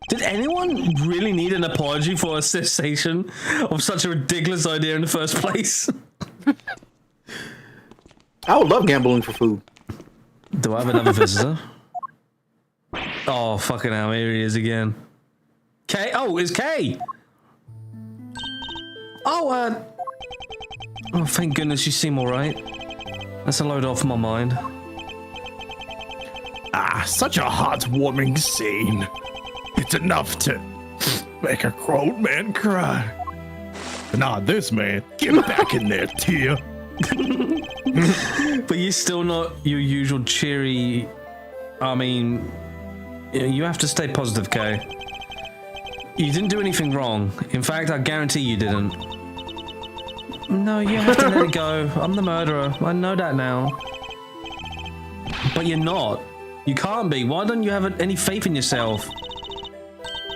Did anyone really need an apology for a cessation of such a ridiculous idea in the first place? I would love gambling for food. Do I have another visitor? Oh, fucking hell, here he is again. Kay? Oh, it's Kay! Oh, oh, thank goodness you seem alright. That's a load off my mind. Ah, such a heartwarming scene. It's enough to make a grown man cry. But not this man. Get back in there, Tia. But you're still not your usual cheery... I mean... You have to stay positive, Kay. You didn't do anything wrong. In fact, I guarantee you didn't. No, you have to let it go. I'm the murderer. I know that now. But you're not. You can't be. Why don't you have any faith in yourself?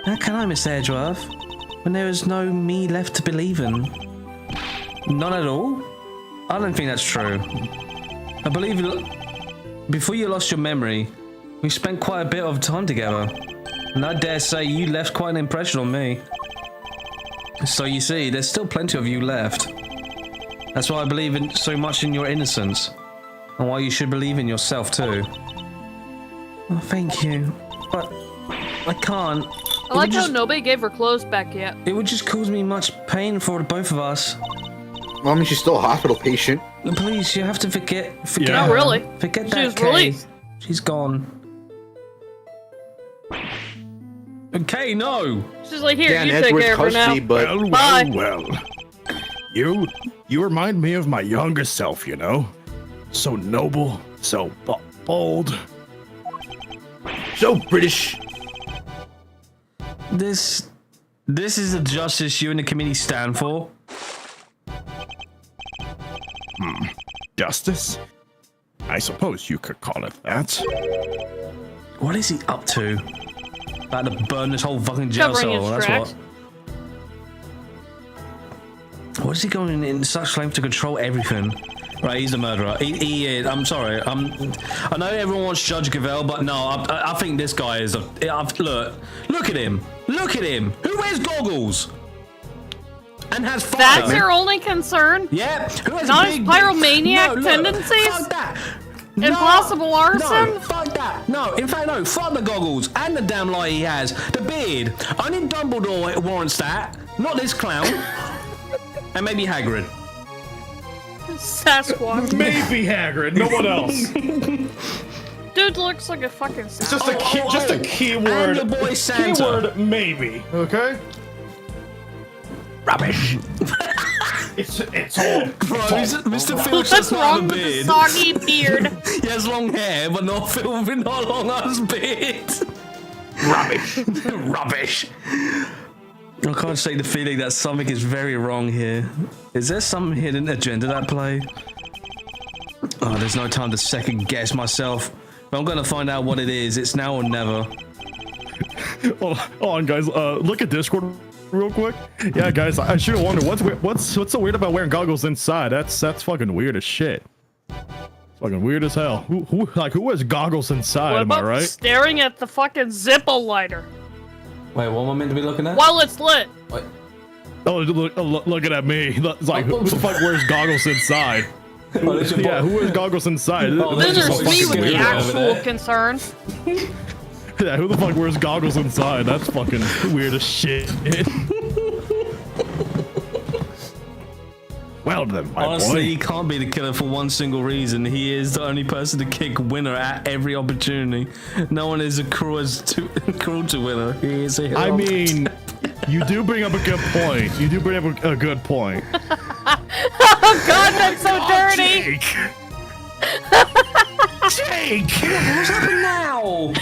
How can I, Miss Edgeworth? When there is no me left to believe in? Not at all? I don't think that's true. I believe before you lost your memory, we spent quite a bit of time together. And I dare say you left quite an impression on me. So you see, there's still plenty of you left. That's why I believe so much in your innocence. And why you should believe in yourself too. Oh, thank you. But I can't. I like how nobody gave her clothes back yet. It would just cause me much pain for both of us. Well, I mean, she's still a hospital patient. Please, you have to forget Yeah. her. No, really. Forget She that, was Kay. released. She's gone. Okay, no. She's like, here, Dan you take Edwards care of her now. custody, but Bye. Well. You remind me of my younger self, you know? So noble, so bold. so British. This is the justice you and the committee stand for. Justice? I suppose you could call it that. What is he up to? About to burn this whole fucking jail Covering cell. his That's tracks. what. What is he going in such length to control everything? Right, he's a murderer. He is. I'm sorry. I know everyone wants Judge Gavelle, but no, I think this guy is a. Look at him. Look at him. Who wears goggles? And has fire. That's your only concern? Yeah. Who has Not a his big pyromaniac look, tendencies? Fuck that. Impossible arson? No, fuck that. No, in fact, no. Fuck the goggles and the damn lie he has. The beard. Only Dumbledore warrants that. Not this clown. And maybe Hagrid. Sasquatch. Maybe Hagrid, no one else. Dude looks like a fucking. It's just a keyword. And your boy Santa. Keyword maybe. Okay. Rubbish. It's all. Bros, Mr. Phil's What's just not wrong a with the beard. soggy beard? He has long hair, but not Phil with not long ass beard. Rubbish. Rubbish. I can't shake the feeling that something is very wrong here. Is there some hidden agenda at play? Oh, there's no time to second guess myself. But I'm gonna find out what it is. It's now or never. Hold on, guys. Look at Discord real quick. Yeah, guys. I should have wondered what's so weird about wearing goggles inside. That's fucking weird as shit. Fucking weird as hell. Who wears goggles inside? What Am I about right? staring at the fucking Zippo lighter Wait, what am I meant to be looking at? while it's lit? Oh, looking at me. It's like, who the fuck wears goggles inside? Yeah, who wears goggles inside? Oh, Then That's there's just me fucking with the weirdo over actual there. concern. Yeah, who the fuck wears goggles inside? That's fucking weird as shit. Well then, my Honestly, boy. he can't be the killer for one single reason. He is the only person to kick winner at every opportunity. No one is cruel to winner. He is a hero. I mean, you do bring up a good point. You do bring up a good point. Oh god, that's so dirty! Jake! What's happening now?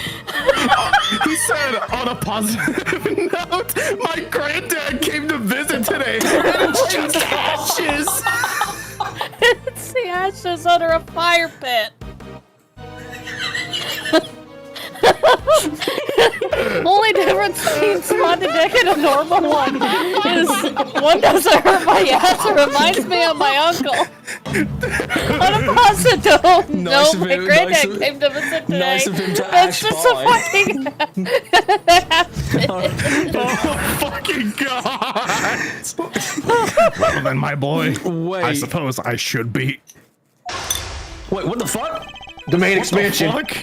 He said, on a positive note, my granddad came to visit today, and it's just ashes! It's the ashes under a fire pit. Only difference between spotted dick and a normal one is one doesn't hurt my ass or reminds me of my uncle. On a positive note, Nice of my him, granddad nice of- came to visit today. nice of him to That's ash just by. a fucking Oh, fucking God! Well then, my boy, Wait. I suppose I should be... Wait, what the fuck? Domain expansion. Fuck?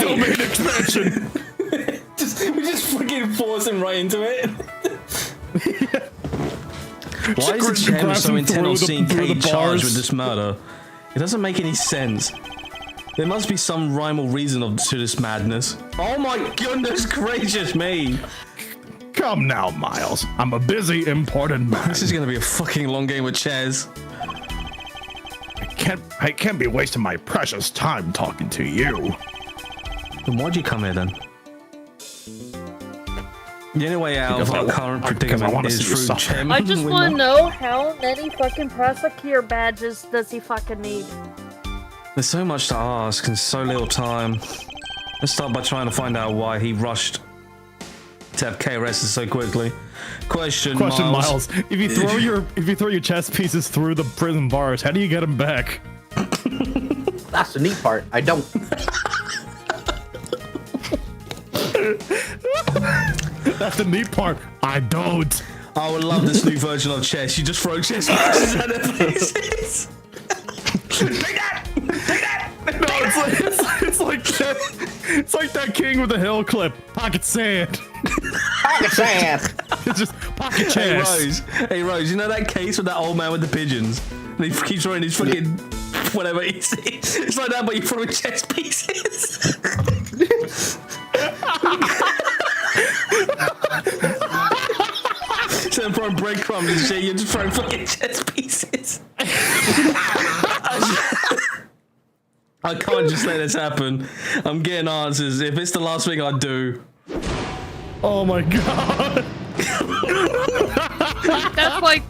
Domain expansion. We just freaking force him right into it. Why is the Just chairman grab so him intent on through seeing the Kate charged bars. with this murder? It doesn't make any sense. There must be some rhyme or reason to this madness. Oh my goodness gracious me! Come now, Miles. I'm a busy, important man. This is gonna be a fucking long game with chairs. I can't be wasting my precious time talking to you. Then why'd you come here then? The only way out of our current predicament is see you through suffer. chairman. I just window. want to know how many fucking prosecutor badges does he fucking need? There's so much to ask and so little time. Let's start by trying to find out why he rushed to have Kay arrested so quickly. Question Miles. If you throw your chess pieces through the prison bars, how do you get them back? That's the neat part. I don't. That's the neat part. I don't. I would love this new version of chess. You just throw chess pieces at their faces. Take that! Take that! No, it's like that king with the hill clip. Pocket sand. Pocket sand. It's just pocket Hey chess. Rose, you know that case with that old man with the pigeons? And he keeps throwing his fucking whatever he's it's like that, but you throw chess pieces. Instead of throwing breadcrumbs and shit, you're just throwing fucking chess pieces. I can't just let this happen. I'm getting answers. If it's the last thing I do. Oh my god. That's like,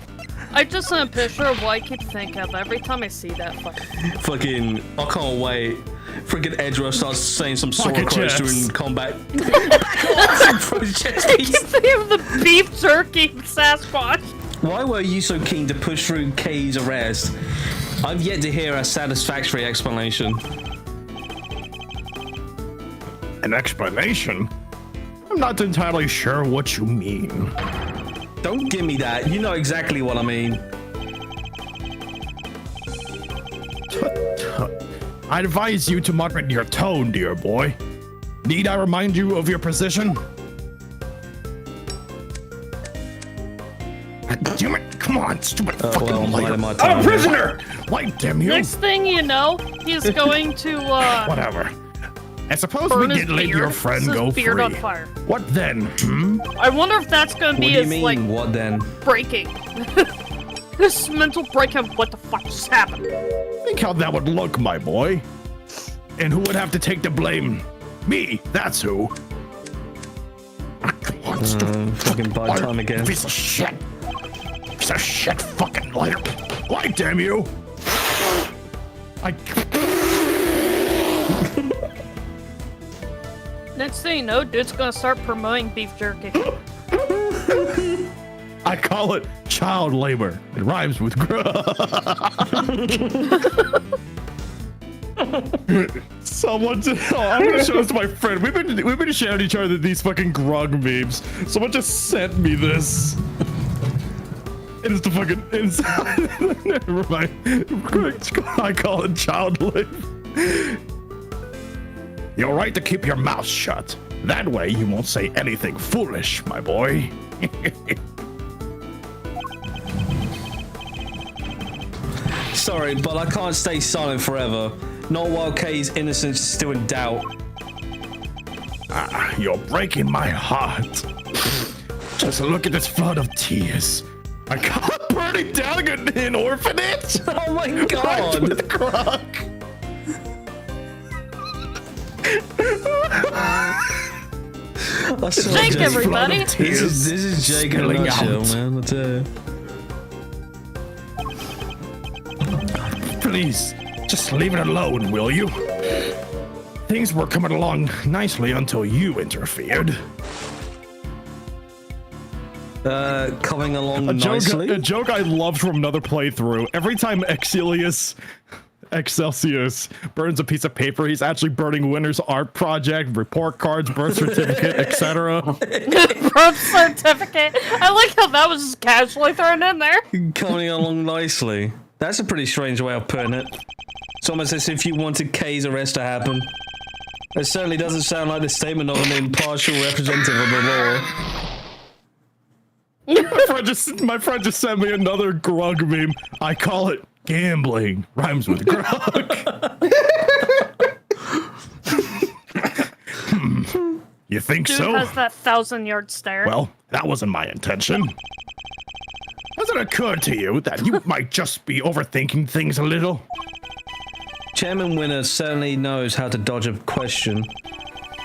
I just sent a picture of what I keep thinking of every time I see that fucking. I can't wait. Freaking Edgeworth starts saying some sword Pocket quotes chess. during combat. Throws chess I pieces. keep thinking of the beef jerky Sasquatch. Why were you so keen to push through Kay's arrest? I've yet to hear a satisfactory explanation. An explanation? I'm not entirely sure what you mean. Don't give me that. You know exactly what I mean. I advise you to moderate your tone, dear boy. Need I remind you of your position? Damn it, come on. on, stupid fucking well, liar. my I'm time. a prisoner! Why, damn you? Next thing you know, he's going to Whatever. I suppose burn we his did let beard. your friend His go beard free. on fire. What then? Hmm? I wonder if that's gonna What be do you his mean? like What then? breaking. His mental breakdown. What the fuck just happened? Think how that would look, my boy. And who would have to take the blame? Me, that's who. Ah, come on, stupid Fucking bad liar. time again. Piece of shit. Piece of shit fucking liar. Why, damn you? Next thing you know, dude's gonna start promoting beef jerky. I call it child labor. It rhymes with Someone just, I'm gonna show this to my friend. We've been shouting each other these fucking grog memes. Someone just sent me this. It is the fucking inside. Never mind. I call it child labor. You're right to keep your mouth shut. That way you won't say anything foolish, my boy. Sorry, but I can't stay silent forever. Not while Kay's innocence is still in doubt. Ah, you're breaking my heart. Just look at this flood of tears. I can't burn it down an orphanage. Oh my Right god! with the croc. I swear, Thank Jake, everybody. This is Jake in a spilling nutshell, out. man. I tell you. Please, just leave it alone, will you? Things were coming along nicely until you interfered. Coming along A nicely. joke I loved from another playthrough. Every time Excelsius burns a piece of paper, he's actually burning Winter's art project, report cards, birth certificate, etc. Birth certificate. I like how that was just casually thrown in there. Coming along nicely. That's a pretty strange way of putting it. It's almost as if you wanted Kay's arrest to happen. It certainly doesn't sound like the statement of an impartial representative of the law. My friend just sent me another grog meme. I call it gambling. Rhymes with grog. You think Dude so? has that 1,000-yard stare. Well, that wasn't my intention. Has it occurred to you that you might just be overthinking things a little? Chairman Winner certainly knows how to dodge a question,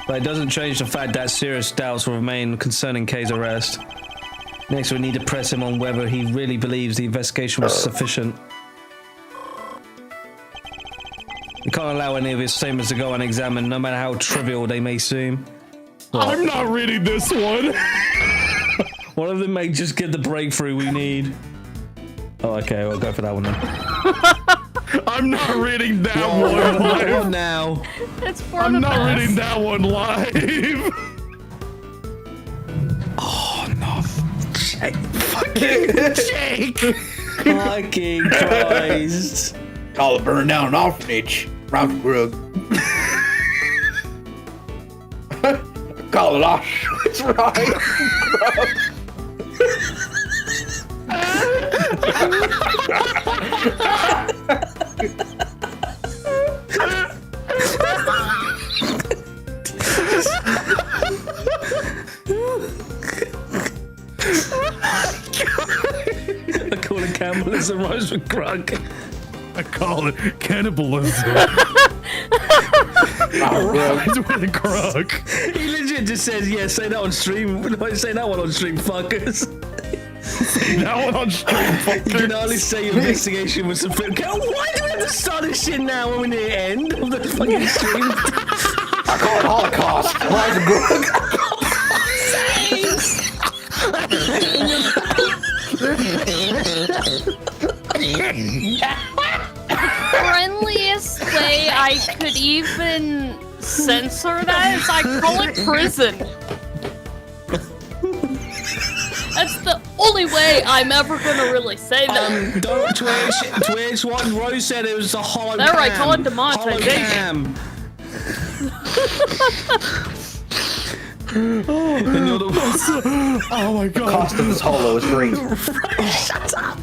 but it doesn't change the fact that serious doubts will remain concerning Kay's arrest. Next, we need to press him on whether he really believes the investigation was sufficient. We can't allow any of his statements to go unexamined, no matter how trivial they may seem. I'm not reading this one. One of them may just get the breakthrough we need. Oh, okay, we'll go for that one then. I'm not reading that What one. one now? It's for I'm the not best. reading that one live. Oh no! Jake. Fucking Christ! Call it burn down an orphanage. Round grug. Call it Auschwitz, right? I call it cannibalism, rhymes with grug. I call it cannibalism. Grug. With a grog. He legit just says, yeah, say that on stream. Say that one on stream, fuckers. That one on stream. You can hardly say your investigation was sufficient. Why do we have to start this shit now when we're near the end of the fucking stream? I call it Holocaust. Rise of grug. Friendliest way I could even censor that is I call it prison. That's the only way I'm ever gonna really say that. Don't Twitch. What Rose said it was a hollow There, I cam. call it demonetization. And you're the Oh my god. Cost of this holo is great. Shut up.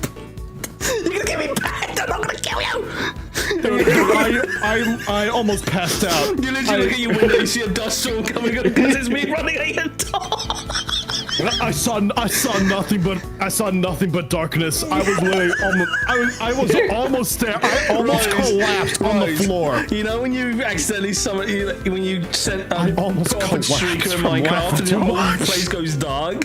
I almost passed out. You literally look at your window, you see a dust storm coming up because it's me running at your door. I saw nothing but darkness. I was literally almost almost there. I almost collapsed on the floor. You know when you accidentally when you sent I almost put up a collapsed streaker in from Minecraft laughing and too your whole much. place goes dark?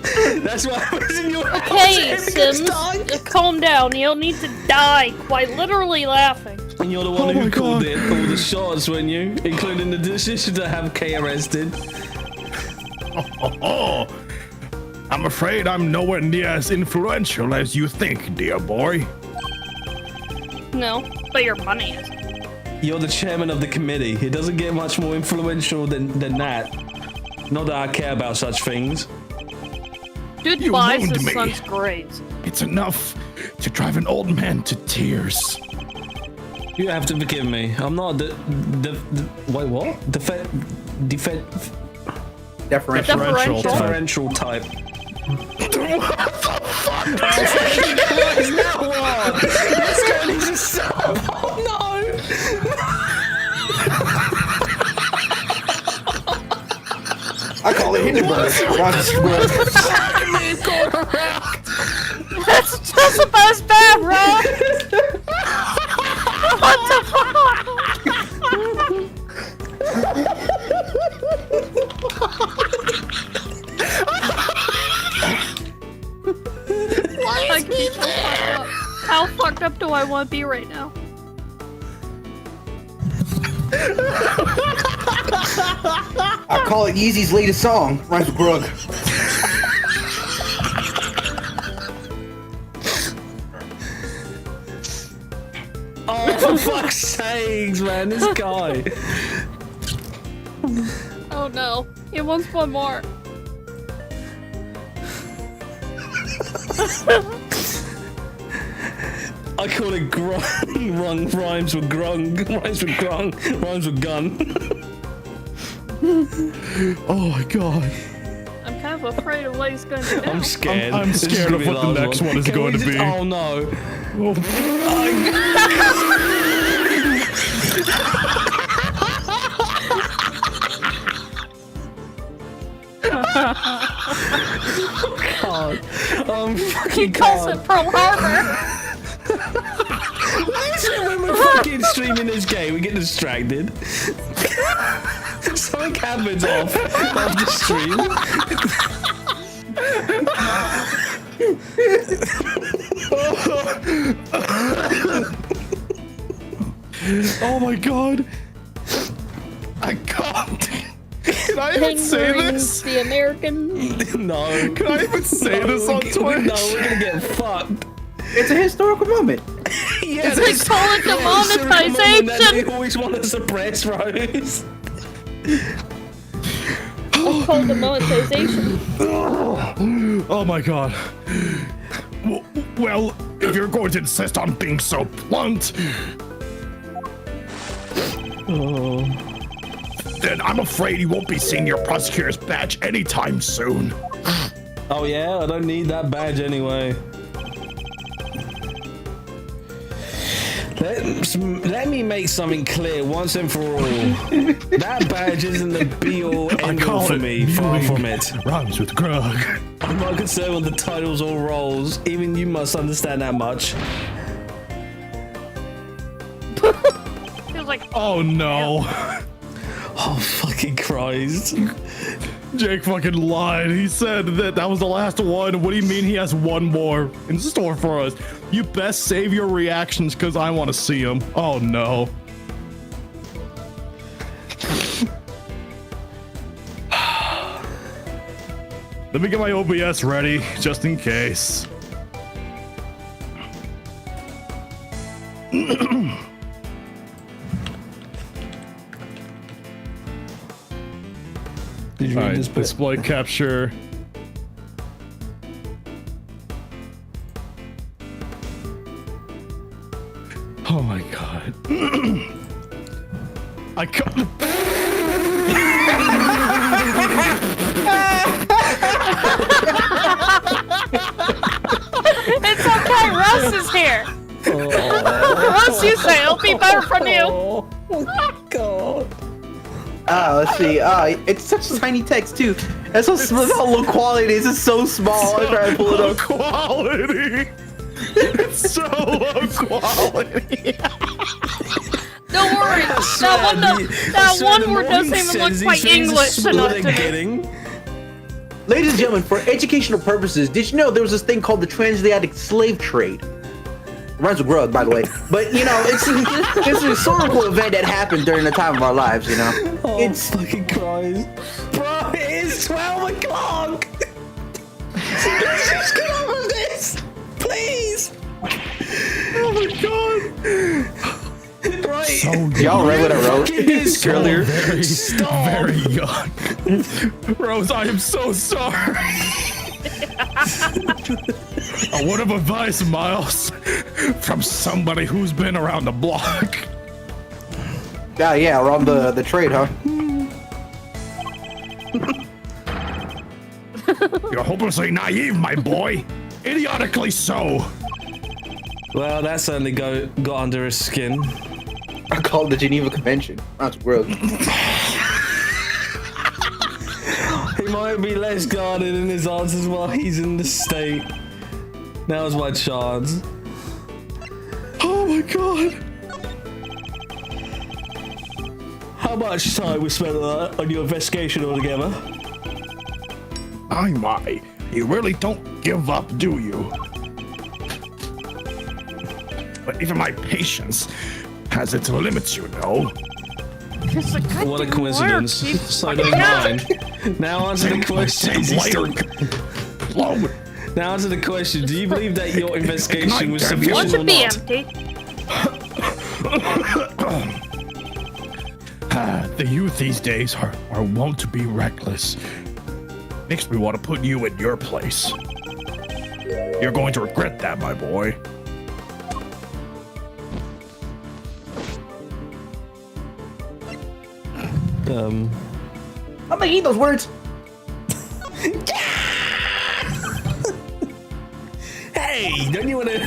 That's what happens in your house. Okay, Everything goes Sims, dark. calm down. You don't need to die. Quite literally laughing. And you're the one who called it all the shots, weren't you? Including the decision to have Kay arrested. Oh, I'm afraid I'm nowhere near as influential as you think, dear boy. No, but your money is. You're the chairman of the committee. It doesn't get much more influential than that. Not that I care about such things. Goodbye, wound his me. son's grades. It's enough to drive an old man to tears. You have to forgive me. I'm not the wait, what? Differential type. What the fuck? Now what? This guy needs to stop. Oh no! I call it Hindenburg. That's just about as bad, bro. What the fuck? I keep so fucked up. How fucked up do I want to be right now? I call it Yeezy's latest song. Rhymes with Grug. Oh, for fuck's sakes, man, this guy. Oh no, he wants one more. I call it grung. Rhymes with grung. Rhymes with grung. Rhymes with gun. Oh my god. I'm kind of afraid of what he's going to do. I'm scared. I'm This is scared gonna of be what the last next one is going to we be. Oh no. God. He calls it Pearl Harbor. Usually when we're fucking streaming this game, we get distracted. Something happens off the stream. Oh my god. I can't. Can I even say this? The American. No. Can I even say this on Twitch? No, we're gonna get fucked. It's a historical moment. Yeah, They call it demonetization. They always want to suppress Rose. It's called demonetization. Oh my god. Well, if you're going to insist on being so blunt, then I'm afraid you won't be seeing your prosecutor's badge anytime soon. Oh yeah, I don't need that badge anyway. Let me make something clear once and for all. That badge isn't the be-all, end-all for me. Far from it. Rhymes with grug. I'm not concerned with the titles or roles. Even you must understand that much. He was like, Oh no. Oh, fucking Christ. Jake fucking lied. He said that was the last one. What do you mean he has one more in store for us? You best save your reactions because I want to see them. Oh no. Let me get my OBS ready just in case. Did you read Alright, this bit? display capture. Oh my god. I can't. it's okay, Russ is here. as you say, it'll be better from you. Oh God. Let's see. It's such tiny text too. That's how low quality it is. It's so small. I try to pull it up. Quality. It's so low quality. Don't worry. That one word doesn't even look quite English enough to me. Ladies and gentlemen, for educational purposes, did you know there was this thing called the transatlantic slave trade? Rhymes with growth, by the way. But you know, it's a historical event that happened during the time of our lives. You know, It's fucking Christ, bro. It is 12 o'clock. Let's just get on with this, please. Oh my God. Right. So y'all read what I wrote earlier? Very young. Rose, I am so sorry. A word of advice, Miles, from somebody who's been around the block. Yeah, around the trade, huh? You're hopelessly naive, my boy. Idiotically so. Well, that certainly got under his skin. I call it the Geneva Convention. That's gross. He might be less guarded in his answers while he's in the state. Now's my chance. Oh my God. How much time we spent on your investigation altogether? My. You really don't give up, do you? But even my patience has its limits, you know. What a coincidence. So does mine. Now answer the question. Now answer the question. Do you believe that your investigation was sufficient Want or to be not? empty. The youth these days are wont to be reckless. Makes me want to put you in your place. You're going to regret that, my boy. I'm gonna eat those words. Hey, don't you want to?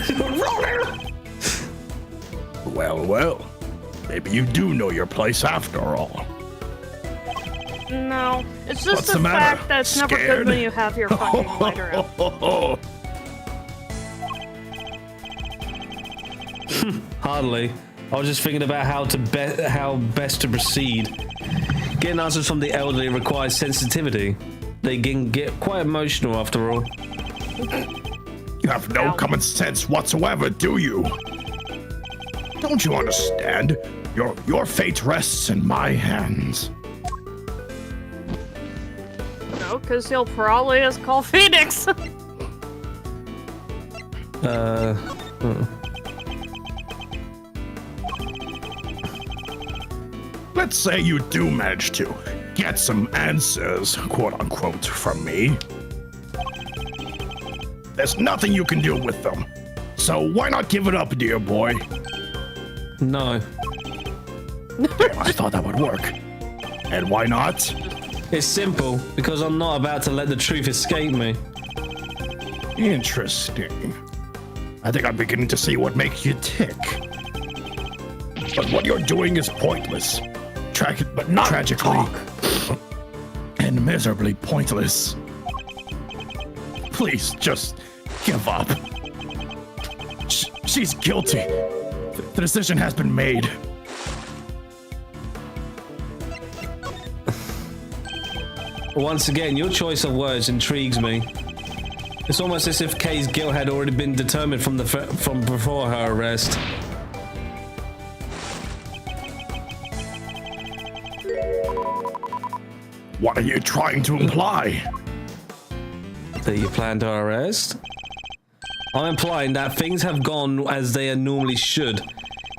Well. Maybe you do know your place after all. No, it's just What's the the matter? fact that it's never Scared? good when you have your fucking lighter out. Hardly. I was just thinking about how best to proceed. Getting answers from the elderly requires sensitivity. They can get quite emotional after all. You have no common sense whatsoever, do you? Don't you understand? Your fate rests in my hands. No, because he'll probably just call Phoenix. Let's say you do manage to get some answers, quote unquote, from me. There's nothing you can do with them. So why not give it up, dear boy? No. Damn, I thought that would work. And why not? It's simple, because I'm not about to let the truth escape me. Interesting. I think I'm beginning to see what makes you tick. But what you're doing is pointless. But not tragically. And miserably pointless. Please, just give up. She's guilty. The decision has been made. Once again, your choice of words intrigues me. It's almost as if Kay's guilt had already been determined from before her arrest. What are you trying to imply? That you planned her arrest? I'm implying that things have gone as they normally should.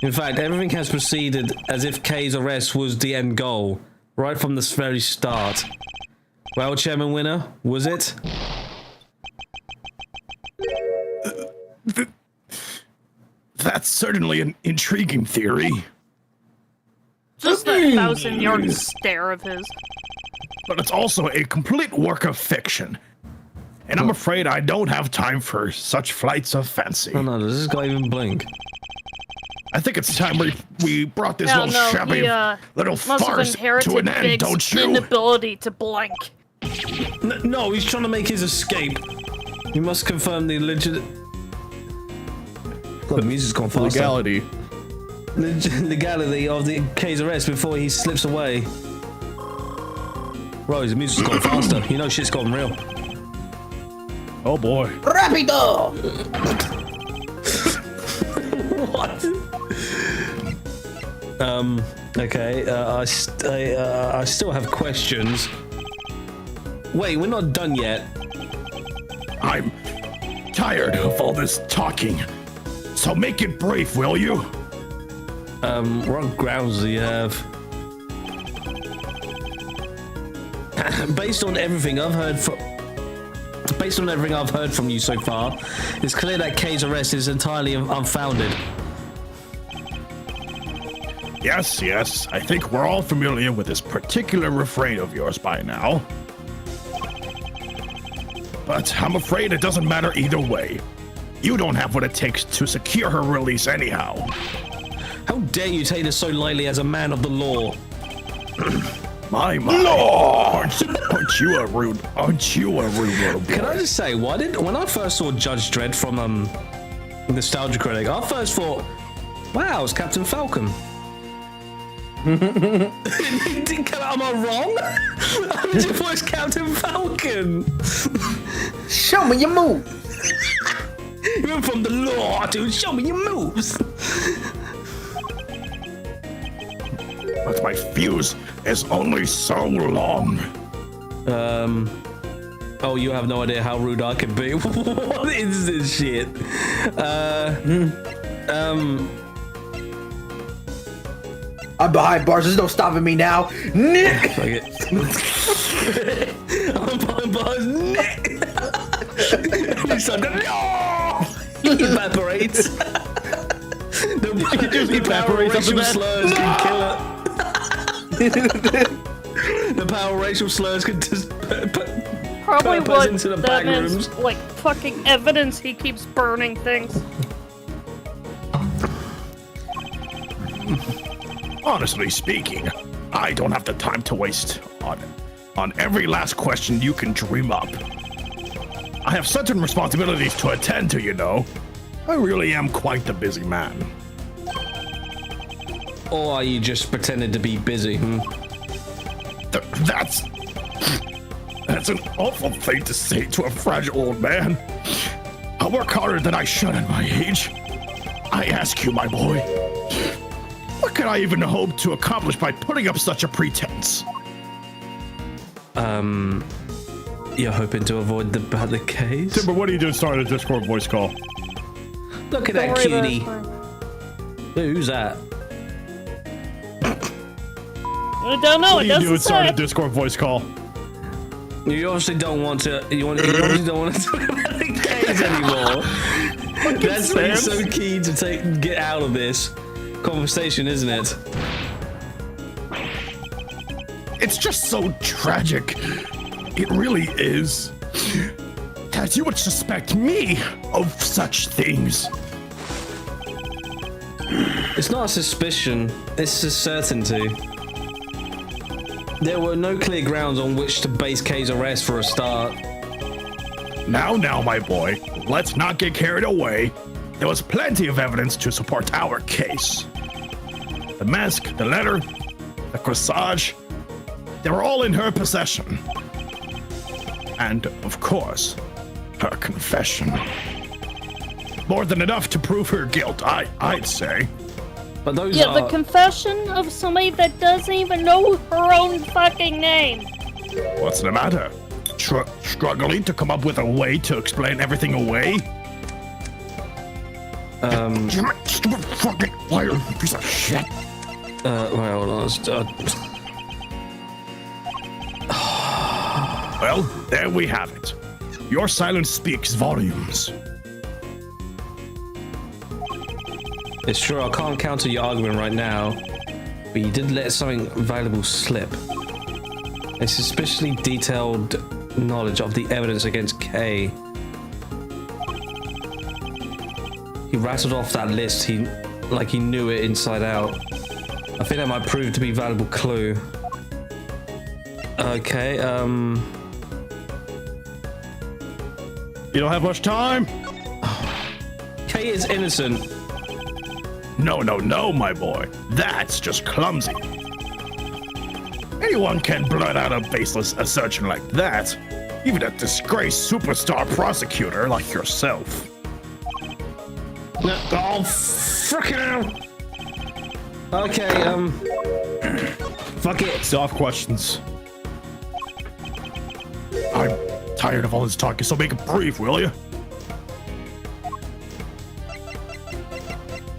In fact, everything has proceeded as if Kay's arrest was the end goal, right from the very start. Well, Chairman Winner, was it? That's certainly an intriguing theory. Just that 1,000-yard stare of his. But it's also a complete work of fiction. And I'm afraid I don't have time for such flights of fancy. Oh no, does this guy even blink? I think it's time we brought this Yeah, little no, shabby he, little must have farce to inherited an end, Big's don't you? inability to blank. No, he's trying to make his escape. You must confirm the legit. God, the music's gone faster. Legality. Legality of the K's arrest before he slips away. Rose, the music's gone faster. You know shit's gone real. Oh boy. Rapido! What? Okay. I still have questions. Wait, we're not done yet. I'm tired of all this talking. So make it brief, will you? What grounds do you have? Based on everything I've heard from you so far, it's clear that K's arrest is entirely unfounded. Yes, I think we're all familiar with this particular refrain of yours by now. But I'm afraid it doesn't matter either way. You don't have what it takes to secure her release anyhow. How dare you take this so lightly as a man of the law? My Lord! Aren't you a rude little boy? Can I just say, when I first saw Judge Dredd from Nostalgia Critic, I first thought, wow, it's Captain Falcon. Am I wrong? I just thought it's Captain Falcon. Show me your move. You went from the law to show me your moves. But my fuse is only so long. Oh, you have no idea how rude I can be. What is this shit? I'm behind bars. There's no stopping me now. Nick! Fuck it. I'm behind bars. Nick! He evaporates. The power racial slurs can kill it. The power racial slurs can just Probably what into the that back is, rooms. like, fucking evidence he keeps burning things. Honestly speaking, I don't have the time to waste on every last question you can dream up. I have certain responsibilities to attend to, you know. I really am quite the busy man. Or are you just pretending to be busy? That's an awful thing to say to a fragile old man. I work harder than I should at my age. I ask you, my boy, what could I even hope to accomplish by putting up such a pretense? You're hoping to avoid the case? Timber, what are you doing starting a Discord voice call? Look at that Don't worry about cutie. Who's that? I don't know. What It are you doing doesn't starting a say. Discord voice call? You obviously don't want to. You obviously don't want to talk about the case anymore. That's why you're so keen to get out of this conversation, isn't it? It's just so tragic. It really is. That you would suspect me of such things. It's not a suspicion. It's a certainty. There were no clear grounds on which to base K's arrest for a start. Now, my boy, let's not get carried away. There was plenty of evidence to support our case. The mask, the letter, the corsage, they were all in her possession. And, of course, her confession. More than enough to prove her guilt, I'd say. But those Yeah, are... the confession of somebody that doesn't even know her own fucking name. What's the matter? Struggling to come up with a way to explain everything away? Damn it, stupid fucking liar, you piece of shit. well, Well, there we have it. Your silence speaks volumes. it's true, I can't counter your argument right now, but you did let something valuable slip. A suspiciously detailed knowledge of the evidence against K. He rattled off that list like he knew it inside out. I think that might prove to be a valuable clue. Okay, You don't have much time? Kay is innocent. No, my boy. That's just clumsy. Anyone can blurt out a baseless assertion like that. Even a disgraced superstar prosecutor like yourself. No, oh, frickin' hell. Okay, fuck it. Soft questions. I'm tired of all this talking, so make it brief, will you?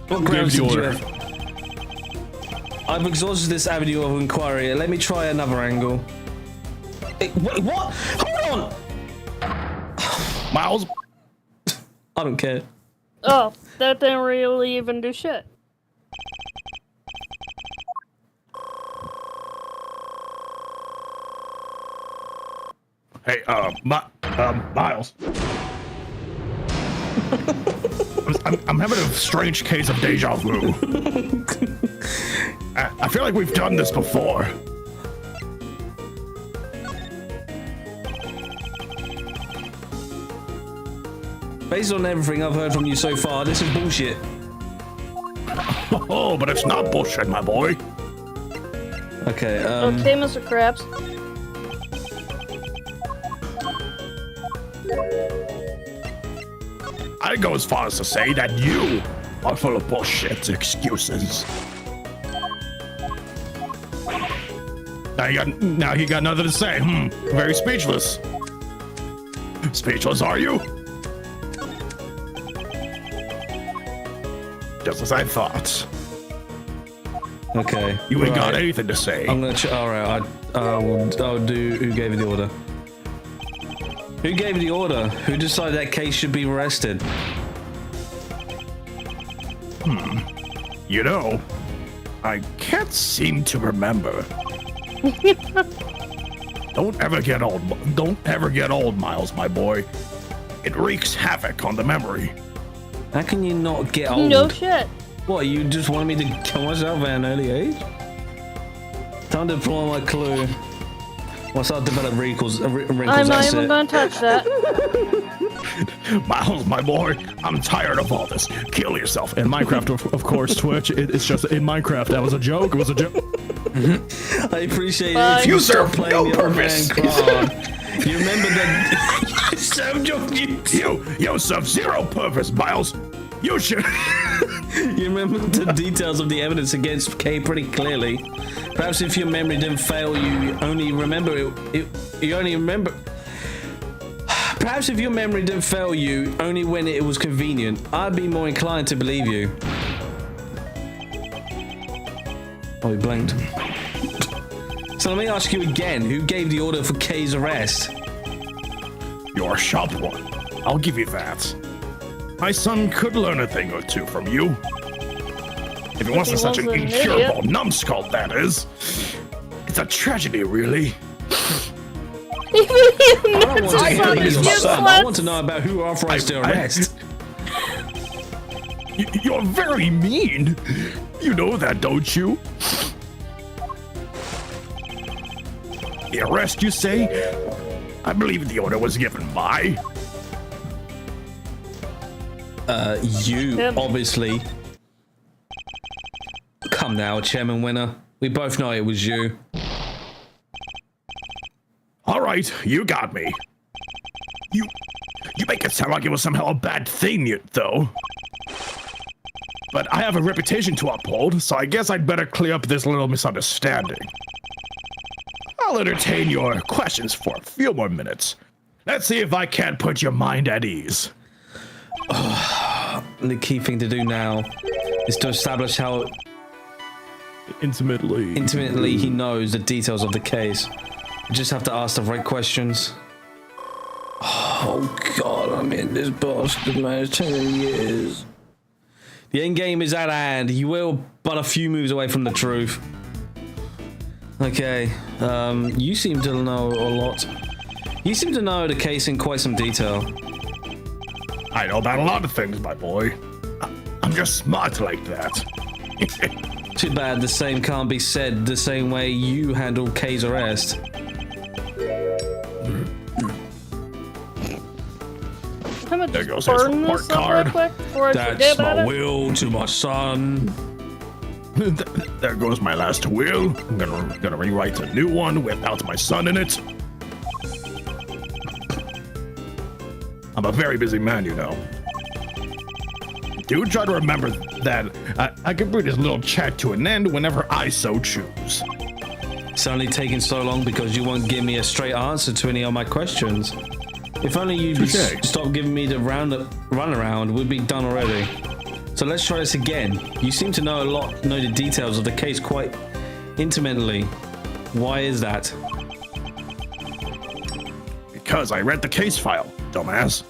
What grounds Gives you did you order. have? I've exhausted this avenue of inquiry. Let me try another angle. Wait, what? Hold on! Miles? I don't care. Oh, that didn't really even do shit. Hey, Miles. I'm having a strange case of deja vu. I feel like we've done this before. Based on everything I've heard from you so far, this is bullshit. Oh, but it's not bullshit, my boy. Okay, Okay, Mr. Krabs. I'd go as far as to say that you are full of bullshit excuses. Now he got nothing to say. Very speechless. Speechless, are you? Just as I thought. okay. You ain't right. got anything to say. I'm gonna alright, I'll do who gave you the order. Who gave you the order? Who decided that case should be arrested? You know, I can't seem to remember. Don't ever get old, Miles, my boy. It wreaks havoc on the memory. How can you not get old? No shit. What, you just wanted me to kill myself at an early age? Time to deploy my clue. Once I develop wrinkles, I'm not that's even it. gonna touch that. Miles, my boy, I'm tired of all this. Kill yourself. In Minecraft, of course, Twitch. It's just in Minecraft. That was a joke. It was a joke. I appreciate Bye. it. If You you serve stop playing no the old purpose. man card. You remember that you served your duty. You serve zero purpose, Miles. You should. You remember the details of the evidence against Kay pretty clearly. Perhaps if your memory didn't fail you, only remember you only remember. Perhaps if your memory didn't fail you only when it was convenient, I'd be more inclined to believe you. Oh, he blinked. So let me ask you again, who gave the order for Kay's arrest? You're a sharp one. I'll give you that. My son could learn a thing or two from you. If he wasn't such an wasn't an incurable idiot. numbskull, that is. It's a tragedy, really. Even I don't want to hear son about is your useless. son. I want to know about who authorized the I- arrest. You're very mean. You know that, don't you? The arrest, you say? I believe the order was given by. You, Him. obviously. Come now, Chairman Winner. We both know it was you. All right, you got me. You make it sound like it was somehow a bad thing, though. But I have a reputation to uphold, so I guess I'd better clear up this little misunderstanding. I'll entertain your questions for a few more minutes. Let's see if I can't put your mind at ease. The key thing to do now is to establish how intimately he knows the details of the case. We just have to ask the right questions. Oh god, I'm in this bastard, man. It's 10 years. The end game is at hand. You will but a few moves away from the truth. Okay, you seem to know a lot. You seem to know the case in quite some detail. I know about a lot of things, my boy. I'm you're smart like that. Too bad the same can't be said the same way you handle K's arrest. I'm gonna There just goes his burn report this up real card. quick before I forget That's about my it. will to my son. There goes my last will. I'm gonna rewrite a new one without my son in it. I'm a very busy man, you know. Do try to remember that I can bring this little chat to an end whenever I so choose. It's only taking so long because you won't give me a straight answer to any of my questions. If only you'd Touché. stop giving me the runaround, we'd be done already. So let's try this again. You seem to know the details of the case quite intimately. Why is that? Because I read the case file, dumbass.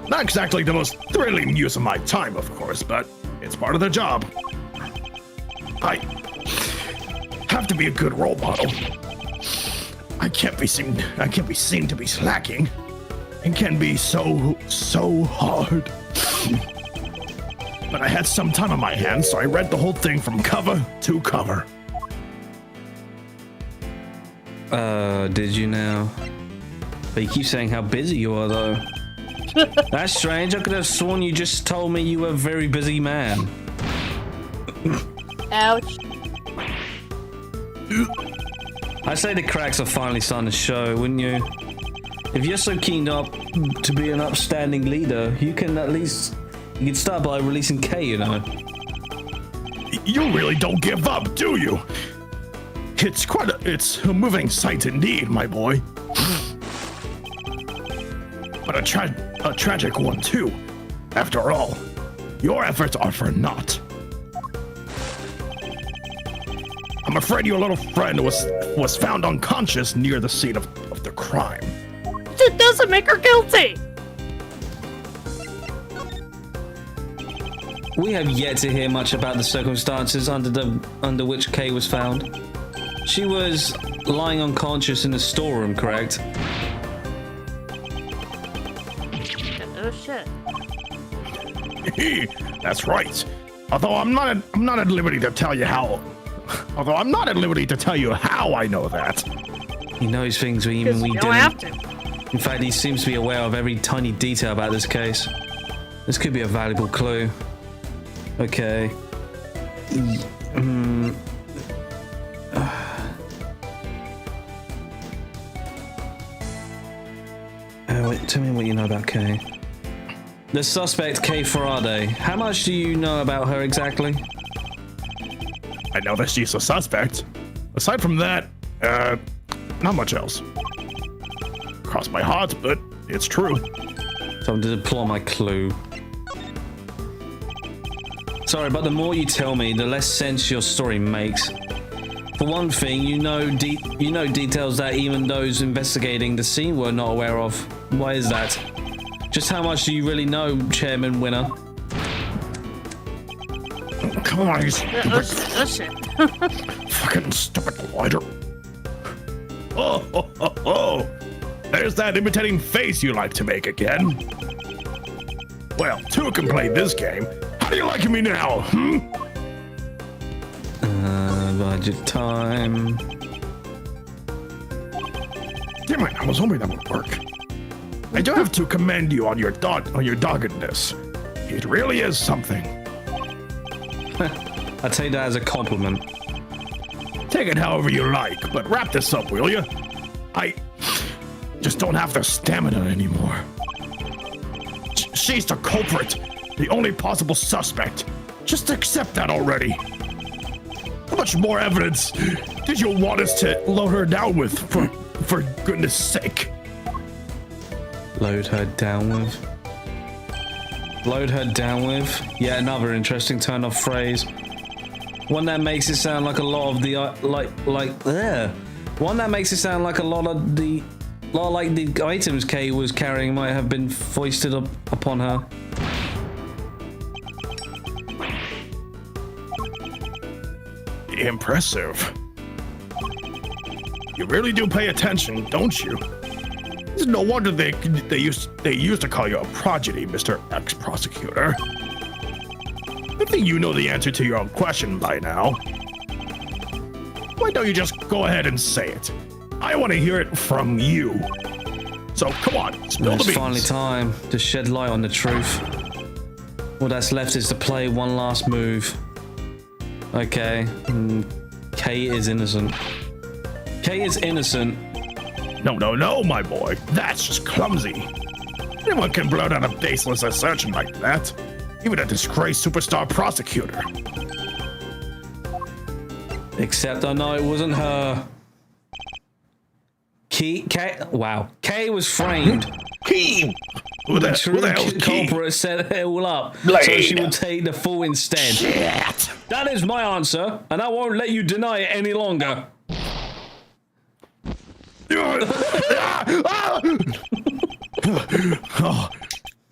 Not exactly the most thrilling use of my time, of course, but it's part of the job. I have to be a good role model. I can't be seen to be slacking. It can be so hard. But I had some time on my hands, so I read the whole thing from cover to cover. Did you now? But you keep saying how busy you are, though. That's strange. I could have sworn you just told me you were a very busy man. Ouch. I say the cracks are finally starting to show, wouldn't you? If you're so keen up to be an upstanding leader, you can start by releasing K, you know. You really don't give up, do you? It's a moving sight indeed, my boy. But a tragic one too. After all, your efforts are for naught. I'm afraid your little friend was found unconscious near the scene of the crime. It doesn't make her guilty. We have yet to hear much about the circumstances under which Kay was found. She was lying unconscious in the storeroom, correct? Oh shit. That's right. Although I'm not at liberty to tell you how. Although I'm not at liberty to tell you how I know that. He knows things even we You didn't. don't have to. In fact, he seems to be aware of every tiny detail about this case. This could be a valuable clue. Okay. Wait, tell me what you know about Kay. The suspect, Kay Faraday. How much do you know about her exactly? I know that she's a suspect. Aside from that, not much else. Cross my heart, but it's true. Time to deploy my clue. Sorry, but the more you tell me, the less sense your story makes. For one thing, you know details that even those investigating the scene were not aware of. Why is that? Just how much do you really know, Chairman Winner? Come on, you stupid, Oh shit. fucking stupid lighter. Oh, there's that imitating face you like to make again. Well, two can play this game. How do you like me now, Budget time. Damn it, I was hoping that would work. I do have to commend you on your doggedness. It really is something. I take that as a compliment. Take it however you like, but wrap this up, will you? I just don't have the stamina anymore. She's the culprit, the only possible suspect. Just accept that already. How much more evidence did you want us to load her down with, for goodness sake? Load her down with. Load her down with. Yet another interesting turn of phrase. One that makes it sound like a lot of the One that makes it sound like a lot like the items Kay was carrying might have been foisted upon her. Impressive. You really do pay attention, don't you? It's no wonder they used to call you a prodigy, Mr. Ex-Prosecutor. I think you know the answer to your own question by now. Why don't you just go ahead and say it? I want to hear it from you. So come on, spill the It's beans. finally time to shed light on the truth. All that's left is to play one last move. Okay. Kay is innocent. Kay is innocent. No, my boy. That's just clumsy. Anyone can blurt out a baseless assertion like that. Even a disgraced superstar prosecutor. Except I know it wasn't her. Kay was framed. Key! Who the hell's Key? Culprit set it all up, so Blade. she will take the fall instead. Shit! That is my answer, and I won't let you deny it any longer.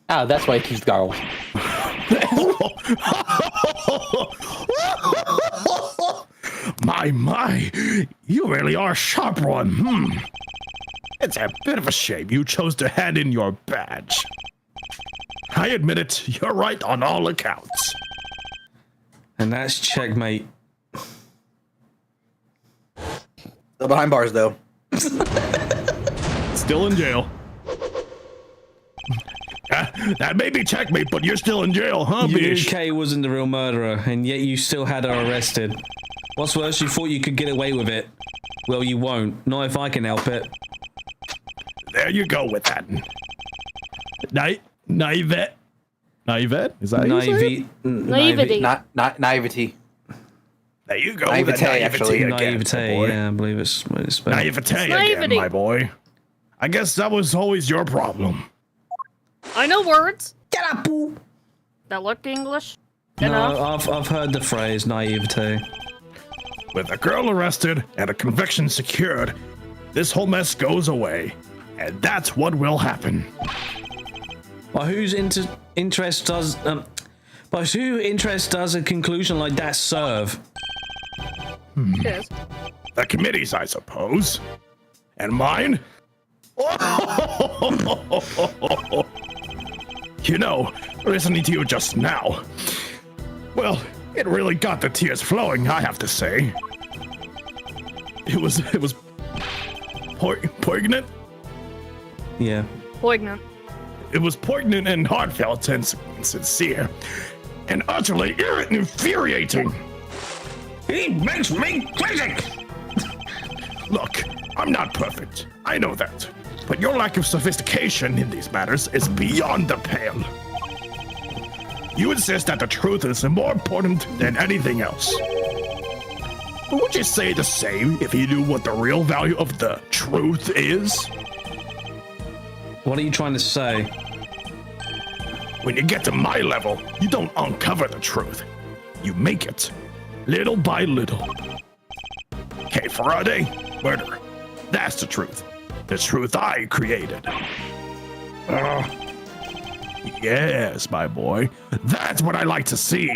Ah, that's why he keeps gargles. My, you really are a sharp one. It's a bit of a shame you chose to hand in your badge. I admit it, you're right on all accounts. And that's checkmate. Still behind bars, though. Still in jail. That may be checkmate, but you're still in jail, huh, You knew bitch? Kay wasn't the real murderer, and yet you still had her arrested. What's worse, you thought you could get away with it. Well, you won't. Not if I can help it. There you go with that. Naivete? Naivete? Is that how you say it? Naivety. Not naivety. There you go. Naivete, with that actually. again, my Naivete, boy. yeah, I believe it's what it's spelled. Naivete again, naivety. my boy. I guess that was always your problem. I know words Get up, boo! that look English. No, Enough. I've heard the phrase naivete. With a girl arrested and a conviction secured, this whole mess goes away. And that's what will happen. But whose interest does a conclusion like that serve? Yes. The committee's, I suppose. And mine? You know, listening to you just now, well, it really got the tears flowing, I have to say. It was poignant. Yeah. Poignant. It was poignant and heartfelt and sincere, and utterly infuriating. He makes me crazy! Look, I'm not perfect. I know that. But your lack of sophistication in these matters is beyond the pale. You insist that the truth is more important than anything else. But would you say the same if you knew what the real value of the truth is? What are you trying to say? When you get to my level, you don't uncover the truth. You make it, little by little. Okay, Faraday, murder. That's the truth. The truth I created. Yes, my boy. That's what I like to see.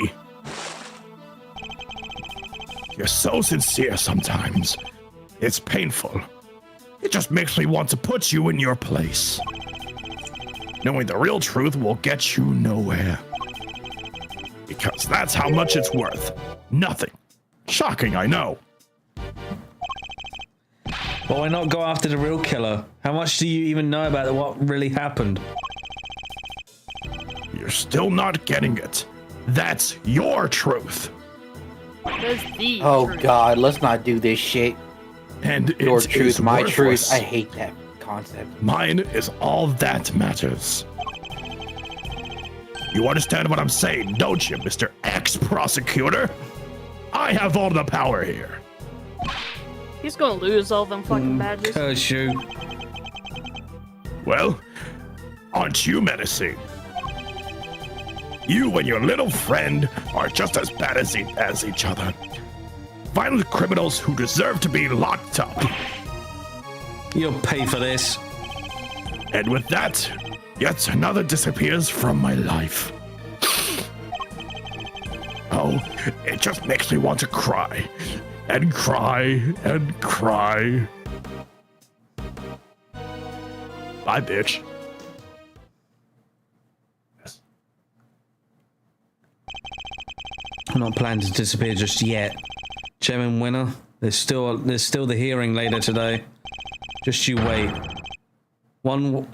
You're so sincere sometimes. It's painful. It just makes me want to put you in your place. Knowing the real truth will get you nowhere. Because that's how much it's worth. Nothing. Shocking, I know. But why not go after the real killer? How much do you even know about what really happened? You're still not getting it. That's your truth. That's the Oh truth. God, let's not do this shit. And Your it truth, is my worthless. truth. I hate that concept. Mine is all that matters. You understand what I'm saying, don't you, Mr. Ex-Prosecutor? I have all the power here. He's gonna lose all them fucking badges. Curse you. Well, aren't you menacing? You and your little friend are just as bad as each other. Violent criminals who deserve to be locked up. You'll pay for this. And with that, yet another disappears from my life. Oh, it just makes me want to cry. And cry and cry. Bye, bitch. I'm not planning to disappear just yet. Chairman Winner, there's still the hearing later today. Just you wait. One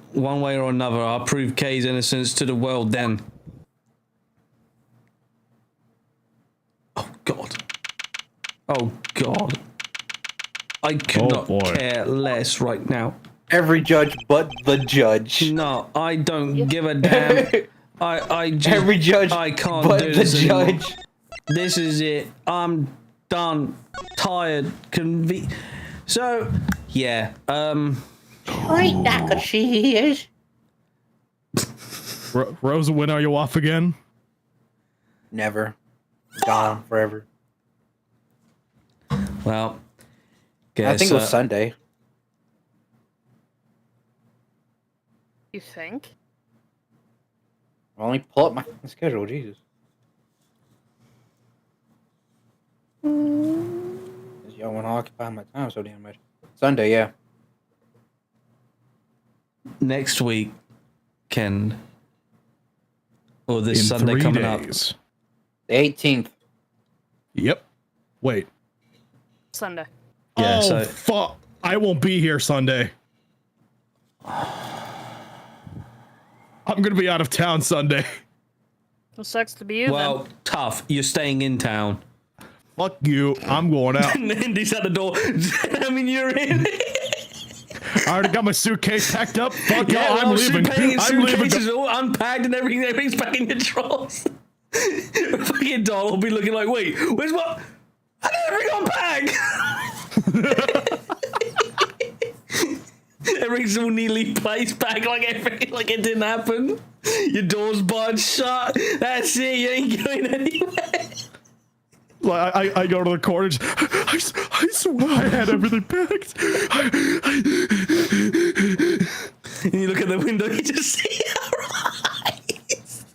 way or another, I'll prove Kay's innocence to the world then. Oh God. Oh God. I could not care less right now. Every judge but the judge. No, I don't give a damn. I just, Every judge I can't but do the this anymore. judge. This is it. I'm done. Tired. So, yeah. Right, Daka, she is. Rosa, when are you off again? Never. Gone forever. Well, I think it was Sunday. You think? I'll only pull up my schedule, Jesus. Y'all want to occupy my time so damn much. Sunday, yeah. next week, Ken, or this In Sunday 3 coming days. The 18th. Yep. Wait. Sunday. Yeah, oh, so- fuck. I won't be here Sunday. I'm gonna be out of town Sunday. Well, sucks to be you Well, then. tough. You're staying in town. Fuck you. I'm going out. And Andy's at the door. I mean, you're in. I already got my suitcase packed up. Fuck Yeah, y'all. I'm well, leaving. I'm leaving. suitcases all unpacked and everything's back in your drawers. Fucking doll will be looking like, wait, where's what? I didn't bring on bag. Everything's all neatly placed back like everything, like it didn't happen. Your door's barred shut. That's it. You ain't going anywhere. Like, I go to the corner. I swear I had everything packed. And you look at the window, you just see her eyes.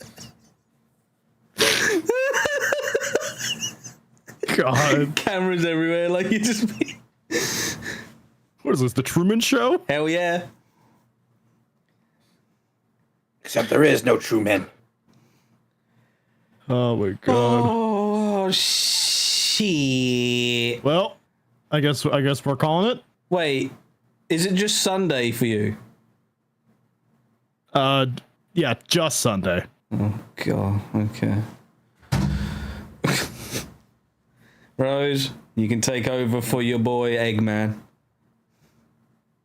God. Cameras everywhere, like you just. What is this, the Truman Show? Hell yeah. Except there is no true men. Oh my God. Oh shit. Well, I guess we're calling it. Wait, is it just Sunday for you? Yeah, just Sunday. Oh god, okay. Rose, you can take over for your boy Eggman.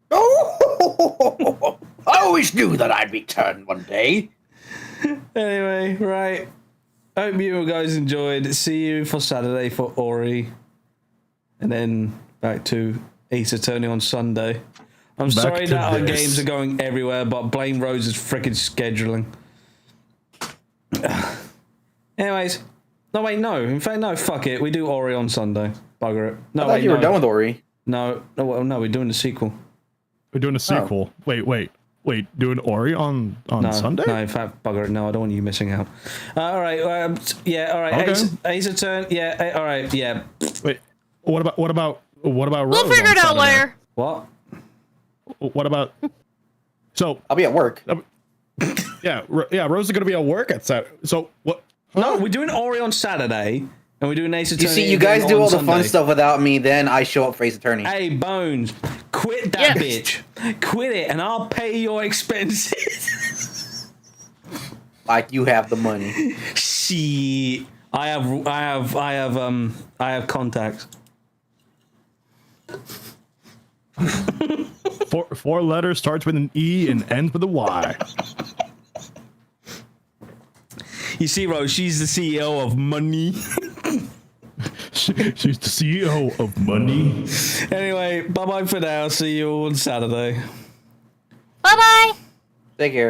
Oh! I always knew that I'd return one day. Anyway, right. Hope you guys enjoyed. See you for Saturday for Ori. And then back to Ace Attorney on Sunday. I'm Back sorry to that our this. games are going everywhere, but blame Rose's freaking scheduling. Anyways. No, wait, no. In fact, no, fuck it. We do Ori on Sunday. Bugger it. No, I thought wait, you no. were done with Ori. No, we're doing the sequel. We're doing a sequel. Wait. Doing Ori on No, Sunday? No, in fact, bugger it. No, I don't want you missing out. All right. Yeah. All right. Okay. Ace Attorney. Yeah. All right. Yeah. Wait. What about Rose? We'll figure on it out Saturday? later. What? What about? So I'll be at work. yeah, Rose is gonna be at work at Saturday. So what? No, we're doing Ori on Saturday, and we're doing Ace You Attorney. see, you again guys do on all the Sunday. fun stuff without me, then I show up for Ace Attorney. Hey, Bones, quit that Yes. bitch. Quit it, and I'll pay your expenses. Like you have the money. Shit. I have contacts. Four letters, starts with an E and ends with a Y. You see, Rose, she's the CEO of Money. She's the CEO of Money. Anyway, bye-bye for now. See you on Saturday. Bye bye. Take care.